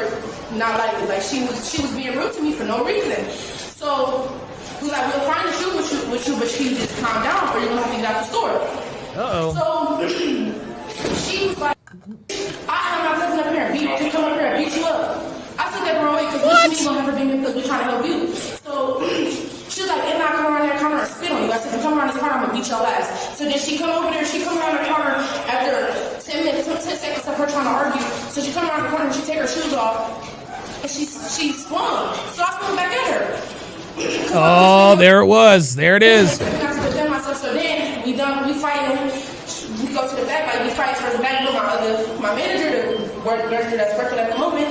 not like she was being rude to me for no reason. So we like, we'll find a shoe with you, but she just calm down, or you're gonna have to get out the store. So she was like, I am not cousin up here to come up here and beat you up. I took that wrong way because we don't have her being here because we're trying to help you. So she was like, and I come around that corner and spit on you. I said, come around this corner, I'm gonna beat your ass. So then she come over there, she come around the corner after 10 seconds of her trying to argue. So she come around the corner and she take her shoes off and she swung. So I swung back at her. Oh, there it was. There it is. So then we fighting. We go to the back, like we fight towards the back door. My manager, that's working at the moment.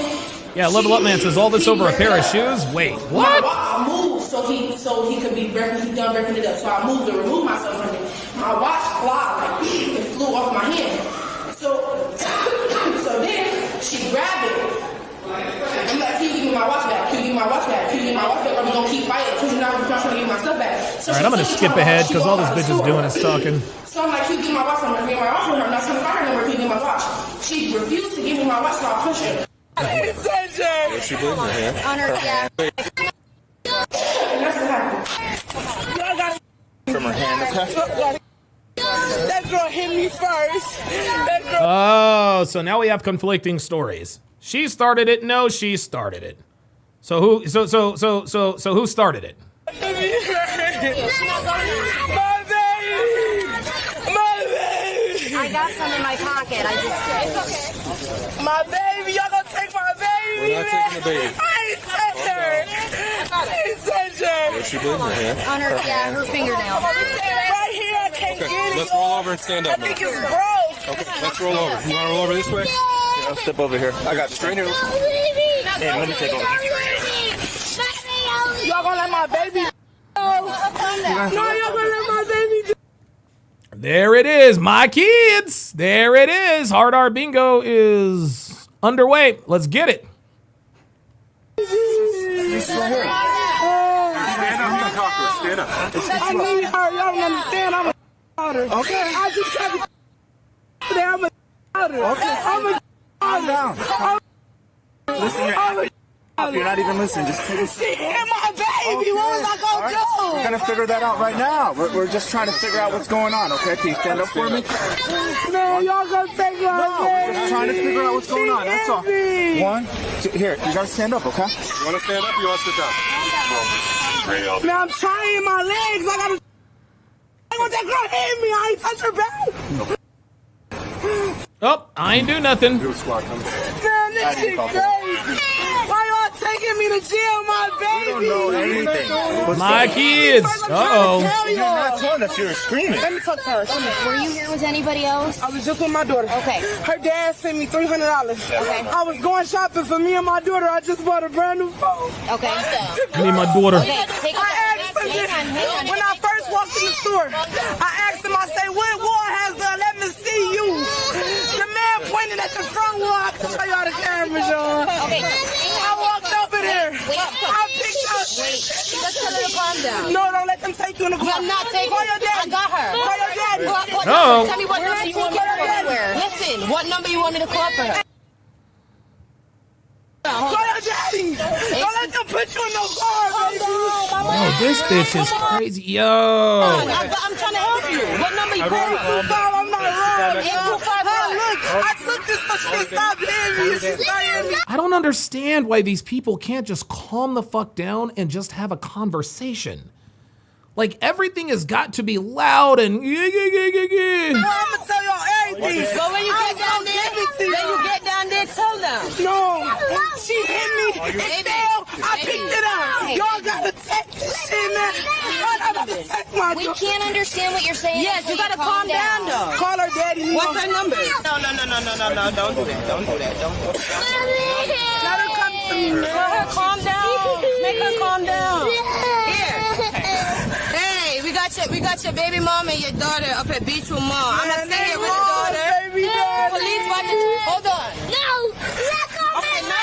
Yeah, Level Up Man says all this over a pair of shoes. Wait, what? I moved so he could be breaking. He done breaking it up. So I moved to remove myself from it. My watch it flew off my hand. So then she grabbed it. I'm like, can you give me my watch back? Can you give me my watch back? Can you give me my watch back? Or we gonna keep fighting? Because you're not trying to give my stuff back. So all right, I'm gonna skip ahead because all this bitch is doing is talking. So I'm like, can you give me my watch from her? Give me my watch from her. I'm not trying to find her number. Can you give me my watch? She refused to give me my watch, so I pushed her. What's she doing here? On her, yeah. And that's what happened. From her hand, okay? That girl hit me first. Oh, so now we have conflicting stories. She started it. No, she started it. So who who started it? My baby! My baby! I got some in my pocket. It's okay. My baby! Y'all gonna take my baby! We're not taking the baby. I ain't touch her! I ain't touch her! Where's she bleeding? Her hand? On her, yeah, her fingernail. Right here, I can't get it. Let's roll over and stand up. I think it's broke. Okay, let's roll over. You want to roll over this way? Yeah, I'll step over here. I got you. Straight here. Hey, let me take over. Y'all gonna let my baby No, y'all gonna let my baby There it is, my kids. There it is. Hard R Bingo is underway. Let's get it. Stand up. You can talk to her. Stand up. I need her. Y'all don't understand. I'm a daughter. Okay. I just tried to I'm a daughter. Okay. I'm a daughter. Listen, you're not even listening. Just take a She hit my baby. What was I gonna do? We're gonna figure that out right now. We're just trying to figure out what's going on. Okay, can you stand up for me? Man, y'all gonna take my baby. We're just trying to figure out what's going on. That's all. One, two, here. You gotta stand up, okay? You wanna stand up or you wanna sit down? Man, I'm trying my legs. I gotta. I want that girl hit me. I ain't touch her back. Oh, I ain't do nothing. Do a squat. Come down. Man, this shit crazy. Why y'all taking me to jail, my baby? We don't know anything. My kids. Uh-oh. You're not telling us. You're screaming. Let me talk to her. Come here. Were you here with anybody else? I was just with my daughter. Okay. Her dad sent me $300. Okay. I was going shopping for me and my daughter. I just bought a brand new phone. Okay. Me and my daughter. Okay, take I asked him when I first walked in the store. I asked him. I said, "What wall has the 11C used?" The man pointed at the front wall. I can show y'all the cameras, y'all. Okay. I walked over there. I picked up. Wait. Let's tell her to calm down. No, don't let them take you in the car. I'm not taking Call your her. I daddy. got her. Call your daddy. What No. number? Tell me what number you want me to call for her. Listen, what number you want me to call for her? Call your daddy. Don't let them put you in the car, baby. Oh, this bitch is crazy. Yo. I'm trying to help you. What number you calling for? I'm not wrong. 825 Look, I took this so she stop hitting me. She's not hitting me. I don't understand why these people can't just calm the fuck down and just have a conversation. Like, everything has got to be loud and I'm gonna tell y'all everything. So when you get down there, tell them. No, she hit me. It fell. I picked it up. Y'all gotta take this shit, man. I gotta take my We can't understand what you're saying. Yes, you gotta calm down, though. Call her daddy. What's her number? No. Don't do that. Don't do that. Let her come to me. Let her calm down. Make her calm down. Here. Hey, we got your baby mom and your daughter up at Beachwood Mall. I'm gonna stay here with your daughter. Police watching. Hold on. No. Okay, no.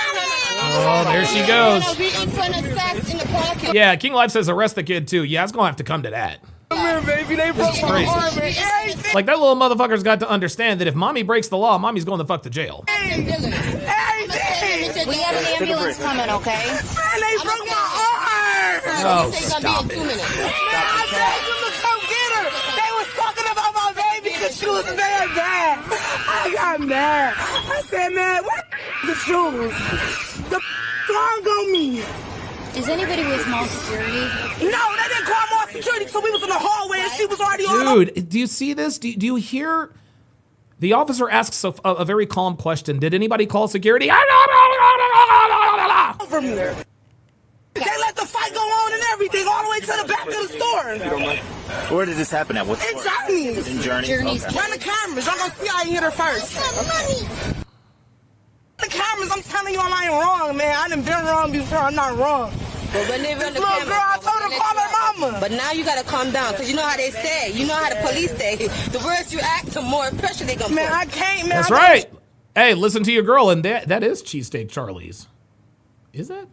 Oh, there she goes. We in front of sex in the parking. Yeah, King Life says arrest the kid too. Yeah, it's gonna have to come to that. Come here, baby. They broke my crazy. arm and everything. Like, that little motherfucker's got to understand that if mommy breaks the law, mommy's going the fuck to jail. Everything. We have an ambulance coming, okay? Man, they broke my arm. Oh, It's gonna stop be in 2 it. minutes. Man, I told them to come get her. They was talking about my baby because she was very bad. I got mad. I said, man, what the shoes? The hung on me. Is anybody with mall security? No, they didn't call more security, so we was in the hallway and she was already on. Dude, do you see this? Do you hear? The officer asks a very calm question. Did anybody call security? Over me. They let the fight go on and everything all the way to the back of the store. Where did this happen at? What's In Johnny's. in Journey? Journey's. Okay. Run the cameras. Y'all gonna see I ain't hit her first. The cameras, I'm telling you, I ain't wrong, man. I done been wrong before. I'm not wrong. But when they run the Little camera, girl, I told her to call her mama. But now you gotta calm down, cause you know how they say. You know how the police say. The worse you act, the more pressure they gonna Man, put. I can't, man. That's I right. Hey, listen to your girl, and that is Cheesesteak Charlie's. Is that?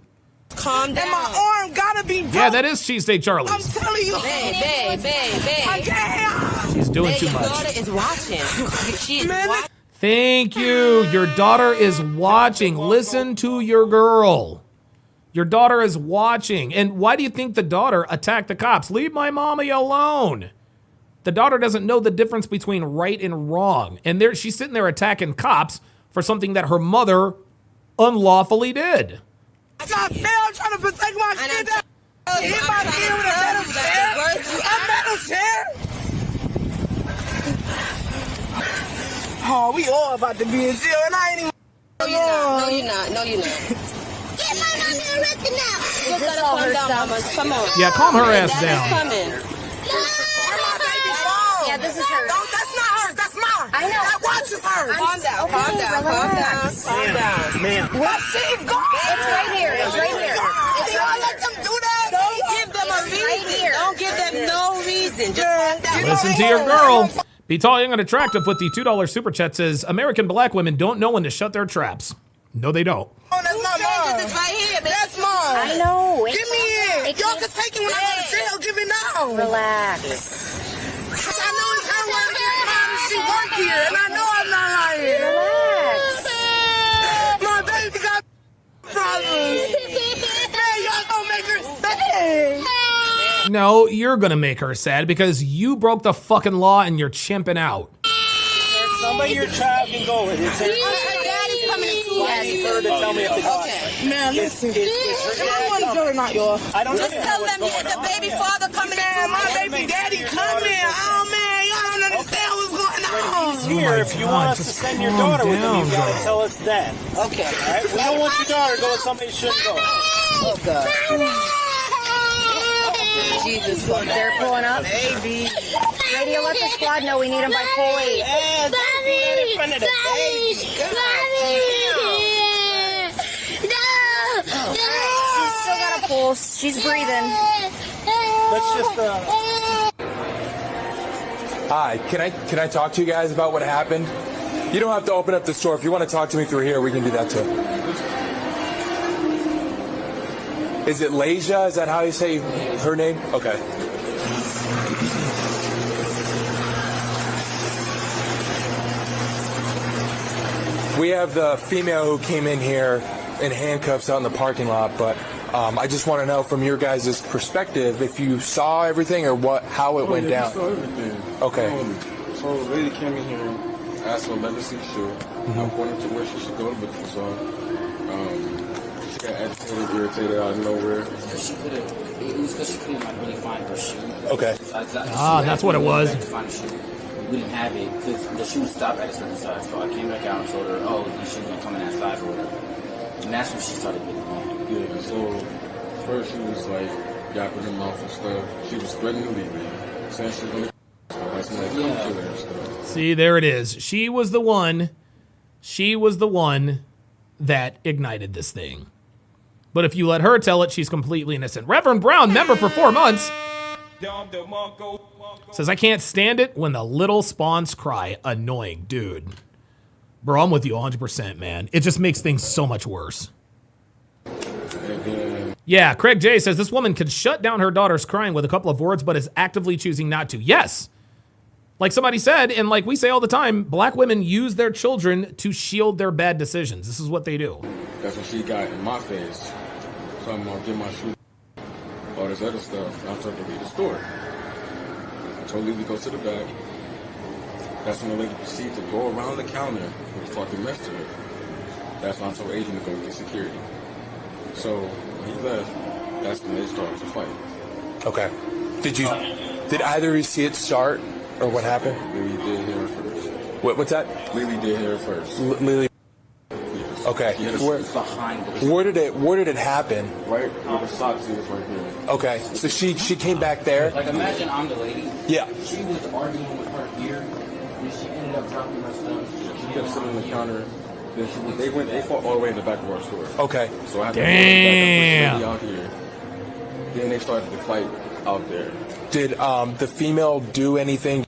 Calm down. And my arm gotta be broke. Yeah, that is Cheesesteak I'm Charlie's. telling you. Babe. I can't. She's doing Babe, too your much. daughter is watching. She is Man, watching. Thank you. Your daughter is watching. Listen to your girl. Your daughter is watching. And why do you think the daughter attacked the cops? Leave my mommy alone. The daughter doesn't know the difference between right and wrong. And she's sitting there attacking cops for something that her mother unlawfully did. That's not fair. I'm trying to protect my kid. Hit my kid with a metal chair. A metal chair. Oh, we all about to be in jail, and I ain't even. No, you're not. No, you're not. Get my mommy arrested now. You just gotta calm down, mama. Come on. Yeah, calm her ass Daddy's down. coming. Yeah, this is hers. No, that's not hers. That's mine. I know. That watch is hers. Calm down. Calm down. Calm down. Calm down. Ma'am. That shit is gone. It's right here. It's right here. Don't let them do that. Don't give them a reason. Don't give them no reason. Just calm down. Listen to your girl. Be tall, young, and attractive with the $2 super chat says American black women don't know when to shut their traps. No, they don't. Oh, that's not mine. It's right here, man. That's mine. I know. Give me it. Y'all can take it when I go to jail. Give it now. Relax. I know it's her word against mine and she work here, and I know I'm not lying. Relax. My baby got problems. Man, y'all gonna make her stay. No, you're gonna make her sad because you broke the fucking law and you're chimping out. Somebody your child can go with it. Daddy's coming in 2 It's her to tell me if it's Okay. Man, listen. I want to go or not, y'all. I don't Just tell them the baby father coming in. Man, my baby daddy coming. Oh, man, y'all don't understand what's going on. here. If you want us to send your daughter with them, you gotta tell us that. Okay. All right? We don't want your daughter to go with somebody who shouldn't go. Oh, God. Jesus, Lord. They're pulling up. Baby. Radio, let the squad know we need them by full 8. Yeah, don't do that in front of the baby. She's still got a pulse. She's breathing. Let's just, Hi, can I talk to you guys about what happened? You don't have to open up the store. If you want to talk to me through here, we can do that too. Is it Leja? Is that how you say her name? Okay. We have the female who came in here in handcuffs out in the parking lot, but I just want to know from your guys' perspective if you saw everything or how it went down. We saw everything. Okay. So the lady came in here, asked her, let me see the shoe. I pointed to where she should go to look for some. She got agitated, irritated out of nowhere. It was because she couldn't like really find her shoe. Okay. That's what it was. Find the shoe. We didn't have it because the shoes stopped at a certain size. So I came back out and told her, oh, these shoes don't come in that size or whatever. And that's when she started getting on. Yeah, so first she was like yapping her mouth and stuff. She was threatening to leave me, saying she was going to that's when they come to her and stuff. See, there it is. She was the one that ignited this thing. But if you let her tell it, she's completely innocent. Reverend Brown, member for 4 months, says, I can't stand it when the little spawns cry. Annoying, dude. Bro, I'm with you 100%, man. It just makes things so much worse. Yeah, Craig J says, this woman could shut down her daughter's crying with a couple of words, but is actively choosing not to. Yes. Like somebody said, and like we say all the time, black women use their children to shield their bad decisions. This is what they do. That's when she got in my face. So I'm going to get my shoes, all this other stuff. And I told her to leave the store. I told Lily to go to the back. That's when the lady proceeded to go around the counter and was talking mess to her. That's when I told Agent to go get security. So when he left, that's when they started to fight. Okay. Did either of you see it start or what happened? Lily did hear her first. What's that? Lily did hear her first. Lily. Yes. Okay. Where did it happen? Right where the socks is right here. Okay. So she came back there. Like imagine I'm the lady. Yeah. She was arguing with her here, and she ended up dropping her stuff. She kept sitting on the counter. Then they fought all the way in the back of our store. Okay. So I had to go back up out here. Then they started to fight out there. Did the female do anything?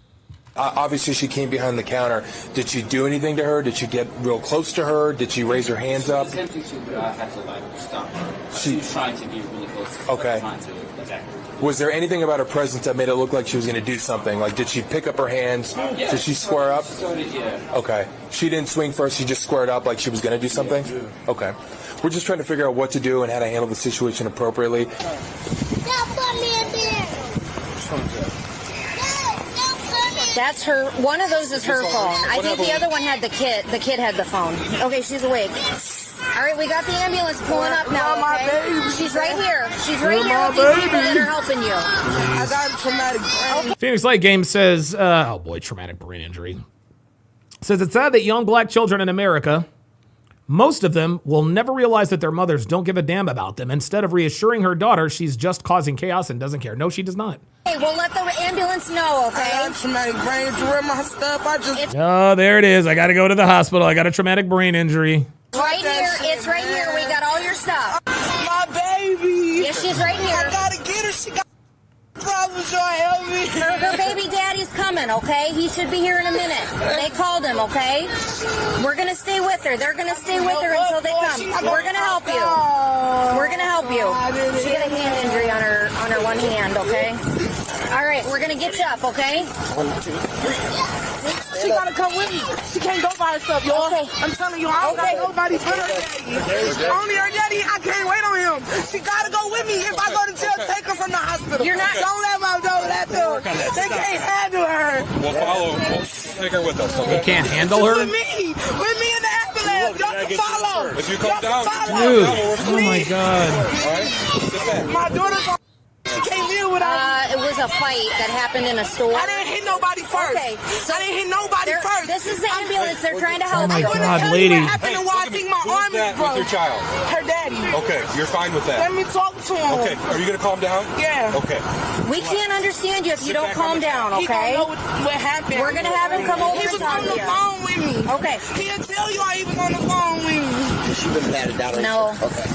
Obviously, she came behind the counter. Did she do anything to her? Did she get real close to her? Did she raise her hands up? She was attempting to, but I had to like stop her. She was trying to get really close. Okay. Trying to attack her. Was there anything about her presence that made it look like she was going to do something? Like, did she pick up her hands? Yeah. Did she square up? So did, yeah. Okay. She didn't swing first. She just squared up like she was going to do something? Okay. We're just trying to figure out what to do and how to handle the situation appropriately. Don't put me in there. That's her. One of those is her phone. I think the other one had the kid. The kid had the phone. Okay, she's awake. All right, we got the ambulance pulling up now, okay? She's right here. She's right here my with these people baby. that are helping you. I got a traumatic brain. Phoenix Light Game says, oh boy, traumatic brain injury. Says it's sad that young black children in America, most of them will never realize that their mothers don't give a damn about them. Instead of reassuring her daughter, she's just causing chaos and doesn't care. No, she does not. Hey, we'll let the ambulance know, I okay? got a traumatic brain injury. My stuff, I just... Oh, there it is. I got to go to the hospital. I got a traumatic brain injury. Right here. It's right here. We got all your stuff. My baby. Yeah, she's right here. I gotta get her. She got problems. Y'all help me. Her baby daddy's coming, okay? He should be here in a minute. They called him, okay? We're gonna stay with her. They're gonna stay with her until they come. We're gonna help you. We're gonna help you. She got a hand injury on her one hand, okay? All right, we're gonna get you up, okay? She gotta come with me. She can't go by herself, y'all. Okay. I'm telling you, I don't got nobody but her daddy. Only her daddy. I can't wait on him. She gotta go with me. If I go to jail, take her from the hospital. You're not. Don't let mom know that too. They can't handle her. We'll follow. We'll take her with us. You can't handle her? With me in the ambulance. Y'all can follow. If you come down, Dude, oh my God. My daughter's on. She can't live without. It was a fight that happened in a store. I didn't hit nobody first. Okay, so I didn't hit nobody first. This is the ambulance. They're trying to help my you. God, lady. What happened and why I think my arm is With broke. your child. Her daddy. Okay, you're fine with Let that. me talk to him. Okay, are you gonna calm down? Yeah. Okay. We can't understand you if you don't calm down, He okay? don't know what happened. We're gonna have him come over He and was talk on to the you. phone with me. Okay. He'll tell you he was on the phone with me. She been patted down. No. Okay.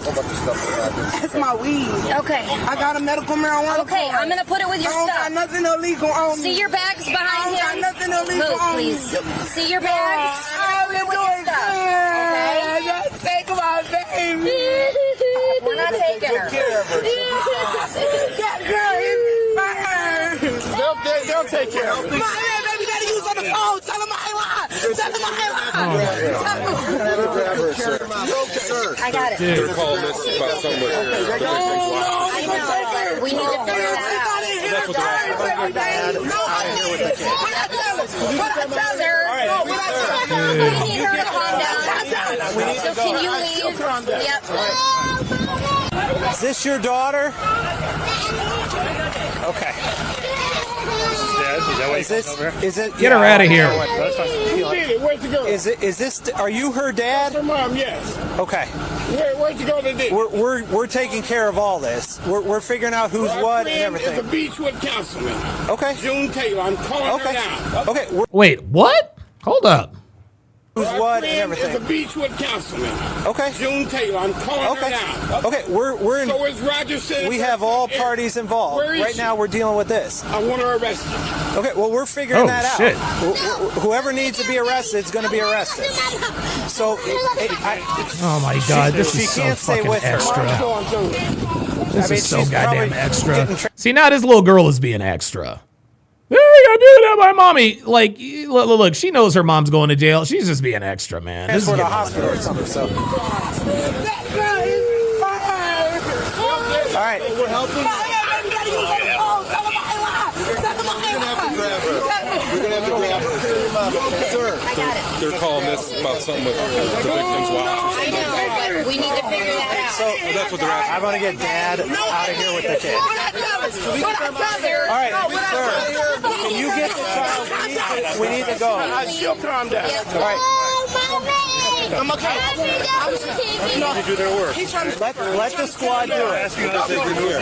That's my weed. Okay. I got a medical marijuana. Okay, I'm gonna put it with your I don't stuff. got nothing illegal on me. See your bags behind I don't got him. nothing illegal Move, on please. me. See your bags. I'm Put it with your stuff. Okay. Just take my baby. We're not taking her. That girl is fine. They'll take care of her. My baby daddy, you was on the phone. Tell him I ain't lying. Tell him I ain't lying. I got it. They're calling this about something with I know. We need to figure that out. That's what they're Sir, we need her to calm down. So can you leave? Yep. Is this your daughter? Okay. Is it? Get her out of here. Where'd you go? Is this? Are you her dad? Her mom, yes. Okay. Where'd you go today? We're taking care of all this. We're figuring out who's what and everything. It's a Beachwood councilman. Okay. June Taylor. I'm calling her now. Okay. Wait, what? Hold up. Who's what and everything. It's a Beachwood councilman. Okay. June Taylor. I'm calling her now. Okay. We're in. So is Roger Center. We have all parties involved. Where is Right she? now, we're dealing with this. I want her arrested. Okay. Well, we're figuring Oh, that out. shit. Whoever needs to be arrested is going to be arrested. So, Oh my God, this she is so can't stay fucking with her. extra. This I mean, is so she's goddamn probably extra. See, now this little girl is being extra. Hey, I do that, my mommy. Like, look, she knows her mom's going to jail. She's just being extra, man. This is for the getting on hospital or her. something. So. That girl is fine. All right. We're helping. They're calling this about something with the victim's wife. I know, but we need to figure that out. So That's what they're asking. I want to get Dad out of here with the kid. All right, sir. Can you get the child? We need to go. She'll calm down. All right. I'm okay. You do their work. He's trying to Let the squad do it.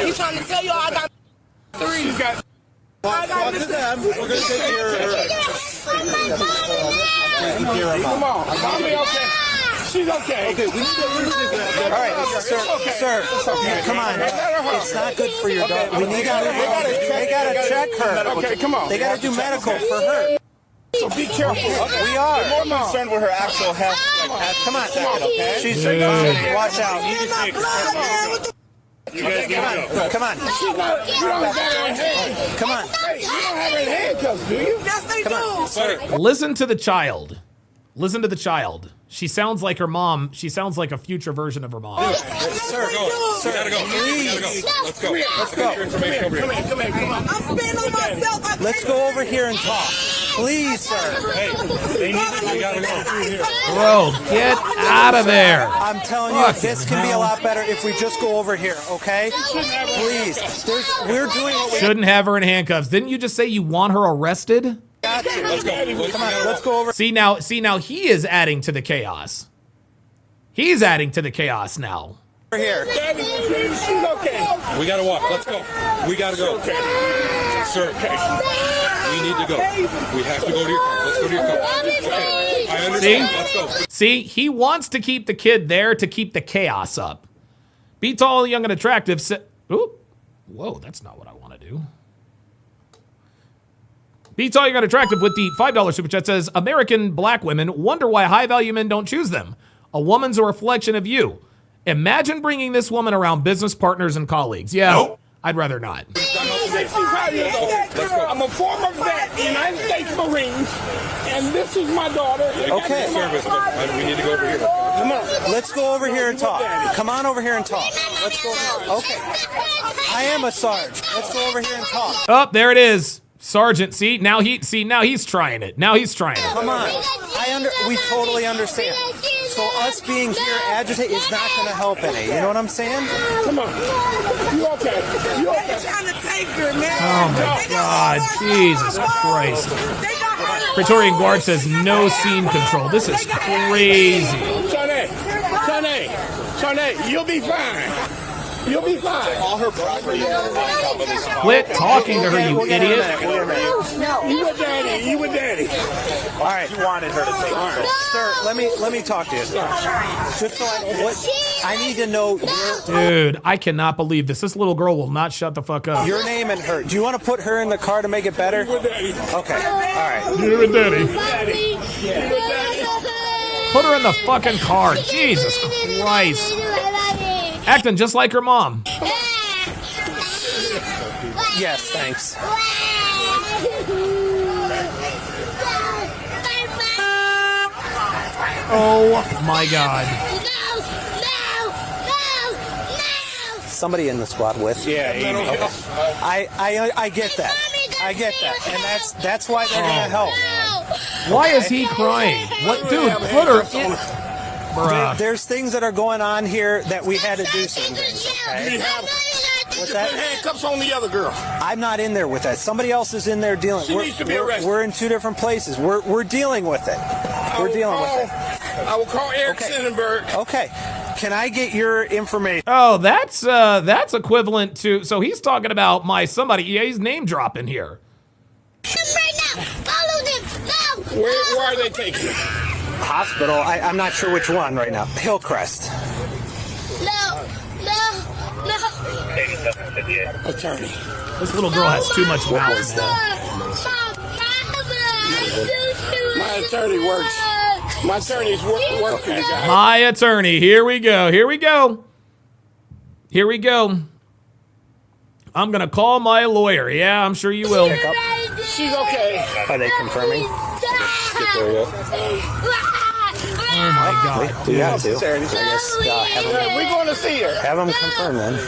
He's trying to tell y'all I got three. She's got. I got them. We're going to take care of her. Come on. Mommy, okay. She's okay. Okay, we need to. All right, sir, come on. It's not good for your daughter. We need to. They gotta check her. Okay, come on. They gotta do medical for her. So be careful. We are. We're more concerned with her actual health. Come on. She's fine. Watch out. You guys need to go. Come on. You don't have her in handcuffs. Come on. You don't have her in handcuffs, do you? Yes, they do. Listen to the child. Listen to the child. She sounds like her mom. She sounds like a future version of her mom. Sir, We gotta go. please. Let's go. Let's go. Come here. I'm spitting on myself. Let's go over here and talk. Please, sir. Hey, they need to, we gotta go. Bro, get out of there. I'm telling you, this can be a lot better if we just go over here, okay? Please. We're doing what we Shouldn't have her in handcuffs. Didn't you just say you want her arrested? got to. Let's go. Come on, let's go over. See now he is adding to the chaos. He's adding to the chaos now. Here. Daddy, she's okay. We gotta walk. Let's go. We gotta go. Sir, we need to go. We have to go to your car. Let's go to your car. Okay. I understand. Let's go. See, he wants to keep the kid there to keep the chaos up. Be tall, young, and attractive. Ooh. Whoa, that's not what I want to do. Be tall, young, and attractive with the $5 super chat says, American black women wonder why high-value men don't choose them. A woman's a reflection of you. Imagine bringing this woman around business partners and colleagues. Yeah, nope. I'd rather not. I'm 65 years old. I'm a former vet, United States Marines, and this is my daughter. Okay. Service, we need to go over here. Come on. Let's go over here and talk. Come on over here and talk. Let's go. Okay. I am a Sarge. Let's go over here and talk. Oh, there it is. Sergeant, now he's trying it. Now he's trying it. Come on. We totally understand. So us being here agitated is not going to help any. You know what I'm saying? Come on. You okay? You okay? They're trying to take her, man. Oh my God, Jesus Christ. Praetorian Guard says no scene control. This is crazy. Sonny, you'll be fine. You'll be fine. All her property. Quit talking to her, you idiot. You with daddy. All right. You wanted her to take control. Sir, let me talk to you. Just so I need to know Dude, I cannot believe this. This little girl will not shut the fuck up. your name and her. Do you want to put her in the car to make it better? You with daddy. Okay. All right. You and daddy. Put her in the fucking car. Jesus Christ. Acting just like her mom. Yes, thanks. Oh my God. Somebody in the squad with. Yeah, Amy. Okay. I get that. I get that. And that's why they're gonna help. Why is he crying? What, dude? Put her in. There's things that are going on here that we had to do some things. Okay? What's that? Put handcuffs on the other girl. I'm not in there with that. Somebody else is in there dealing. She needs to be arrested. We're in two different places. We're dealing with it. We're dealing with it. I will call Eric Sennenberg. Okay. Can I get your information? Oh, that's equivalent to. So he's talking about my somebody. Yeah, he's name dropping here. Right now, follow them. No. Where are they taking her? Hospital. I'm not sure which one right now. Hillcrest. No. Attorney. This little girl has too much mouth, man. My attorney works. My attorney's work for you guys. My attorney. Here we go. I'm going to call my lawyer. Yeah, I'm sure you will. She's okay. Are they confirming? Get there yet? Oh my God. We got to. I guess have them, We're going to see her. have them confirm then.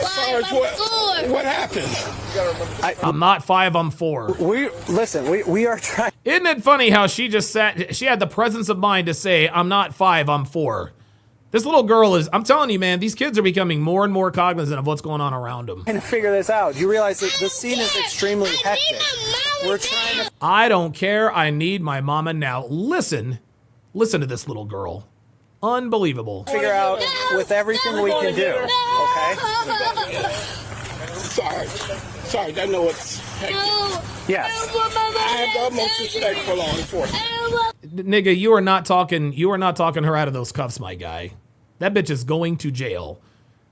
Sarge, what happened? I'm not 5, I'm 4. We are trying. Isn't it funny how she just sat, she had the presence of mind to say, I'm not 5, I'm 4. This little girl is, I'm telling you, man, these kids are becoming more and more cognizant of what's going on around them. Trying to figure this out. You realize that the scene is extremely hectic. We're trying to. I don't care. I need my mama now. Listen to this little girl. Unbelievable. Figure out with everything we can do. Okay. Sorry, I know it's hectic. Yes. I have the utmost respect for law enforcement. Nigga, you are not talking her out of those cuffs, my guy. That bitch is going to jail.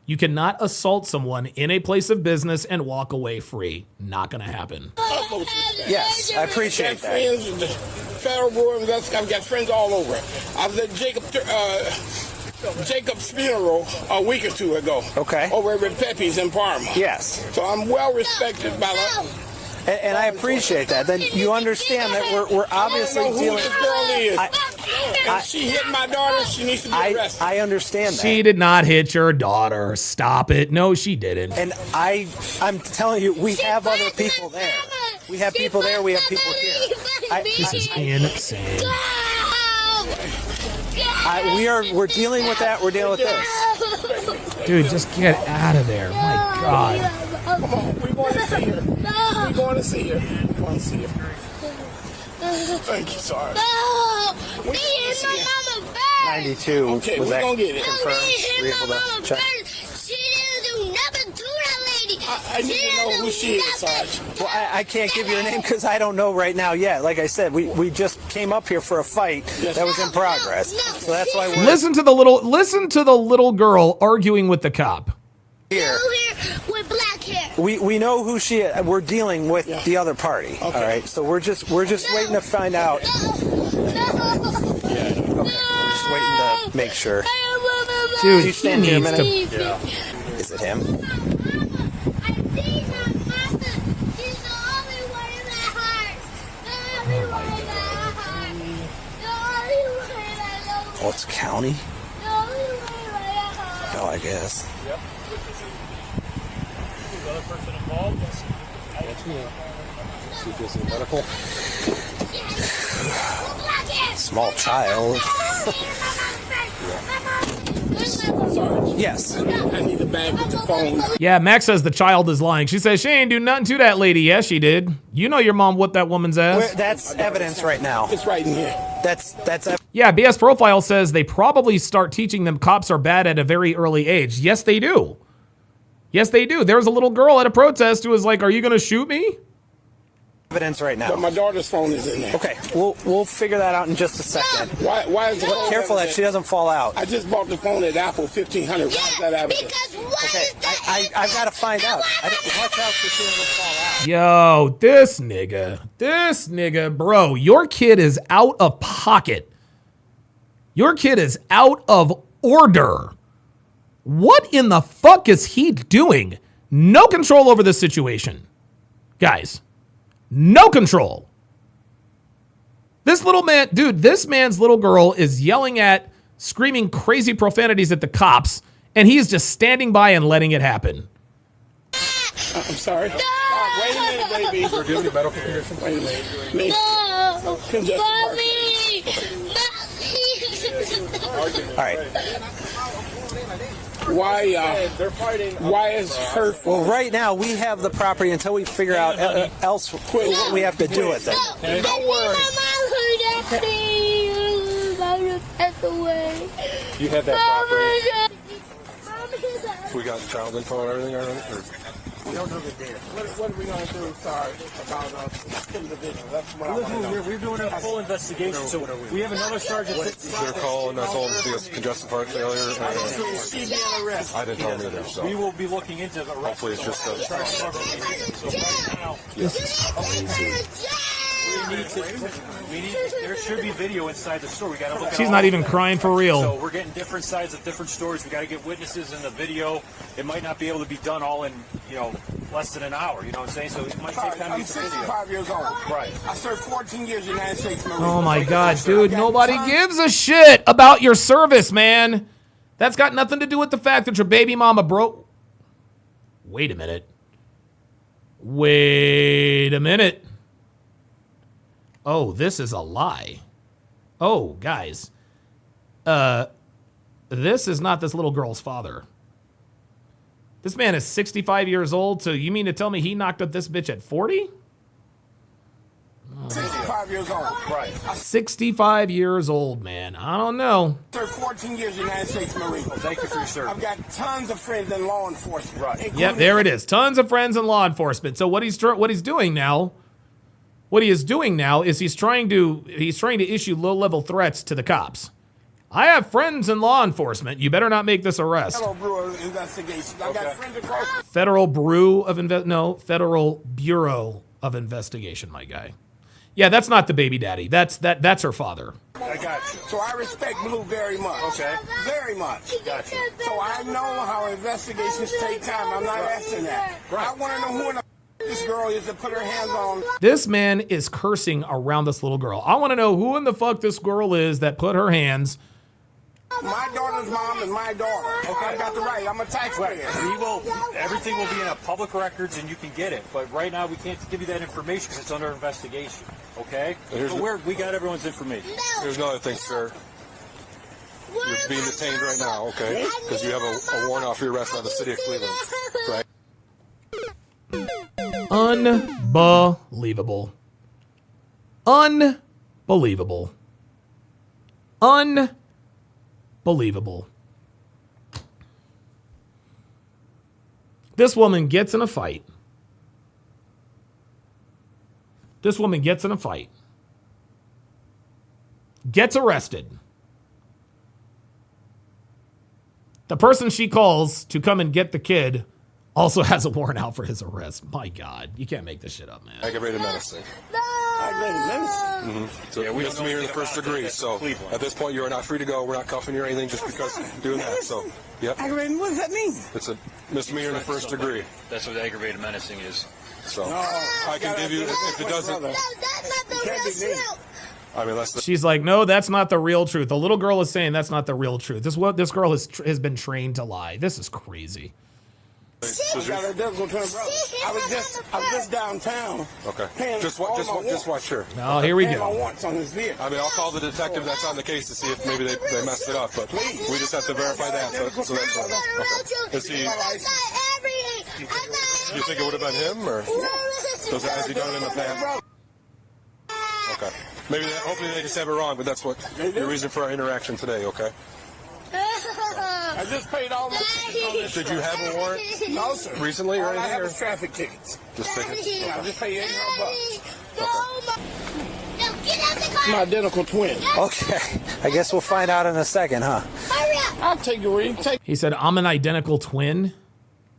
You cannot assault someone in a place of business and walk away free. Not gonna happen. Yes, I appreciate that. Friends in the Federal Bureau of Investigation. I've got friends all over. I was at Jacob's funeral a week or two ago. Okay. Over at Pepe's in Parma. Yes. So I'm well respected by the. And I appreciate that. Then you understand that we're obviously I don't know dealing. who this girl is. If she hit my daughter, she needs to be arrested. I understand that. She did not hit your daughter. Stop it. No, she didn't. And I'm telling you, we have other people there. We have people there. We have people here. This is insane. We're dealing with that. We're dealing with this. Dude, just get out of there. My God. Come on, we're going to see her. We're going to see her. We're going to see her. Thank you, sorry. No, me and my mama bird. 92. Okay, was we're that going to get it. confirmed? Were you able to check? She didn't do nothing to that lady. I need to know who she is, Sarge. Well, I can't give you her name because I don't know right now yet. Like I said, we just came up here for a fight that was in progress. So that's why we're Listen to the little girl arguing with the cop. here. With black hair. We know who she is. We're dealing with the other party. Okay. All right. So we're just waiting to find out. Yeah. Okay. We're just waiting to make sure. Dude, you stand here a minute? Yeah. Is it him? Oh, it's county? Oh, I guess. Yep. Other person involved? See if there's any medical. Small child. Yes. I need a bag with the phone. Yeah, Max says the child is lying. She says she ain't do nothing to that lady. Yes, she did. You know your mom whipped that woman's ass. That's evidence right now. It's right in here. That's Yeah, BS Profile says they probably start teaching them cops are bad at a very early age. Yes, they do. Yes, they do. There was a little girl at a protest who was like, "Are you going to shoot me?" evidence right now. But my daughter's phone is in there. Okay, we'll figure that out in just a second. Why is the phone Careful that she doesn't fall out. I just bought the phone at Apple 1500. Why is that evidence? Okay, I've got to find out. Watch out so she doesn't fall out. Yo, this nigga, bro, your kid is out of pocket. Your kid is out of order. What in the fuck is he doing? No control over this situation. Guys, no control. This little man, dude, this man's little girl is yelling at, screaming crazy profanities at the cops, and he's just standing by and letting it happen. I'm sorry. Wait a minute, baby. Do you have any medical conditions? Wait a minute. Congestive heart. All right. Why is her phone? Well, right now we have the property until we figure out else what we have to do with it. Don't worry. You have that property. We got child info and everything already? We don't know the data. What are we going to do, sorry, about individual? That's what I want to know. We're doing a full investigation, so we have another sergeant. Their call, and I told them because congestive heart failure. I didn't tell them either, so. We will be looking into the rest. Hopefully it's just a... This is crazy. There should be video inside the store. We got to look at She's not even crying for real. So we're getting different sides of different stories. We got to get witnesses in the video. It might not be able to be done all in, less than an hour. You know what I'm saying? So it might take time to I'm get the video. 65 years old. Right. I served 14 years in the United States Marine. Oh my God, dude, nobody gives a shit about your service, man. That's got nothing to do with the fact that your baby mama broke. Wait a minute. Oh, this is a lie. Oh, guys. This is not this little girl's father. This man is 65 years old, so you mean to tell me he knocked up this bitch at 40? 65 years old. Right. 65 years old, man. I don't know. I served 14 years in the United States Marine. Well, thank you for your service. I've got tons of friends in law enforcement. Right. Yep, there it is. Tons of friends in law enforcement. So what he's doing now is he's trying to issue low-level threats to the cops. I have friends in law enforcement. You better not make this arrest. Federal Bureau of Investigation. I got friends across. Federal Bureau of Investigation, my guy. Yeah, that's not the baby daddy. That's her father. I got you. So I respect Blue very much. Okay. Very much. Got you. So I know how investigations take time. I'm not asking that. I want to know who in the this girl is to put her hands on. This man is cursing around this little girl. I want to know who in the fuck this girl is that put her hands My daughter's mom and my daughter. Okay, I got the right. I'm a taxpayer. Everything will be in a public records and you can get it. But right now we can't give you that information because it's under investigation. Okay? But we got everyone's information. Here's another thing, sir. You're being detained right now, okay? Because you have a warrant out for your arrest out of the city of Cleveland, right? Unbelievable. Unbelievable. Unbelievable. This woman gets in a fight. This woman gets in a fight. Gets arrested. The person she calls to come and get the kid also has a warrant out for his arrest. My God, you can't make this shit up, man. Aggravated menacing. Aggravated menacing? Mm-hmm. So we have to be here in the first degree. So at this point, you are not free to go. We're not cuffing you or anything just because you're doing that. So, yep. Aggravated, what does that mean? It's a misdemeanor in the first degree. That's what aggravated menacing is. So I can give you, if it doesn't. No, that's not the real truth. I mean, She's like, no, that's not the real truth. The little girl is saying that's not the real truth. This girl has been trained to lie. This is crazy. I was just downtown. Okay. Just watch her. Oh, here we go. I mean, I'll call the detective that's on the case to see if maybe they messed it up, but we just have to verify that. So that's why. Is he? You think it would have been him, or has he done it in the past? Okay. Maybe hopefully they just have it wrong, but that's what the reason for our interaction today. Okay. I just paid all my tickets. Did you have a warrant? No, sir. Recently or All I anything? have is traffic tickets. Just tickets? Yeah, I just paid $800. My identical twin. Okay. I guess we'll find out in a second, huh? I'll take a read. He said, I'm an identical twin.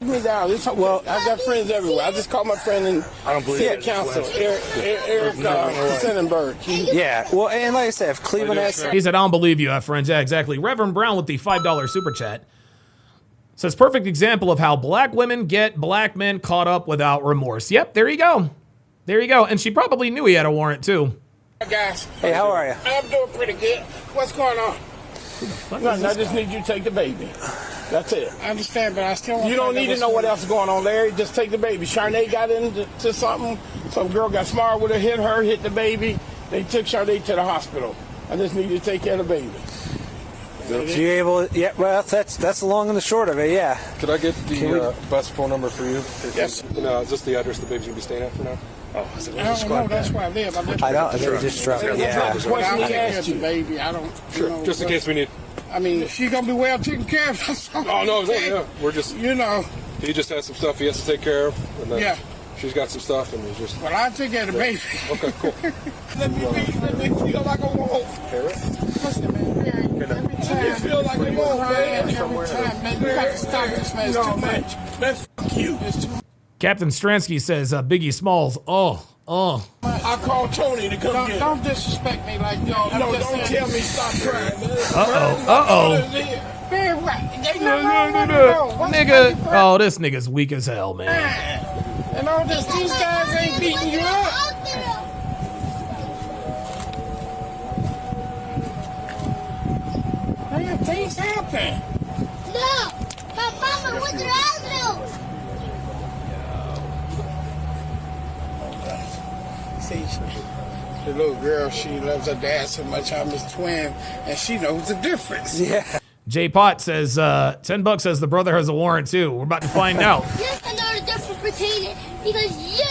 Me down. Well, I've got friends everywhere. I just called my friend in city council, Eric Sennenberg. Yeah, well, and like I said, if Cleveland has... He said, I don't believe you have friends. Yeah, exactly. Reverend Brown with the $5 super chat says, perfect example of how black women get black men caught up without remorse. Yep, there you go. There you go. And she probably knew he had a warrant, too. Guys. Hey, how are you? I'm doing pretty good. What's going on? Nothing. I just need you to take the baby. That's it. I understand, but I still want. You don't need to know what else is going on, Larry. Just take the baby. Charnay got into something. Some girl got smart with her, hit the baby. They took Charnay to the hospital. I just need you to take care of the baby. You able? Yeah. Well, that's the long and the short of it. Yeah. Could I get the bus phone number for you? Yes. No, is this the address the baby's gonna be staying at for now? Oh, I don't know. That's where I live. I don't. They just dropped it. Yeah. The question he asked you, baby. I don't. Sure. Just in case we need. I mean, she's gonna be well taken care of. Oh no, yeah. We're just. You know. He just has some stuff he has to take care of, and then she's got some stuff, and he's just. Well, I'll take care of the baby. Okay, cool. Let me feel like a wolf. Listen, man. Every time you feel like a wolf, man. Every time, man. You got to stop this, man. It's too much. Man, fuck you. It's too much. Captain Stransky says, Biggie Smalls, I called Tony to come get Don't disrespect me like that. No, don't tell me stop crying. Nigga. Oh, this nigga's weak as hell, man. And all this, these guys ain't beating you up. Man, things happen. No, my mama went to the hospital. See, the little girl, she loves her dad so much. I'm his twin, and she knows the difference. Yeah. J Pot says, $10 says the brother has a warrant too. We're about to find out. Yes, I know the difference between it because you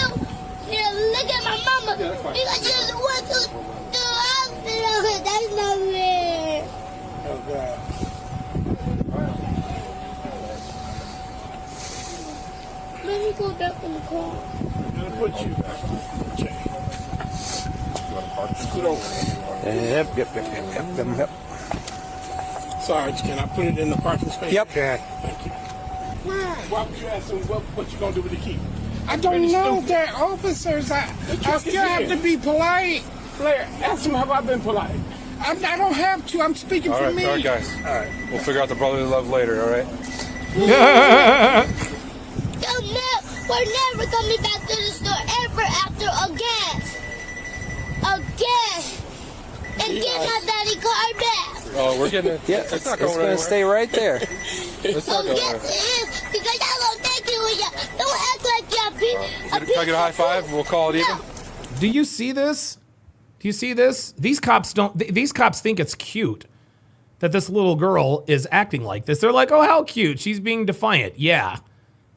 look at my mama because you went to the hospital. That's not fair. Oh God. Let me go back in the car. I'm gonna put you back. Okay. Scoot over. Yep. Sorry, can I put it in the parking space? Yep. Thank you. Why would you ask them what you gonna do with the key? I don't know. Stupid. They're officers. I still have to be polite. Blair, ask them have I been polite. I don't have to. I'm speaking for me. All right, guys. All right. We'll figure out the brotherly love later, all right? We're never coming back to the store ever after again. and get my daddy car back. Oh, we're getting it. Yeah, it's not going anywhere. It's going to stay right there. It's not going yes, it is, because I don't take it with you. Don't act like you're Can I get a high five and we'll call it even? Do you see this? Do you see this? These cops don't. These cops think it's cute that this little girl is acting like this. They're like, oh, how cute. She's being defiant. Yeah.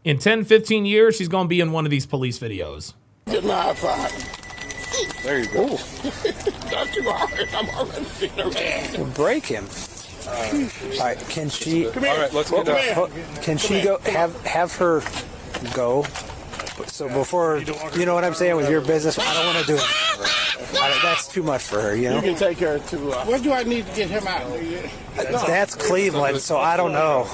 In 10, 15 years, she's going to be in one of these police videos. Get my high five. There you go. Not too hard. I'm already seeing her man. We'll break him. All right, can she? All right, let's get down. Can she go? Have her go. So before, you know what I'm saying with your business, I don't want to do it. That's too much for her, you know. You can take her to. Where do I need to get him out? That's Cleveland, so I don't know.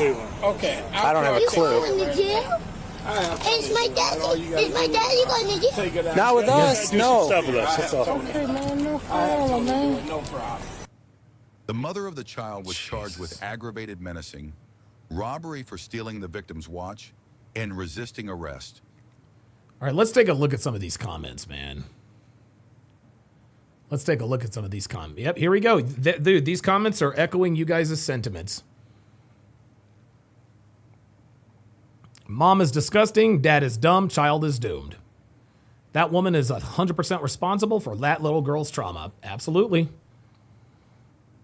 Okay. I don't have a clue. Is my daddy going to jail? Not with us, no. Okay, man, no problem, man. No problem. The mother of the child was charged with aggravated menacing, robbery for stealing the victim's watch, and resisting arrest. All right, let's take a look at some of these comments, man. Let's take a look at some of these comments. Yep, here we go. Dude, these comments are echoing you guys' sentiments. Mom is disgusting, dad is dumb, child is doomed. That woman is 100% responsible for that little girl's trauma. Absolutely.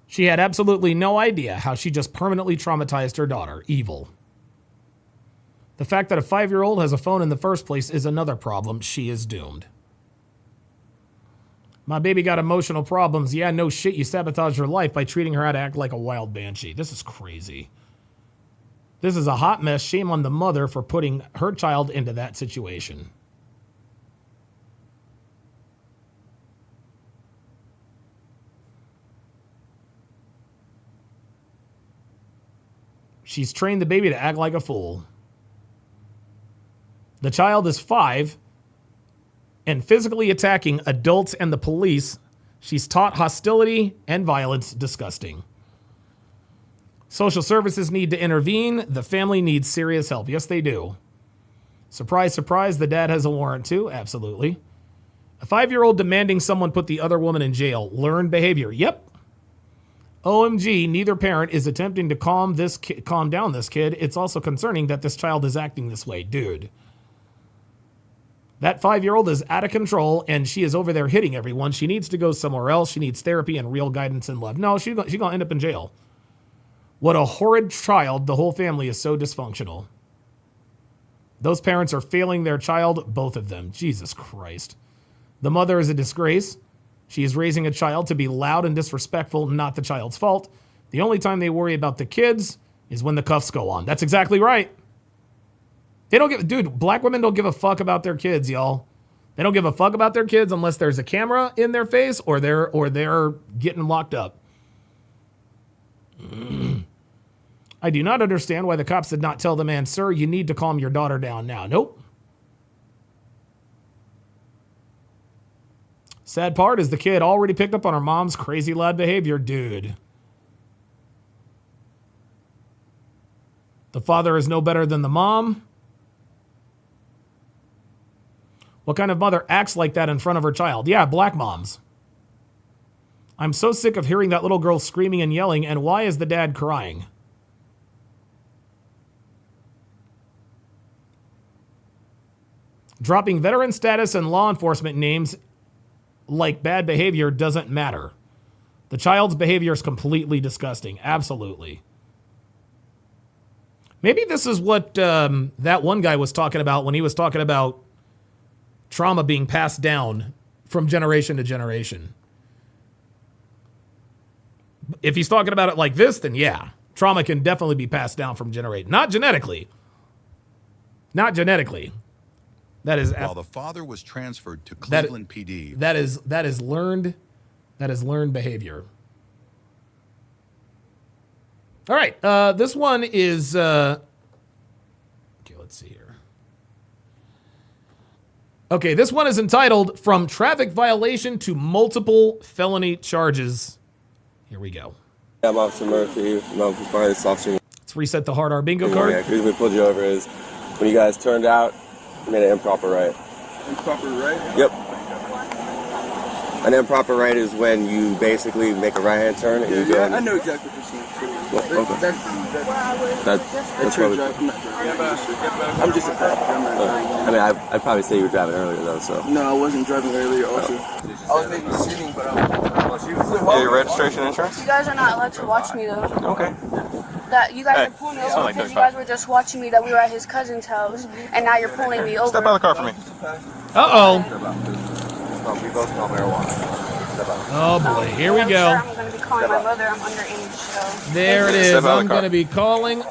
She had absolutely no idea how she just permanently traumatized her daughter. Evil. The fact that a 5-year-old has a phone in the first place is another problem. She is doomed. My baby got emotional problems. Yeah, no shit, you sabotaged her life by treating her how to act like a wild banshee. This is crazy. This is a hot mess. Shame on the mother for putting her child into that situation. She's trained the baby to act like a fool. The child is 5 and physically attacking adults and the police. She's taught hostility and violence. Disgusting. Social services need to intervene. The family needs serious help. Yes, they do. Surprise, surprise, the dad has a warrant too. Absolutely. A 5-year-old demanding someone put the other woman in jail. Learned behavior. Yep. OMG, neither parent is attempting to calm down this kid. It's also concerning that this child is acting this way. Dude. That 5-year-old is out of control, and she is over there hitting everyone. She needs to go somewhere else. She needs therapy and real guidance and love. No, she's going to end up in jail. What a horrid child. The whole family is so dysfunctional. Those parents are failing their child, both of them. Jesus Christ. The mother is a disgrace. She is raising a child to be loud and disrespectful, not the child's fault. The only time they worry about the kids is when the cuffs go on. That's exactly right. They don't give, dude, black women don't give a fuck about their kids, y'all. They don't give a fuck about their kids unless there's a camera in their face or they're getting locked up. I do not understand why the cops did not tell the man, sir, you need to calm your daughter down now. Nope. Sad part is the kid already picked up on her mom's crazy loud behavior. Dude. The father is no better than the mom. What kind of mother acts like that in front of her child? Yeah, black moms. I'm so sick of hearing that little girl screaming and yelling, and why is the dad crying? Dropping veteran status and law enforcement names like bad behavior doesn't matter. The child's behavior is completely disgusting. Absolutely. Maybe this is what that one guy was talking about when he was talking about trauma being passed down from generation to generation. If he's talking about it like this, then yeah, trauma can definitely be passed down from generation. Not genetically. Not genetically. That is while the father was transferred to Cleveland PD. That is learned behavior. All right, this one is okay. Let's see here. Okay, this one is entitled "From Traffic Violation to Multiple Felony Charges." Here we go. I'm Officer Murphy. Let's reset the hard R bingo card. Yeah, the reason we pulled you over is when you guys turned out, you made an improper right. Improper right? Yep. An improper right is when you basically make a right-hand turn and you go. I know exactly what you're saying. Well, okay. That's probably. I'm just a cop. I mean, I'd probably say you were driving earlier though. So. No, I wasn't driving earlier. Also, I was maybe sitting, but I was. Your registration insurance? You guys are not allowed to watch me though. Okay. That you guys are pulling me over because you guys were just watching me that we were at his cousin's house, and now you're pulling me over. Step out of the car for me. Uh-oh. We both smell marijuana. Oh boy, here we go. I'm going to be calling my mother. I'm underage, so. There it is. I'm going to be calling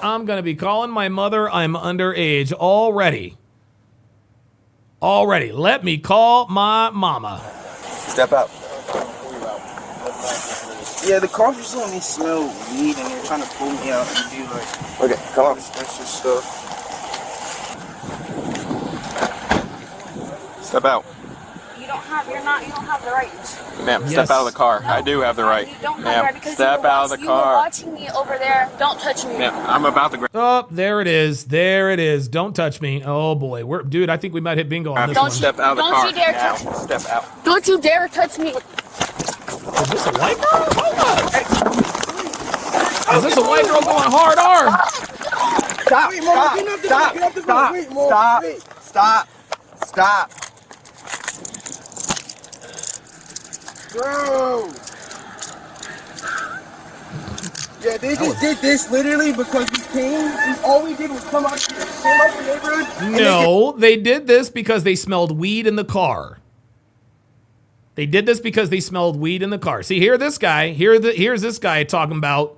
my mother. I'm underage already. Let me call my mama. Step out. Yeah, the car just let me smell weed, and you're trying to pull me out and do like. Okay, come on. Extra stuff. Step out. You don't have the right. Ma'am, step out of the car. I do have the right. You don't have the right Ma'am, because step out of the you were car. watching me over there. Don't touch me. Ma'am, I'm about to grab. Oh, there it is. Don't touch me. Oh boy, dude, I think we might hit bingo on this one. Step out of the car. Don't you dare now. touch me. Step out. Don't you dare touch me. Is this a white girl? Hold up. Is this a white girl going hard arm? Stop. Bro. Yeah, they just did this literally because we came. All we did was come out to the neighborhood. No, they did this because they smelled weed in the car. See, here's this guy talking about.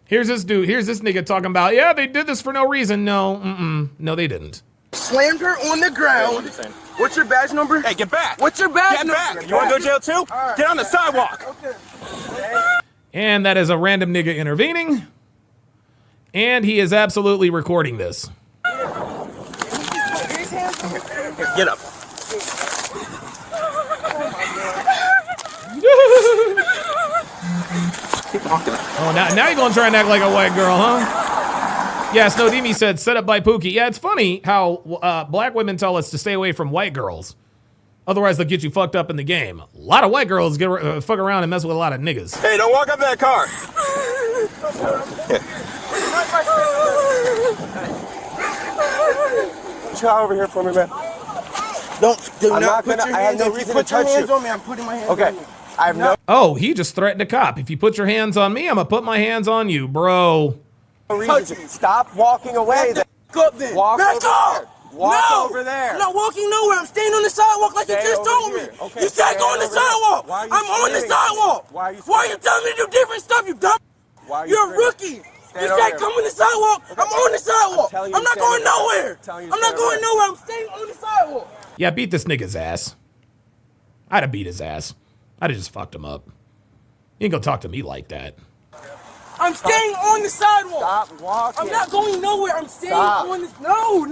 Here's this nigga talking about. Yeah, they did this for no reason. No, they didn't. Slammed her on the ground. What's your badge number? Hey, get back. What's your badge number? Get back. You want to go to jail too? Right. Get on the sidewalk. Okay. And that is a random nigga intervening. And he is absolutely recording this. Get up. Oh, now you're gonna try and act like a white girl, huh? Yeah, Snowdemi said, set up by Pookie. Yeah, it's funny how black women tell us to stay away from white girls. Otherwise, they'll get you fucked up in the game. A lot of white girls get fuck around and mess with a lot of niggas. Hey, don't walk up that car. Try over here for me, man. I'm not put your hands on me. If you put your hands on me, I'm putting my hands on you. I have no. Oh, he just threatened a cop. If you put your hands on me, I'm gonna put my hands on you, bro. Stop walking away. Back up then. Walk Back over up. there. Walk over there. I'm not walking nowhere. I'm staying on the sidewalk like you just told me. Okay, you said go on the sidewalk. I'm on the sidewalk. Why are you telling me to do different stuff, you dumb? You're a rookie. You said come on the sidewalk. I'm on the sidewalk. I'm not going nowhere. I'm not going nowhere. I'm staying on the sidewalk. Yeah, beat this nigga's ass. I'd have beat his ass. I'd have just fucked him up. You ain't gonna talk to me like that. I'm staying on the sidewalk. Stop walking. I'm not going nowhere. I'm staying on this. No.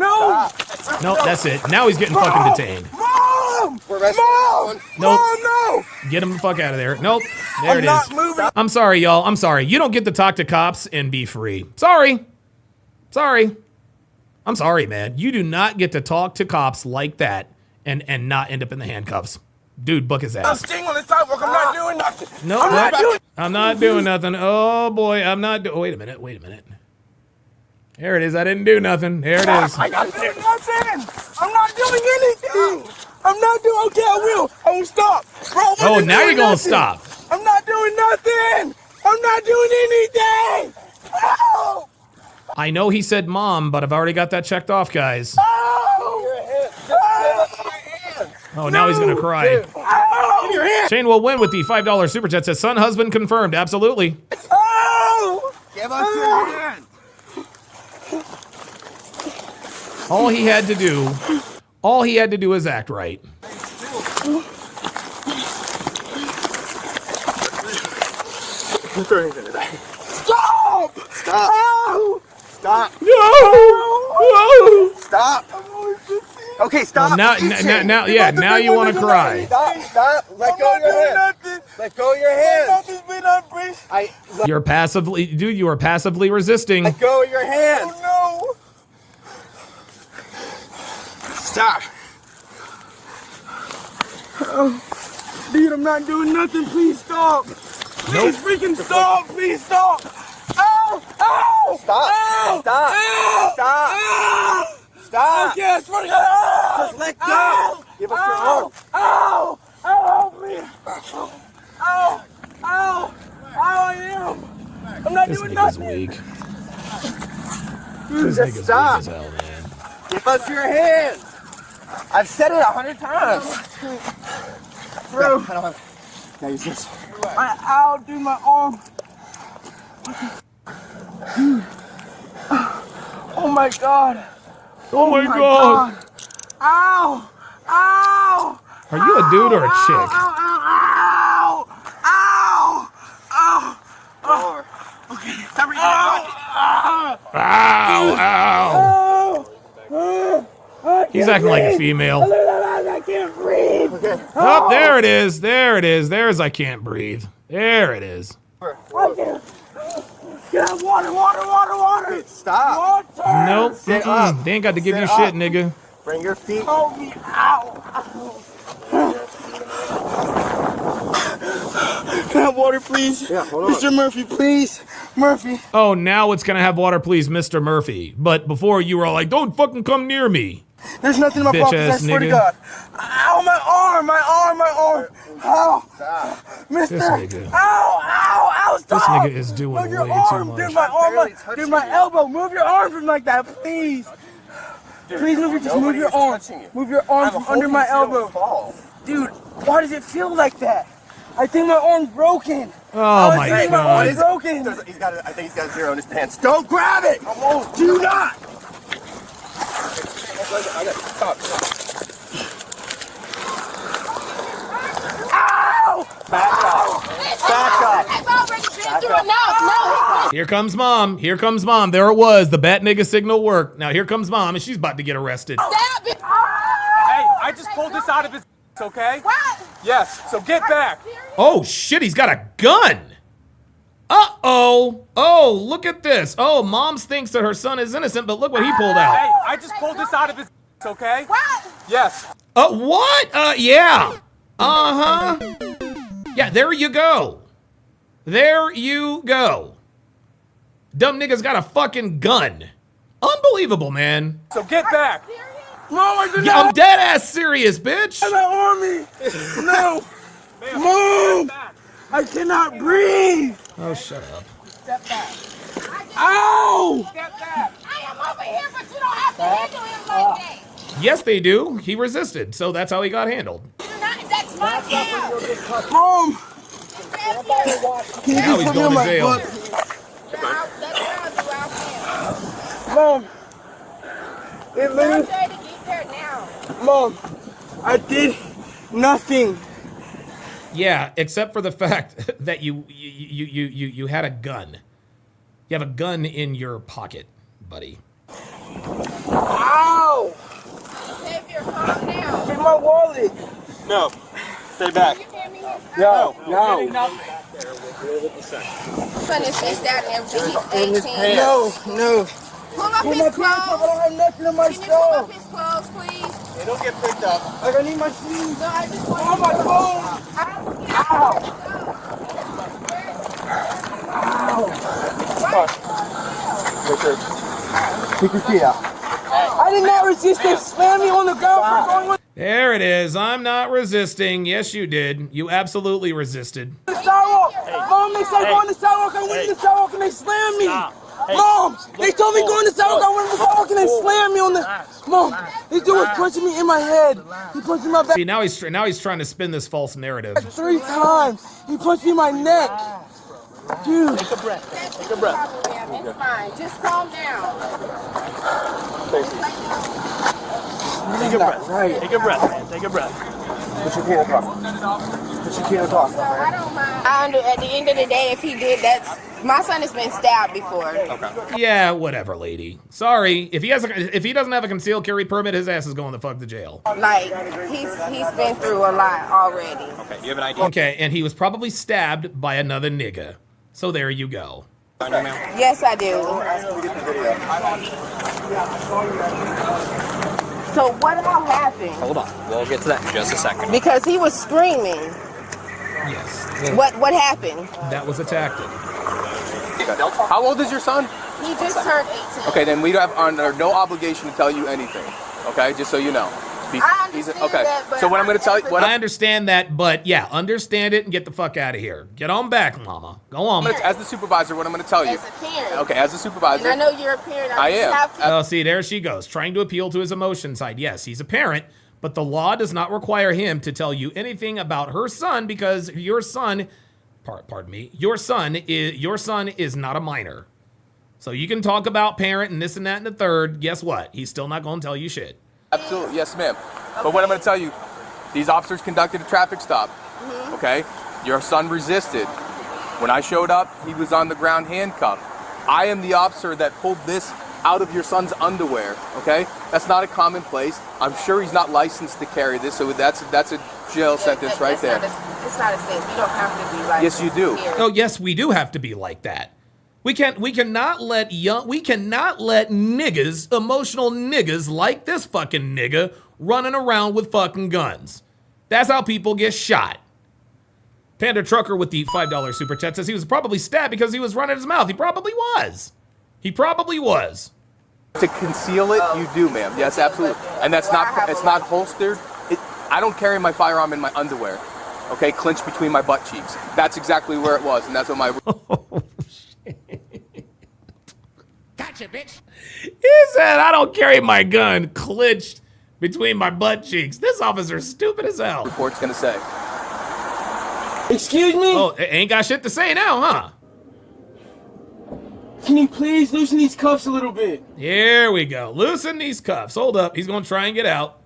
Nope, that's it. Now he's getting fucking detained. Mom! Nope. Mom, no! Get him the fuck out of there. Nope. There I'm it is. not moving. I'm sorry, y'all. I'm sorry. You don't get to talk to cops and be free. Sorry. I'm sorry, man. You do not get to talk to cops like that and not end up in the handcuffs. Dude, book his ass. I'm staying on the sidewalk. I'm not doing nothing. No, I'm not doing nothing. Oh boy, I'm not doing. Wait a minute. There it is. I didn't do nothing. There it is. I got doing nothing. I'm not doing anything. I'm not doing. Okay, I will. I will stop, bro. Oh, now you're gonna stop. I'm not doing nothing. I'm not doing anything. Oh. I know he said mom, but I've already got that checked off, guys. Oh, now he's gonna cry. Shane will win with the $5 super chat. Says son, husband confirmed. Absolutely. Oh! Give us your hand. All he had to do is act right. Stop! Stop! Ow! Stop! No! Stop! Okay, stop. Well, now you want to cry. Stop! Let go of your hands. Let go of your hands. You are passively resisting. Let go of your hands. Oh, no. Stop. Oh, dude, I'm not doing nothing. Please stop. Please freaking stop. Please stop. Ow! Ow! Stop. Ow! Stop. Ow! Stop. Ow! Stop. Okay, I swear to God. Ow! Just let go. Ow! Give us your arm. Ow! Ow! Help me! Ow! Ow! Ow! I am! I'm not This doing nigga's nothing. weak. Dude, This just nigga's stop. weak as hell, man. Give us your hands. I've said it 100 times. Bro. I don't have. Now use this. Ow, dude, my arm. Dude. Oh my God. Oh my God. Ow! Ow! Are you a dude or a chick? Ow! Ow! Ow! Ow! Ow! Okay, stop right Ow! Ow! He's acting like a female. I can't breathe. Okay. Oh, there it is. There it is. There's I can't breathe. There it is. Get out, water. Stop. Water. Nope. Sit up. They ain't got to give you Sit shit, up. nigga. Bring your feet. Hold me. Ow. Can I have water, please? Yeah, hold on. Mr. Murphy, please. Murphy. Oh, now it's gonna have water, please, Mr. Murphy. But before you were all like, "Don't fucking come near me." There's nothing in my Bitch pockets, I ass swear to nigga. God. Ow, my arm. Ow. Mister. This nigga. Ow, stop. This nigga is doing Move your way too arm. much. Dude, my arm. Dude, my elbow. Move your arm from like that, please. Please move your arm. Move your arm from under my elbow. Dude, why does it feel like that? I think my arm's broken. Oh my My God. arm's broken. I think he's got a zero in his pants. Don't grab it. Do not. Stop. Ow! Back up. Here comes mom. Here comes mom. There it was. The bat nigga signal worked. Now here comes mom, and she's about to get arrested. Hey, I just pulled this out of his okay? What? Yes, so get back. Oh shit, he's got a gun. Uh-oh. Oh, look at this. Oh, mom thinks that her son is innocent, but look what he pulled out. Hey, I just pulled this out of his okay? What? Yes. What? Yeah. Uh-huh. Yeah, there you go. There you go. Dumb nigga's got a fucking gun. Unbelievable, man. So get back. Mom, I did Yeah, I'm dead ass serious, bitch. my army. No. Mom, I cannot breathe. Oh, shut up. Step back. Ow! Step back. I am over here, but you don't have to handle him like that. Yes, they do. He resisted, so that's how he got handled. That's my job. Mom. Now he's going to jail. Mom. It literally. Mom, I did nothing. Yeah, except for the fact that you had a gun. You have a gun in your pocket, buddy. Ow! In my wallet. No. Stay back. No. Punishment that and everything. He's 18. No. Pull up Pull his my pants up. I don't have nothing in my Can you pull up stuff. his clothes, please? Hey, don't get picked up. Like I need my shoes. No, I just want Oh my phone. Take your feet out. I did not resist. They slammed me on the ground for going with There it is. I'm not resisting. Yes, you did. You absolutely resisted. the sidewalk. Mom, they said go on the sidewalk. I went to the sidewalk and they slammed me. Mom, they told me go on the sidewalk. I went to the sidewalk and they slammed me on the. Mom, this dude was punching me in my head. He punched me in my back See, now he's trying to spin this false narrative. 3 times. He punched me in my neck. Dude. Take a breath. Take a breath. It's fine. Just calm down. Take a breath. Right. Take a breath, man. Take a breath. Put your feet in the car. Put your feet in the car. I don't mind. At the end of the day, if he did, that's my son has been stabbed before. Okay. Yeah, whatever, lady. Sorry. If he doesn't have a concealed carry permit, his ass is going the fuck to jail. Like he's been through a lot already. Okay. You have an idea? Okay, and he was probably stabbed by another nigga. So there you go. Yes, I do. So what all happened? Hold on. We'll get to that in just a second. Because he was screaming. Yes. What happened? That was a tactic. How old is your son? He just turned 18. Okay, then we have under no obligation to tell you anything. Okay, just so you know. I understand that, but so what I'm going to tell you, I understand that, but yeah, understand it and get the fuck out of here. Get on back, mama. Go on. As the supervisor, what I'm going to tell you. As a parent. Okay, as a supervisor. And I know you're a parent. I am. Oh, see, there she goes, trying to appeal to his emotion side. Yes, he's a parent, but the law does not require him to tell you anything about her son because your son, pardon me, your son is not a minor. So you can talk about parent and this and that and the third. Guess what? He's still not going to tell you shit. Absolutely, yes, ma'am. But what I'm going to tell you, these officers conducted a traffic stop. Okay, your son resisted. When I showed up, he was on the ground handcuffed. I am the officer that pulled this out of your son's underwear. Okay, that's not a commonplace. I'm sure he's not licensed to carry this, so that's a jail sentence right there. It's not a state. You don't have to be like. Yes, you do. Oh, yes, we do have to be like that. We cannot let niggas, emotional niggas like this fucking nigga running around with fucking guns. That's how people get shot. Panda Trucker with the $5 super chat says he was probably stabbed because he was running his mouth. He probably was. To conceal it, you do, ma'am. Yes, absolutely. And it's not holstered. I don't carry my firearm in my underwear. Okay, clinched between my butt cheeks. That's exactly where it was, and that's what my. Gotcha, bitch. He said, I don't carry my gun clinched between my butt cheeks. This officer's stupid as hell. Report's gonna say. Excuse me? Oh, ain't got shit to say now, huh? Can you please loosen these cuffs a little bit? Here we go. Loosen these cuffs. Hold up. He's going to try and get out.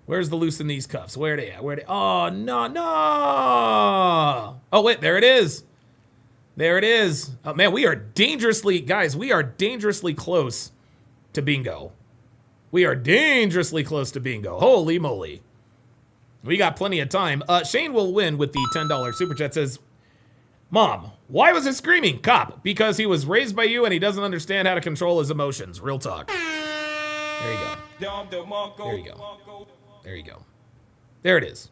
Where's the loosen these cuffs? Where are they at? Oh, no. Oh, wait. There it is. Oh, man, we are dangerously close to bingo. Holy moly. We got plenty of time. Shane will win with the $10 super chat. Says, Mom, why was he screaming? Cop, because he was raised by you and he doesn't understand how to control his emotions. Real talk. There you go. There it is.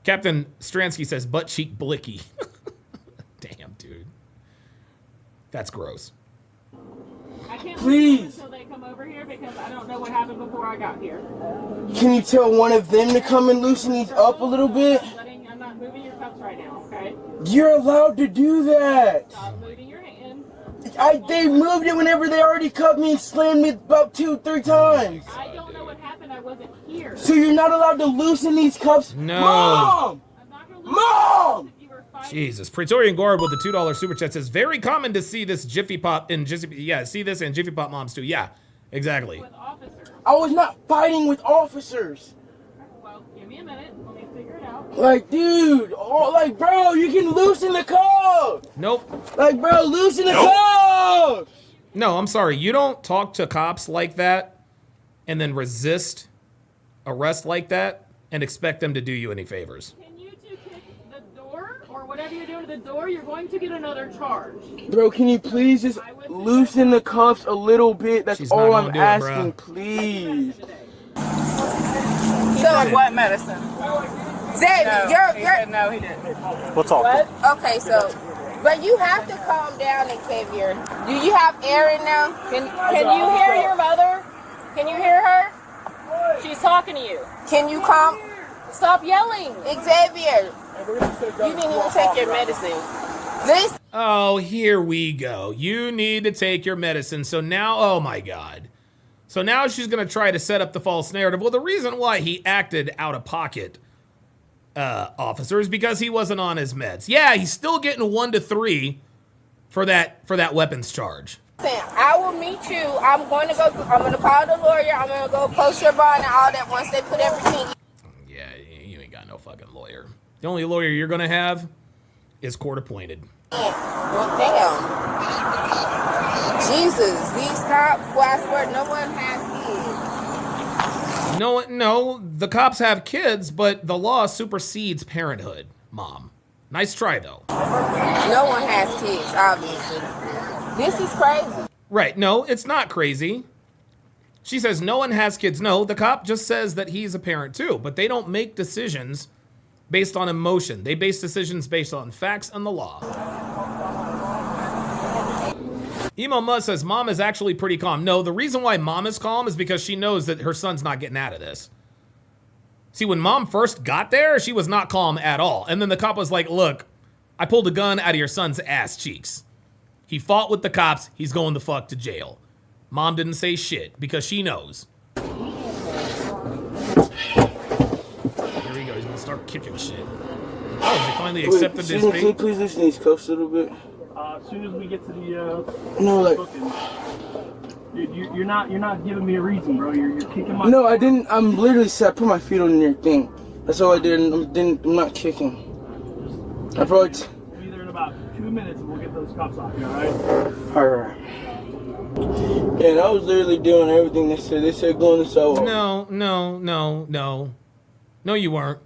Captain Stransky says, butt cheek blicky. Damn, dude. That's gross. I can't Please. until they come over here because I don't know what happened before I got here. Can you tell one of them to come and loosen these up a little bit? I'm not moving your cuffs right now, okay? You're allowed to do that. Stop moving your hands. They moved it whenever they already cuffed me and slammed me about 2-3 times. I don't know what happened. I wasn't here. So you're not allowed to loosen these cuffs? No. Mom! Mom! Jesus. Praetorian Guard with the $2 super chat says, very common to see this Jiffy Pop in Jiffy Pop moms too. Yeah, exactly. I was not fighting with officers. Well, give me a minute. Let me figure it out. Like, dude, bro, you can loosen the cuffs. Nope. Like, bro, loosen the cuffs. No, I'm sorry. You don't talk to cops like that and then resist arrest like that and expect them to do you any favors. Can you two kick the door or whatever you're doing to the door? You're going to get another charge. Bro, can you please just loosen the cuffs a little bit? That's all I'm asking, please. So what medicine? Xavier, no, he didn't. We'll talk. What? Okay, so, but you have to calm down, Xavier. Do you have Aaron now? Can you hear your mother? Can you hear her? She's talking to you. Can you calm? Stop yelling. Xavier, you didn't even take your medicine. Oh, here we go. You need to take your medicine. So now, oh my God. So now she's going to try to set up the false narrative. Well, the reason why he acted out of pocket, officer, is because he wasn't on his meds. Yeah, he's still getting 1 to 3 for that weapons charge. I will meet you. I'm going to call the lawyer. I'm going to go post your bond and all that once they put everything. Yeah, you ain't got no fucking lawyer. The only lawyer you're going to have is court appointed. Well, damn. Jesus, these cops, well, I swear no one has kids. No, the cops have kids, but the law supersedes parenthood, Mom. Nice try, though. No one has kids, obviously. This is crazy. Right, no, it's not crazy. She says no one has kids. No, the cop just says that he's a parent too, but they don't make decisions based on emotion. They base decisions based on facts and the law. Emo Muzz says, Mom is actually pretty calm. No, the reason why Mom is calm is because she knows that her son's not getting out of this. See, when Mom first got there, she was not calm at all. And then the cop was like, look, I pulled a gun out of your son's ass cheeks. He fought with the cops. He's going the fuck to jail. Mom didn't say shit because she knows. Here we go. He's going to start kicking shit. Oh, they finally accepted this Can fate. you please loosen these cuffs a little bit? As soon as we get to the No, like booking, you're not giving me a reason, bro. You're kicking my. no, I didn't. I'm literally I put my feet on your thing. That's all I did. I'm not kicking. I probably. Be there in about 2 minutes, and we'll get those cuffs off. You all right? All right. And I was literally doing everything they said. They said go on the sidewalk. No, you weren't.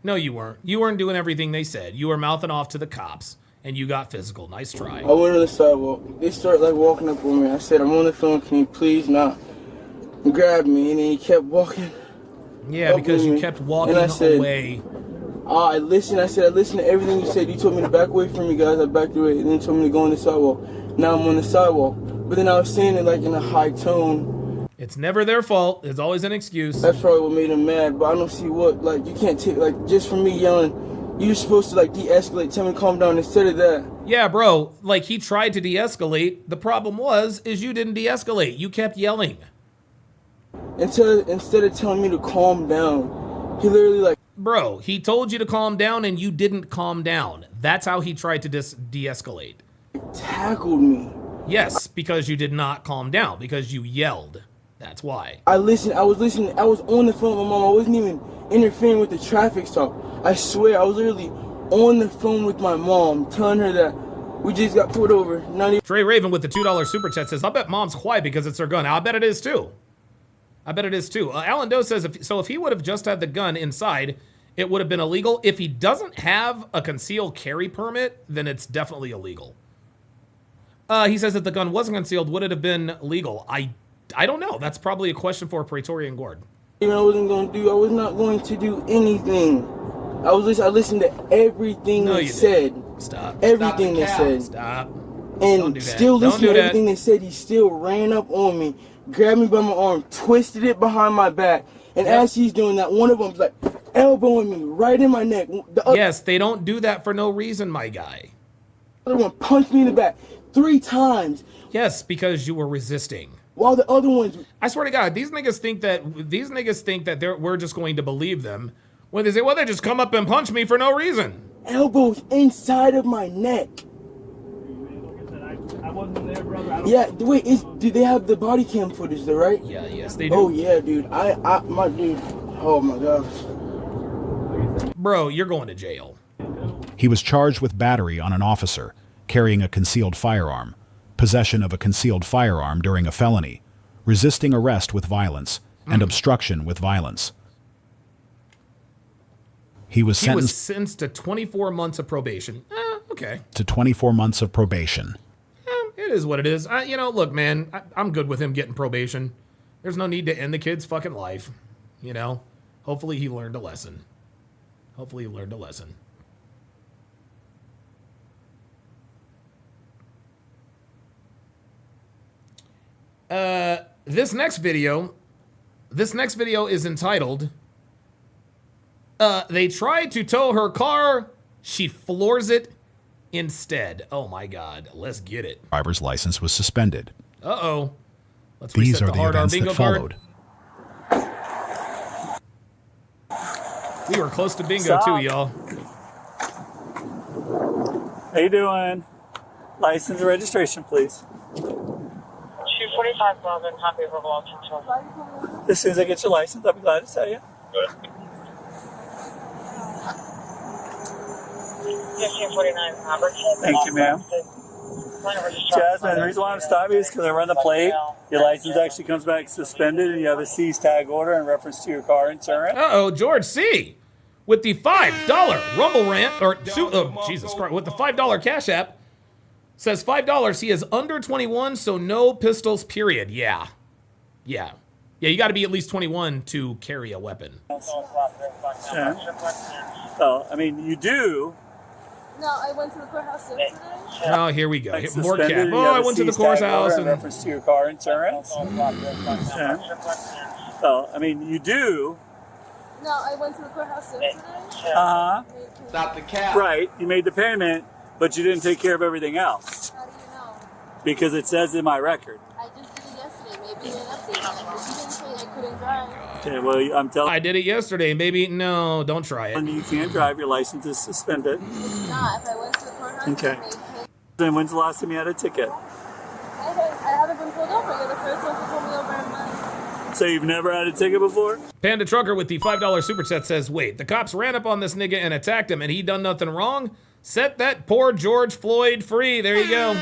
No, you weren't. You weren't doing everything they said. You were mouthing off to the cops, and you got physical. Nice try. I went on the sidewalk. They started like walking up on me. I said, I'm on the phone. Can you please not grab me? And then he kept walking. Yeah, because you kept walking away. I listened. I said, I listened to everything you said. You told me to back away from me, guys. I backed away. And then you told me to go on the sidewalk. Now I'm on the sidewalk. But then I was saying it like in a high tone. It's never their fault. There's always an excuse. That's probably what made him mad. But I don't see what, like, you can't take, like, just from me yelling, you're supposed to, like, de-escalate, tell me to calm down instead of that. Yeah, bro. Like, he tried to de-escalate. The problem is you didn't de-escalate. You kept yelling. Instead of telling me to calm down, he literally, like... Bro, he told you to calm down and you didn't calm down. That's how he tried to de-escalate. Tackled me. Yes, because you did not calm down. Because you yelled. That's why. I listened. I was listening. I was on the phone with my mom. I wasn't even interfering with the traffic stop. I swear, I was literally on the phone with my mom, telling her that we just got pulled over. Trey Raven with the $2 super chat says, "I'll bet Mom's quiet because it's her gun." I bet it is too. Alan Doe says, if he would have just had the gun inside, it would have been illegal. If he doesn't have a concealed carry permit, then it's definitely illegal. He says if the gun wasn't concealed, would it have been legal? I don't know. That's probably a question for a Praetorian Guard. I was not going to do anything. I listened to everything they said. Stop. Everything they said. Stop. And still listening to everything they said, he still ran up on me, grabbed me by my arm, twisted it behind my back. And as he's doing that, one of them's like elbowing me right in my neck. Yes, they don't do that for no reason, my guy. The other one punched me in the back 3 times. Yes, because you were resisting. While the other ones... I swear to God, these niggas think that we're just going to believe them when they say, well, they just come up and punch me for no reason. Elbows inside of my neck. I wasn't there, brother. Yeah, wait, do they have the body cam footage though, right? Yeah, yes, they do. Oh, yeah, dude. My dude. Oh, my gosh. Bro, you're going to jail. He was charged with battery on an officer, carrying a concealed firearm, possession of a concealed firearm during a felony, resisting arrest with violence, and obstruction with violence. He was sentenced to 24 months of probation. Okay. To 24 months of probation. It is what it is. Look, man, I'm good with him getting probation. There's no need to end the kid's fucking life. Hopefully he learned a lesson. This next video is entitled, they tried to tow her car, she floors it instead. Oh my God, let's get it. Driver's license was suspended. Uh-oh. Let's These reset are the hard arm events bingo that followed. Card. We were close to bingo Stop. too, y'all. How you doing? License and registration, please. 245 Melbourne, happy for Walton Tour. As soon as I get your license, I'll be glad to tell you. Good. 1549 Robertson. Thank you, ma'am. Jasmine, the reason why I'm stopping you is because I run the plate. Your license actually comes back suspended, and you have a seize tag order in reference to your car insurance. Uh-oh, George C. with the $5 Rumble Rant, Jesus Christ, with the $5 Cash App, says $5. He is under 21, so no pistols, period. Yeah. Yeah, you got to be at least 21 to carry a weapon. Yeah. Well, I mean, you do. No, I went to the courthouse yesterday. Oh, here we go. Like More suspended, cap. you Oh, have I a went to the seize tag order courthouse in and reference to your car insurance. Yeah. Well, I mean, you do. No, I went to the courthouse yesterday. Stop the cap. Right. You made the payment, but you didn't take care of everything else. How do you know? Because it says in my record. I just did it yesterday. Maybe you didn't update me. But you didn't say I couldn't drive. Okay, well, I'm telling I did it yesterday. Maybe no, don't try it. you can't drive. Your license is suspended. It's not. If I went to the courthouse, Okay. I made pay. Then when's the last time you had a ticket? I haven't been pulled over. You're the first one to pull me over in months. So you've never had a ticket before? Panda Trucker with the $5 super chat says, wait, the cops ran up on this nigga and attacked him and he done nothing wrong? Set that poor George Floyd free. There you go.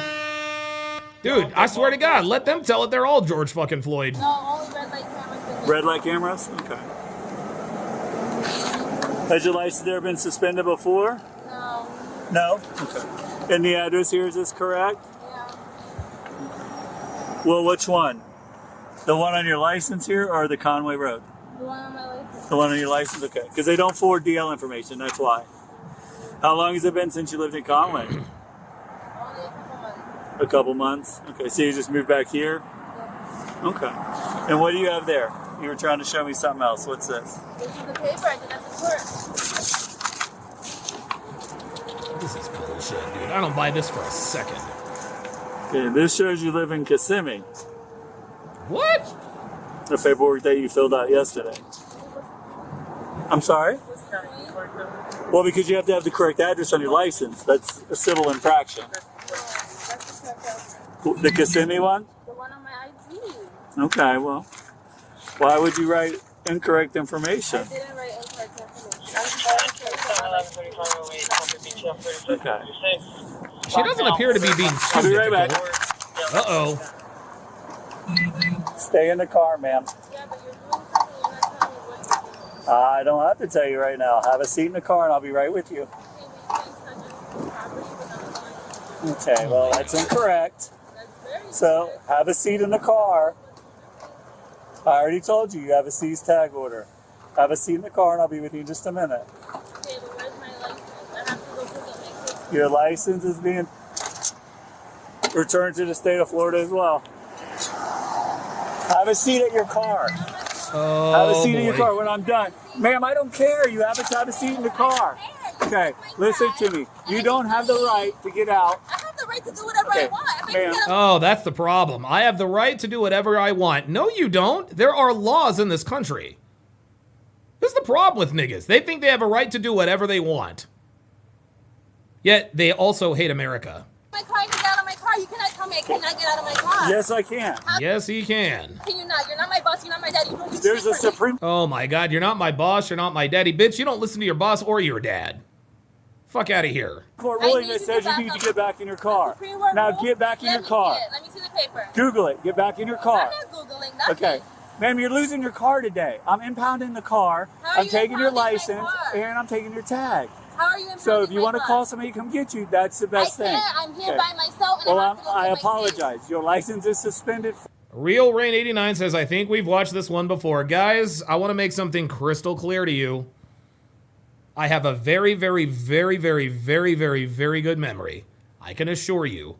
Dude, I swear to God, let them tell it. They're all George fucking Floyd. No, only red light cameras. Red light cameras? Okay. Has your license ever been suspended before? No. No? Okay. And the address here, is this correct? Yeah. Well, which one? The one on your license here or the Conway Road? The one on my license. The one on your license? Okay. Because they don't forward DL information, that's why. How long has it been since you lived in Conway? Only a couple months. A couple months? Okay, so you just moved back here? Yeah. Okay. And what do you have there? You were trying to show me something else. What's this? This is the paper I did at the court. This is bullshit, dude. I don't buy this for a second. Okay, this shows you live in Kissimmee. What? The paperwork that you filled out yesterday. I'm sorry? Well, because you have to have the correct address on your license. That's a civil infraction. The Kissimmee one? The one on my ID. Okay, well, why would you write incorrect information? I didn't write incorrect information. Okay. She doesn't appear to be being I'll too be right back. difficult. Uh-oh. Stay in the car, ma'am. Yeah, but you're doing something you're not telling me what to do. I don't have to tell you right now. Have a seat in the car and I'll be right with you. Okay, well, that's incorrect. So, have a seat in the car. I already told you, you have a seize tag order. Have a seat in the car and I'll be with you in just a minute. Okay, but where's my license? I have to go pick up my kids. Your license is being returned to the state of Florida as well. Have a seat at your car. Oh, have a seat in your boy. car when I'm done. Ma'am, I don't care. You have to have a seat in the car. Okay, listen to me. You don't have the right to get out. I have the right to do whatever I want. Ma'am. Oh, that's the problem. I have the right to do whatever I want. No, you don't. There are laws in this country. This is the problem with niggas. They think they have a right to do whatever they want. Yet, they also hate America. My car, get out of my car. You cannot tell me I cannot get out of my car. Yes, I can. Yes, he can. Can you not? You're not my boss. You're not my daddy. You don't do There's shit a for me. Supreme Oh my God, you're not my boss. You're not my daddy. Bitch, you don't listen to your boss or your dad. Fuck out of here. Court ruling that says you need to get back in your car. Now get back in your car. Let me see the paper. Google it. Get back in your car. I'm not Googling nothing. Okay. Ma'am, you're losing your car today. I'm impounding the car. How are I'm you taking your impounding my license car? and I'm taking your tag. How are you impounding So if you my want to car? call somebody to come get you, that's the best I thing. can't. I'm here Okay. by myself and Well, I have to go I get my apologize. Your license is suspended. Real Rain 89 says, I think we've watched this one before. Guys, I want to make something crystal clear to you. I have a very, very, very, very, very, very, very good memory. I can assure you,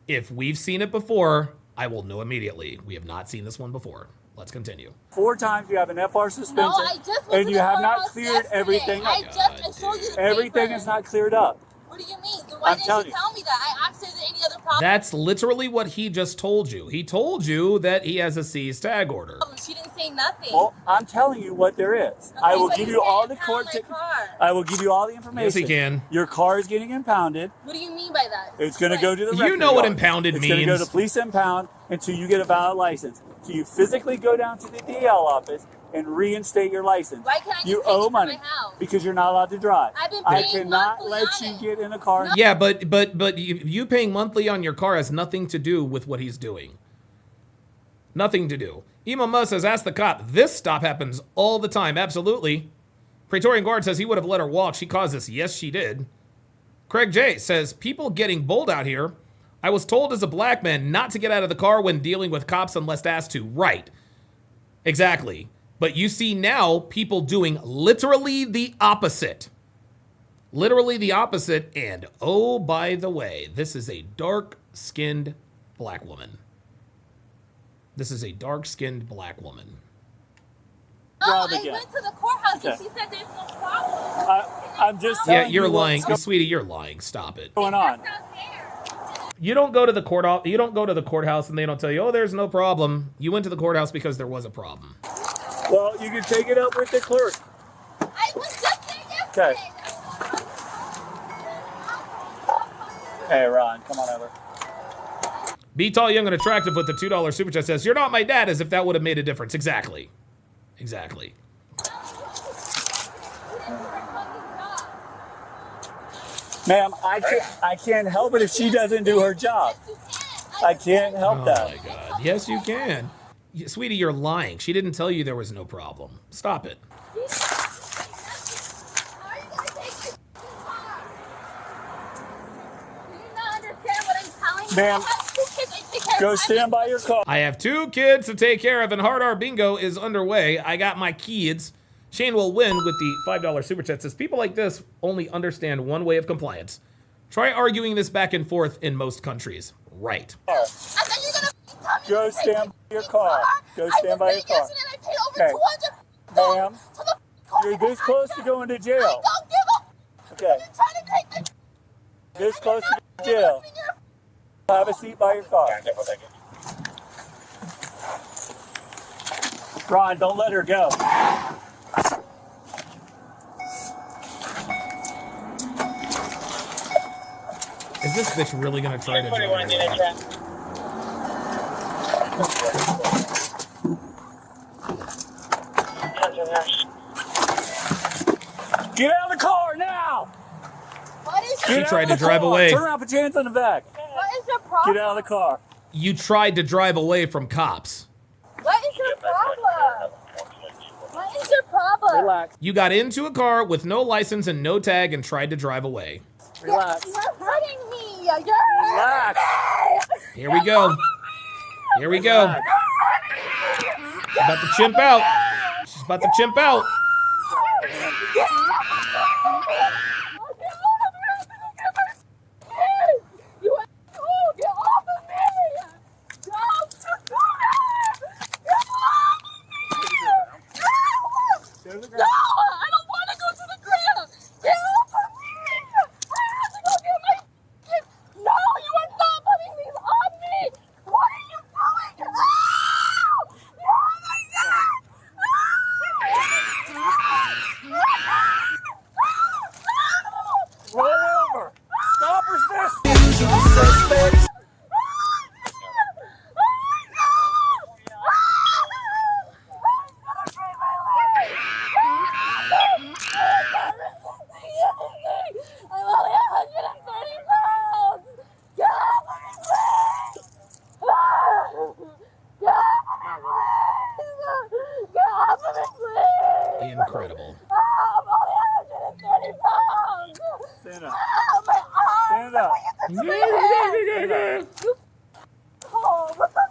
if we've seen it before, I will know immediately. We have not seen this one before. Let's continue. 4 times you have an FR suspension. No, I just went and to you the have not courthouse cleared yesterday. everything I up. just showed you the Everything paper. is not cleared up. What do you mean? Then why I'm didn't telling you you. tell me that? I asked, is there any other problem? That's literally what he just told you. He told you that he has a seized tag order. She didn't say nothing. Well, I'm telling you what there is. I will but give you you all can't the court. impound my car. I will give you all the information. Yes, he can. Your car is getting impounded. What do you mean by that? It's going to go to the You record know what yard. impounded It's going to go means. to police impound until you get a valid license. So you physically go down to the DL office and reinstate your license. Why can't I just You take owe it from money my house? because you're not allowed to drive. I've been I paying cannot monthly let on you it. get in a car. Yeah, but you paying monthly on your car has nothing to do with what he's doing. Nothing to do. Emo Mo says, ask the cop. This stop happens all the time. Absolutely. Praetorian Guard says he would have let her walk. She caused this. Yes, she did. Craig J says, people getting bold out here. I was told as a black man not to get out of the car when dealing with cops unless asked to. Right. Exactly. But you see now people doing literally the opposite. Literally the opposite. And oh, by the way, this is a dark-skinned black woman. This is a dark-skinned black woman. Oh, I went to the courthouse and she said there's no problem. I'm just telling you're you lying. what's Sweetie, you're lying. Stop it. going on. You don't go to the courthouse and they don't tell you, oh, there's no problem. You went to the courthouse because there was a problem. Well, you can take it up with the clerk. I was just there yesterday. Okay. Hey, Ron, come on over. Be tall, young, and attractive with the $2 super chat says, you're not my dad, as if that would have made a difference. Exactly. Exactly. Ma'am, I can't help it if she doesn't do her job. I can't help that. Oh my God. Yes, you can. Sweetie, you're lying. She didn't tell you there was no problem. Stop it. Ma'am, go stand by your car. I have 2 kids to take care of, and Hard R Bingo is underway. I got my kids. Shane will win with the $5 super chat. Says people like this only understand one way of compliance. Try arguing this back and forth in most countries. Right. Go stand by your car. Go stand by your car. Okay. Ma'am, you're this close to going to jail. Okay. This close to jail. Have a seat by your car. Ron, don't let her go. Is this bitch really gonna try to drive away? Get out of the car now! She tried to drive away. Turn around, put your hands on the back. What is your problem? Get out of the car. You tried to drive away from cops. What is your problem? What is your problem? Relax. You got into a car with no license and no tag and tried to drive away. Relax. You're hurting me. You're Relax. Here we go. Here we go. She's about to chimp out. She's about to chimp out. Roll over. Stop resisting. I'm only 130 pounds. Get off of me, please. Get off of me, please. Incredible. I'm only 130 pounds. Stand up. My arm. Stand up. Stand up. Oh, what the?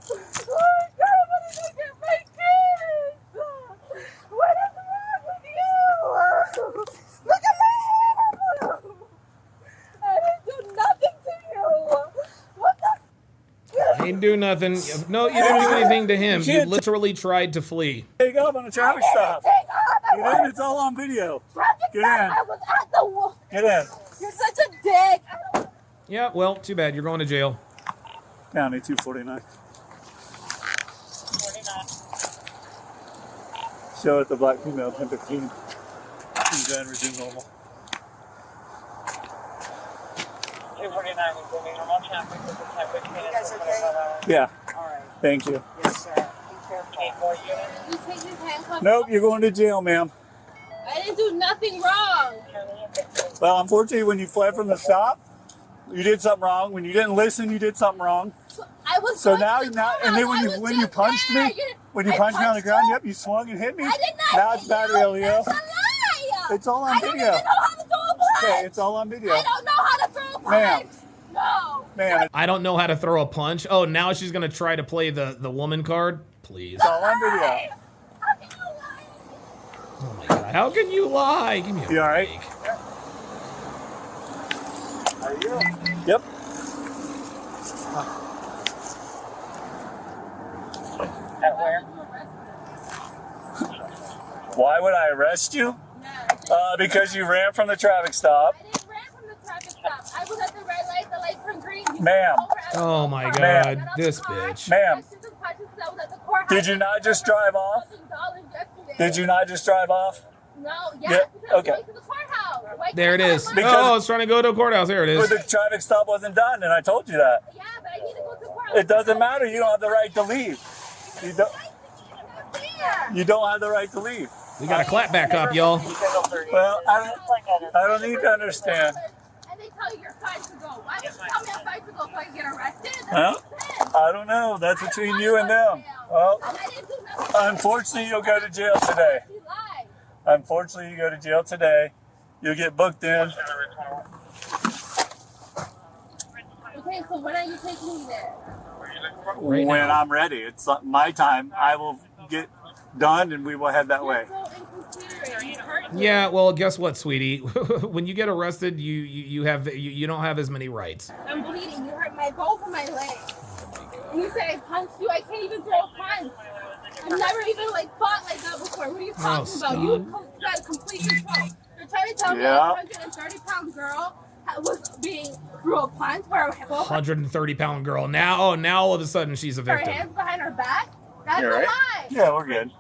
Oh, God, what did I get my kids? What is wrong with you? Look at my hand. I didn't do nothing to you. What the? I didn't do nothing. No, you didn't do anything to him. You literally tried to flee. Take off on a traffic stop. Get in. It's all on video. Get in. I was at the wall. Get in. You're such a dick. Yeah, well, too bad. You're going to jail. County 249. Show at the black female 1015. Then resume normal. 249 is moving normal traffic with the 1015. You guys okay? Yeah. All right. Thank you. Yes, sir. Be careful. Need more units? You take his handcuffs Nope, off? you're going to jail, ma'am. I didn't do nothing wrong. Well, unfortunately, when you fled from the stop, you did something wrong. When you didn't listen, you did something wrong. I was So going now, to the now, and then courthouse. when you punched me, when you I punched me on the punched ground, you. yep, you swung and hit me. I did not Now hit it's battery, you. Leo. That's a lie. It's all on I don't video. even know how to throw a punch. Okay, it's all on video. I don't know how to throw a punch. Ma'am. No. Man, I don't know how to throw a punch. Oh, now she's gonna try to play the woman card. Please. it's all on video. Oh my god. How can you lie? Give me a You all right? break. Yep. At where? Why would I arrest you? Because you ran from the traffic stop. I didn't ran from the traffic stop. I was at the red light, the light turned green. You Ma'am. over at the Oh my car. god. Got out This the car. bitch. Ma'am, I was at the courthouse. did you not just drive off? $1,000 Did you not just drive off? No, Yeah, because I was okay. going to the courthouse. Why There it can't I is. go? Because- Oh, I was trying to go to a courthouse. There it But is. the traffic stop wasn't done, and I told you that. Yeah, but I need to go to the courthouse. It doesn't matter. You don't have the right to leave. You don't have the right to leave. We got a clap back up, y'all. Well, I don't need to understand. And they tell you you're fine to go. Why would you tell me I'm fine to go so I can get arrested? That Huh? makes sense. I don't know. That's between you and them. Well, And I didn't do nothing. unfortunately, you'll go to jail today. You lied. Unfortunately, you go to jail today. You'll get booked in. Okay, so when are you taking me there? Right When now. I'm ready. It's my time. I will get done, and we will head that way. You're so inconsiderate. You hurt me. Yeah, well, guess what, sweetie? When you get arrested, you don't have as many rights. I'm bleeding. You hurt my both of my legs. And you say I punched you. I can't even throw a punch. I've never even fought like that before. What are you talking about? You got complete control. You're trying to tell me Yeah. a 130-pound girl was being threw a punch for her, 130-pound girl. Now all of a sudden she's a her victim. hands behind her back? That's You're a right. lie. Yeah, we're good.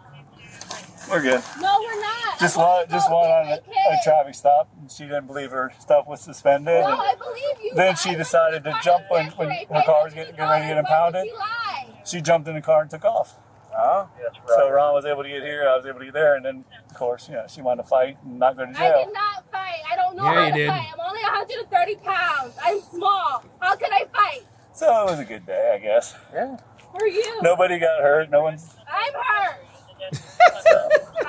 We're good. No, we're not. Just I wanna one, just go one get on my a kid. traffic stop. And she didn't believe her stuff was suspended. No, and I believe you. then but she I went decided the to car jump when yesterday. her car was Why getting ready to get would impounded. she lie? She jumped in the car and took off. Oh, So Ron was able to get here, I was able to get there, and then, of course, she wanted to fight and not go to I jail. did not fight. I don't know Yeah, how you to did. fight. I'm only 130 pounds. I'm small. How can I fight? So it was a good day, I guess. yeah. For you. Nobody got hurt. No one's. I'm hurt.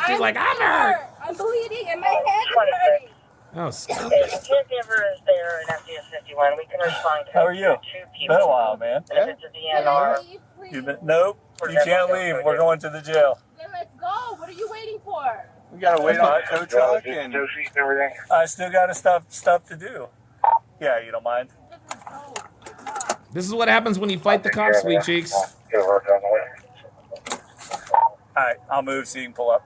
She's like, I'm hurt. I'm bleeding and my head is hurting. Oh, If the caregiver is there in FDS 51, we can respond to How are you? two It's people. been a while, man. If it's a Can I DNR, leave, please? Nope. You can't leave. We're going to the jail. Then let's go. What are you waiting for? We gotta wait on the tow truck and I still got stuff to do. Yeah, you don't mind. this is what happens when you fight the cops, sweet cheeks. All right, I'll move so you can pull up.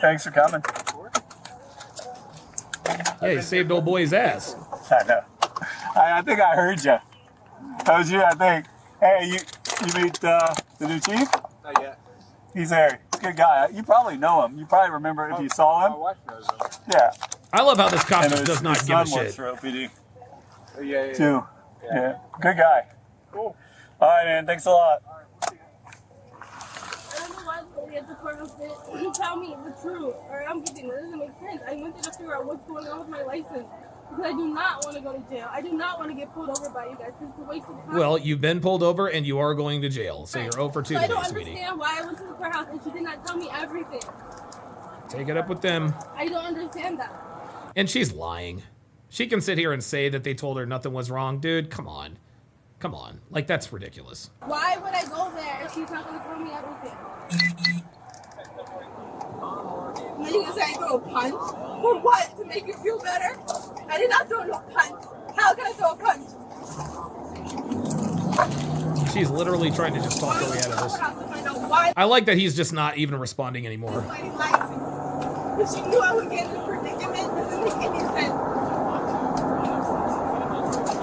Thanks for coming. Yeah, you saved old boy's ass. I know. I think I heard you. That was you, I think. Hey, you meet the new chief? not yet. He's there. He's a good guy. You probably know him. You probably remember if you saw him. My wife knows him. Yeah. I love how this cop And just does not his give a son works shit. for OPD. Yeah. Too. Yeah. Good guy. Cool. All right, man. Thanks a lot. I don't know why the lady at the courthouse didn't tell me the truth. Or I'm getting, that doesn't make sense. I went there to figure out what's going on with my license. Because I do not want to go to jail. I do not want to get pulled over by you guys. It's a waste of time. Well, you've been pulled over and you are going to jail, so you're 0 for 2 So I today, don't sweetie. understand why I went to the courthouse and she did not tell me everything. Take it up with them. I don't understand that. And she's lying. She can sit here and say that they told her nothing was wrong. Dude, come on. Come on. Like, that's ridiculous. Why would I go there if she's not going to tell me everything? And then you can say I throw a punch? For what? To make you feel better? I did not throw no punch. How can I throw a punch? She's literally trying to just talk her way out of this. I know why I like that he's just not even responding anymore. this lady lied to me. Because she knew I would get in this predicament. Doesn't make any sense.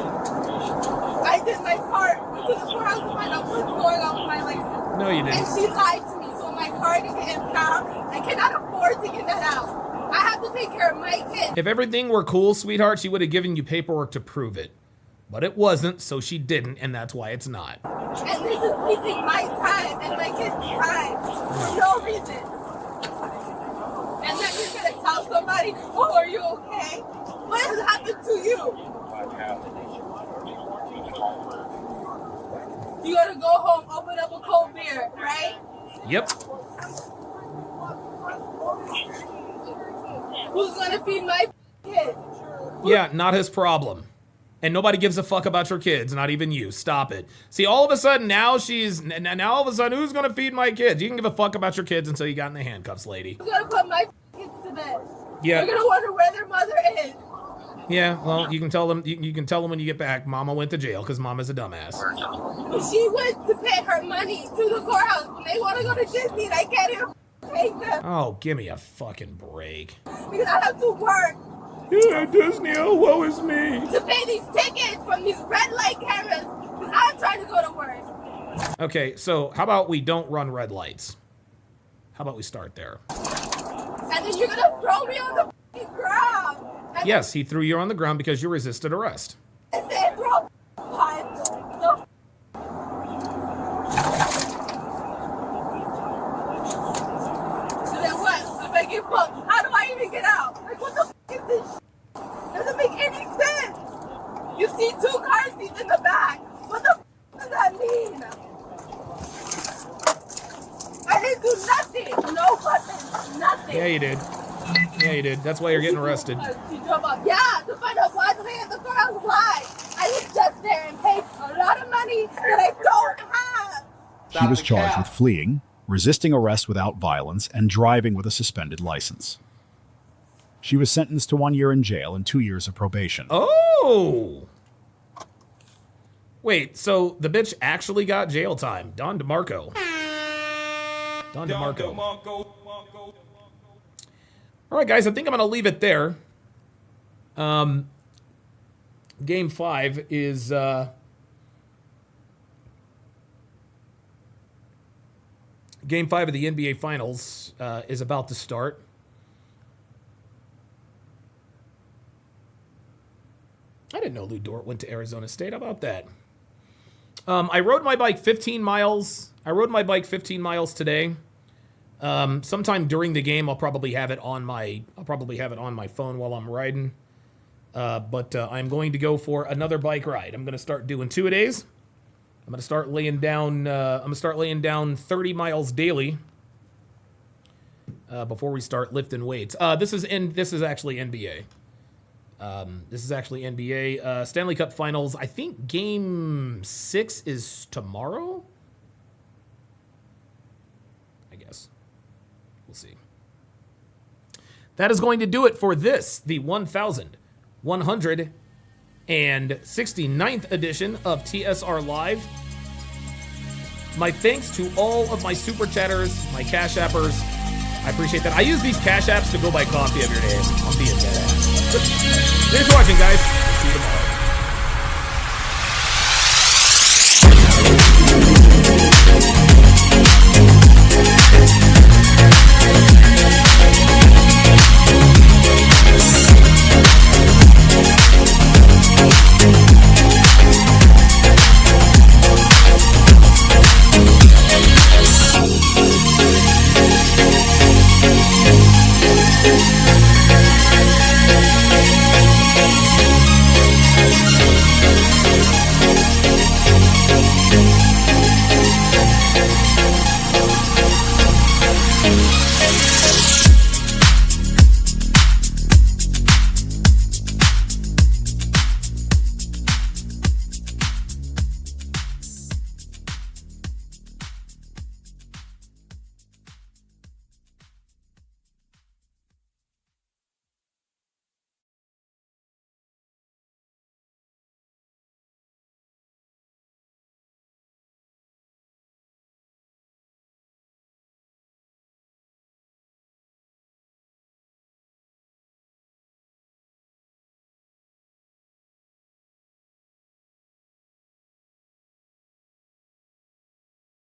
I did my part. Went to the courthouse to find out what's going on with my license. No, you didn't. And she lied to me, so my car didn't get impounded. I cannot afford to get that out. I have to take care of my kids. If everything were cool, sweetheart, she would have given you paperwork to prove it. But it wasn't, so she didn't, and that's why it's not. And this is wasting my time and my kids' time for no reason. And then you're gonna tell somebody, oh, are you okay? What has happened to you? You gotta go home, open up a cold beer, right? Yep. Who's gonna feed my kid? Yeah, not his problem. And nobody gives a fuck about your kids, not even you. Stop it. See, all of a sudden now all of a sudden, who's gonna feed my kids? You can give a fuck about your kids until you got in the handcuffs, lady. I'm gonna put my kids to bed. Yeah. They're gonna wonder where their mother is. Yeah, well, you can tell them. You can tell them when you get back. Mama went to jail because Mama's a dumbass. She went to pay her money to the courthouse when they want to go to Disney. And I can't even take them Oh, give me a fucking break. because I have to work Yeah, Disney. Oh, woe is me. to pay these tickets from these red light cameras because I'm trying to go to work. Okay, so how about we don't run red lights? How about we start there? And then you're gonna throw me on the f***ing ground. And Yes, he threw you on the ground because you resisted arrest. then say throw a pipe. The So then what? If I get booked, how do I even get out? Like, what the f*** is this shit? Doesn't make any sense. You see 2 car seats in the back. What the f*** does that mean? I didn't do nothing. No weapons, nothing. Yeah, you did. Yeah, you did. That's why you're getting arrested. She drove up. Yeah, to find out why they had the car. Why? I was just there and paid a lot of money that I don't have. She was charged with fleeing, resisting arrest without violence, and driving with a suspended license. She was sentenced to 1 year in jail and 2 years of probation. Oh! Wait, so the bitch actually got jail time. Don DeMarco. Don DeMarco. All right, guys, I think I'm going to leave it there. Game 5 is... Game 5 of the NBA Finals is about to start. I didn't know Lou Dort went to Arizona State. How about that? I rode my bike 15 miles. I rode my bike 15 miles today. Sometime during the game, I'll probably have it on my phone while I'm riding. But I'm going to go for another bike ride. I'm going to start doing 2-a-days. I'm going to start laying down 30 miles daily before we start lifting weights. This is actually NBA. This is actually NBA. Stanley Cup Finals. I think Game 6 is tomorrow. I guess. We'll see. That is going to do it for this, the 1169th edition of TSR Live. My thanks to all of my super chatters, my cash appers. I appreciate that. I use these cash apps to go buy coffee every day. I'm being dead ass. Thanks for watching, guys. See you tomorrow.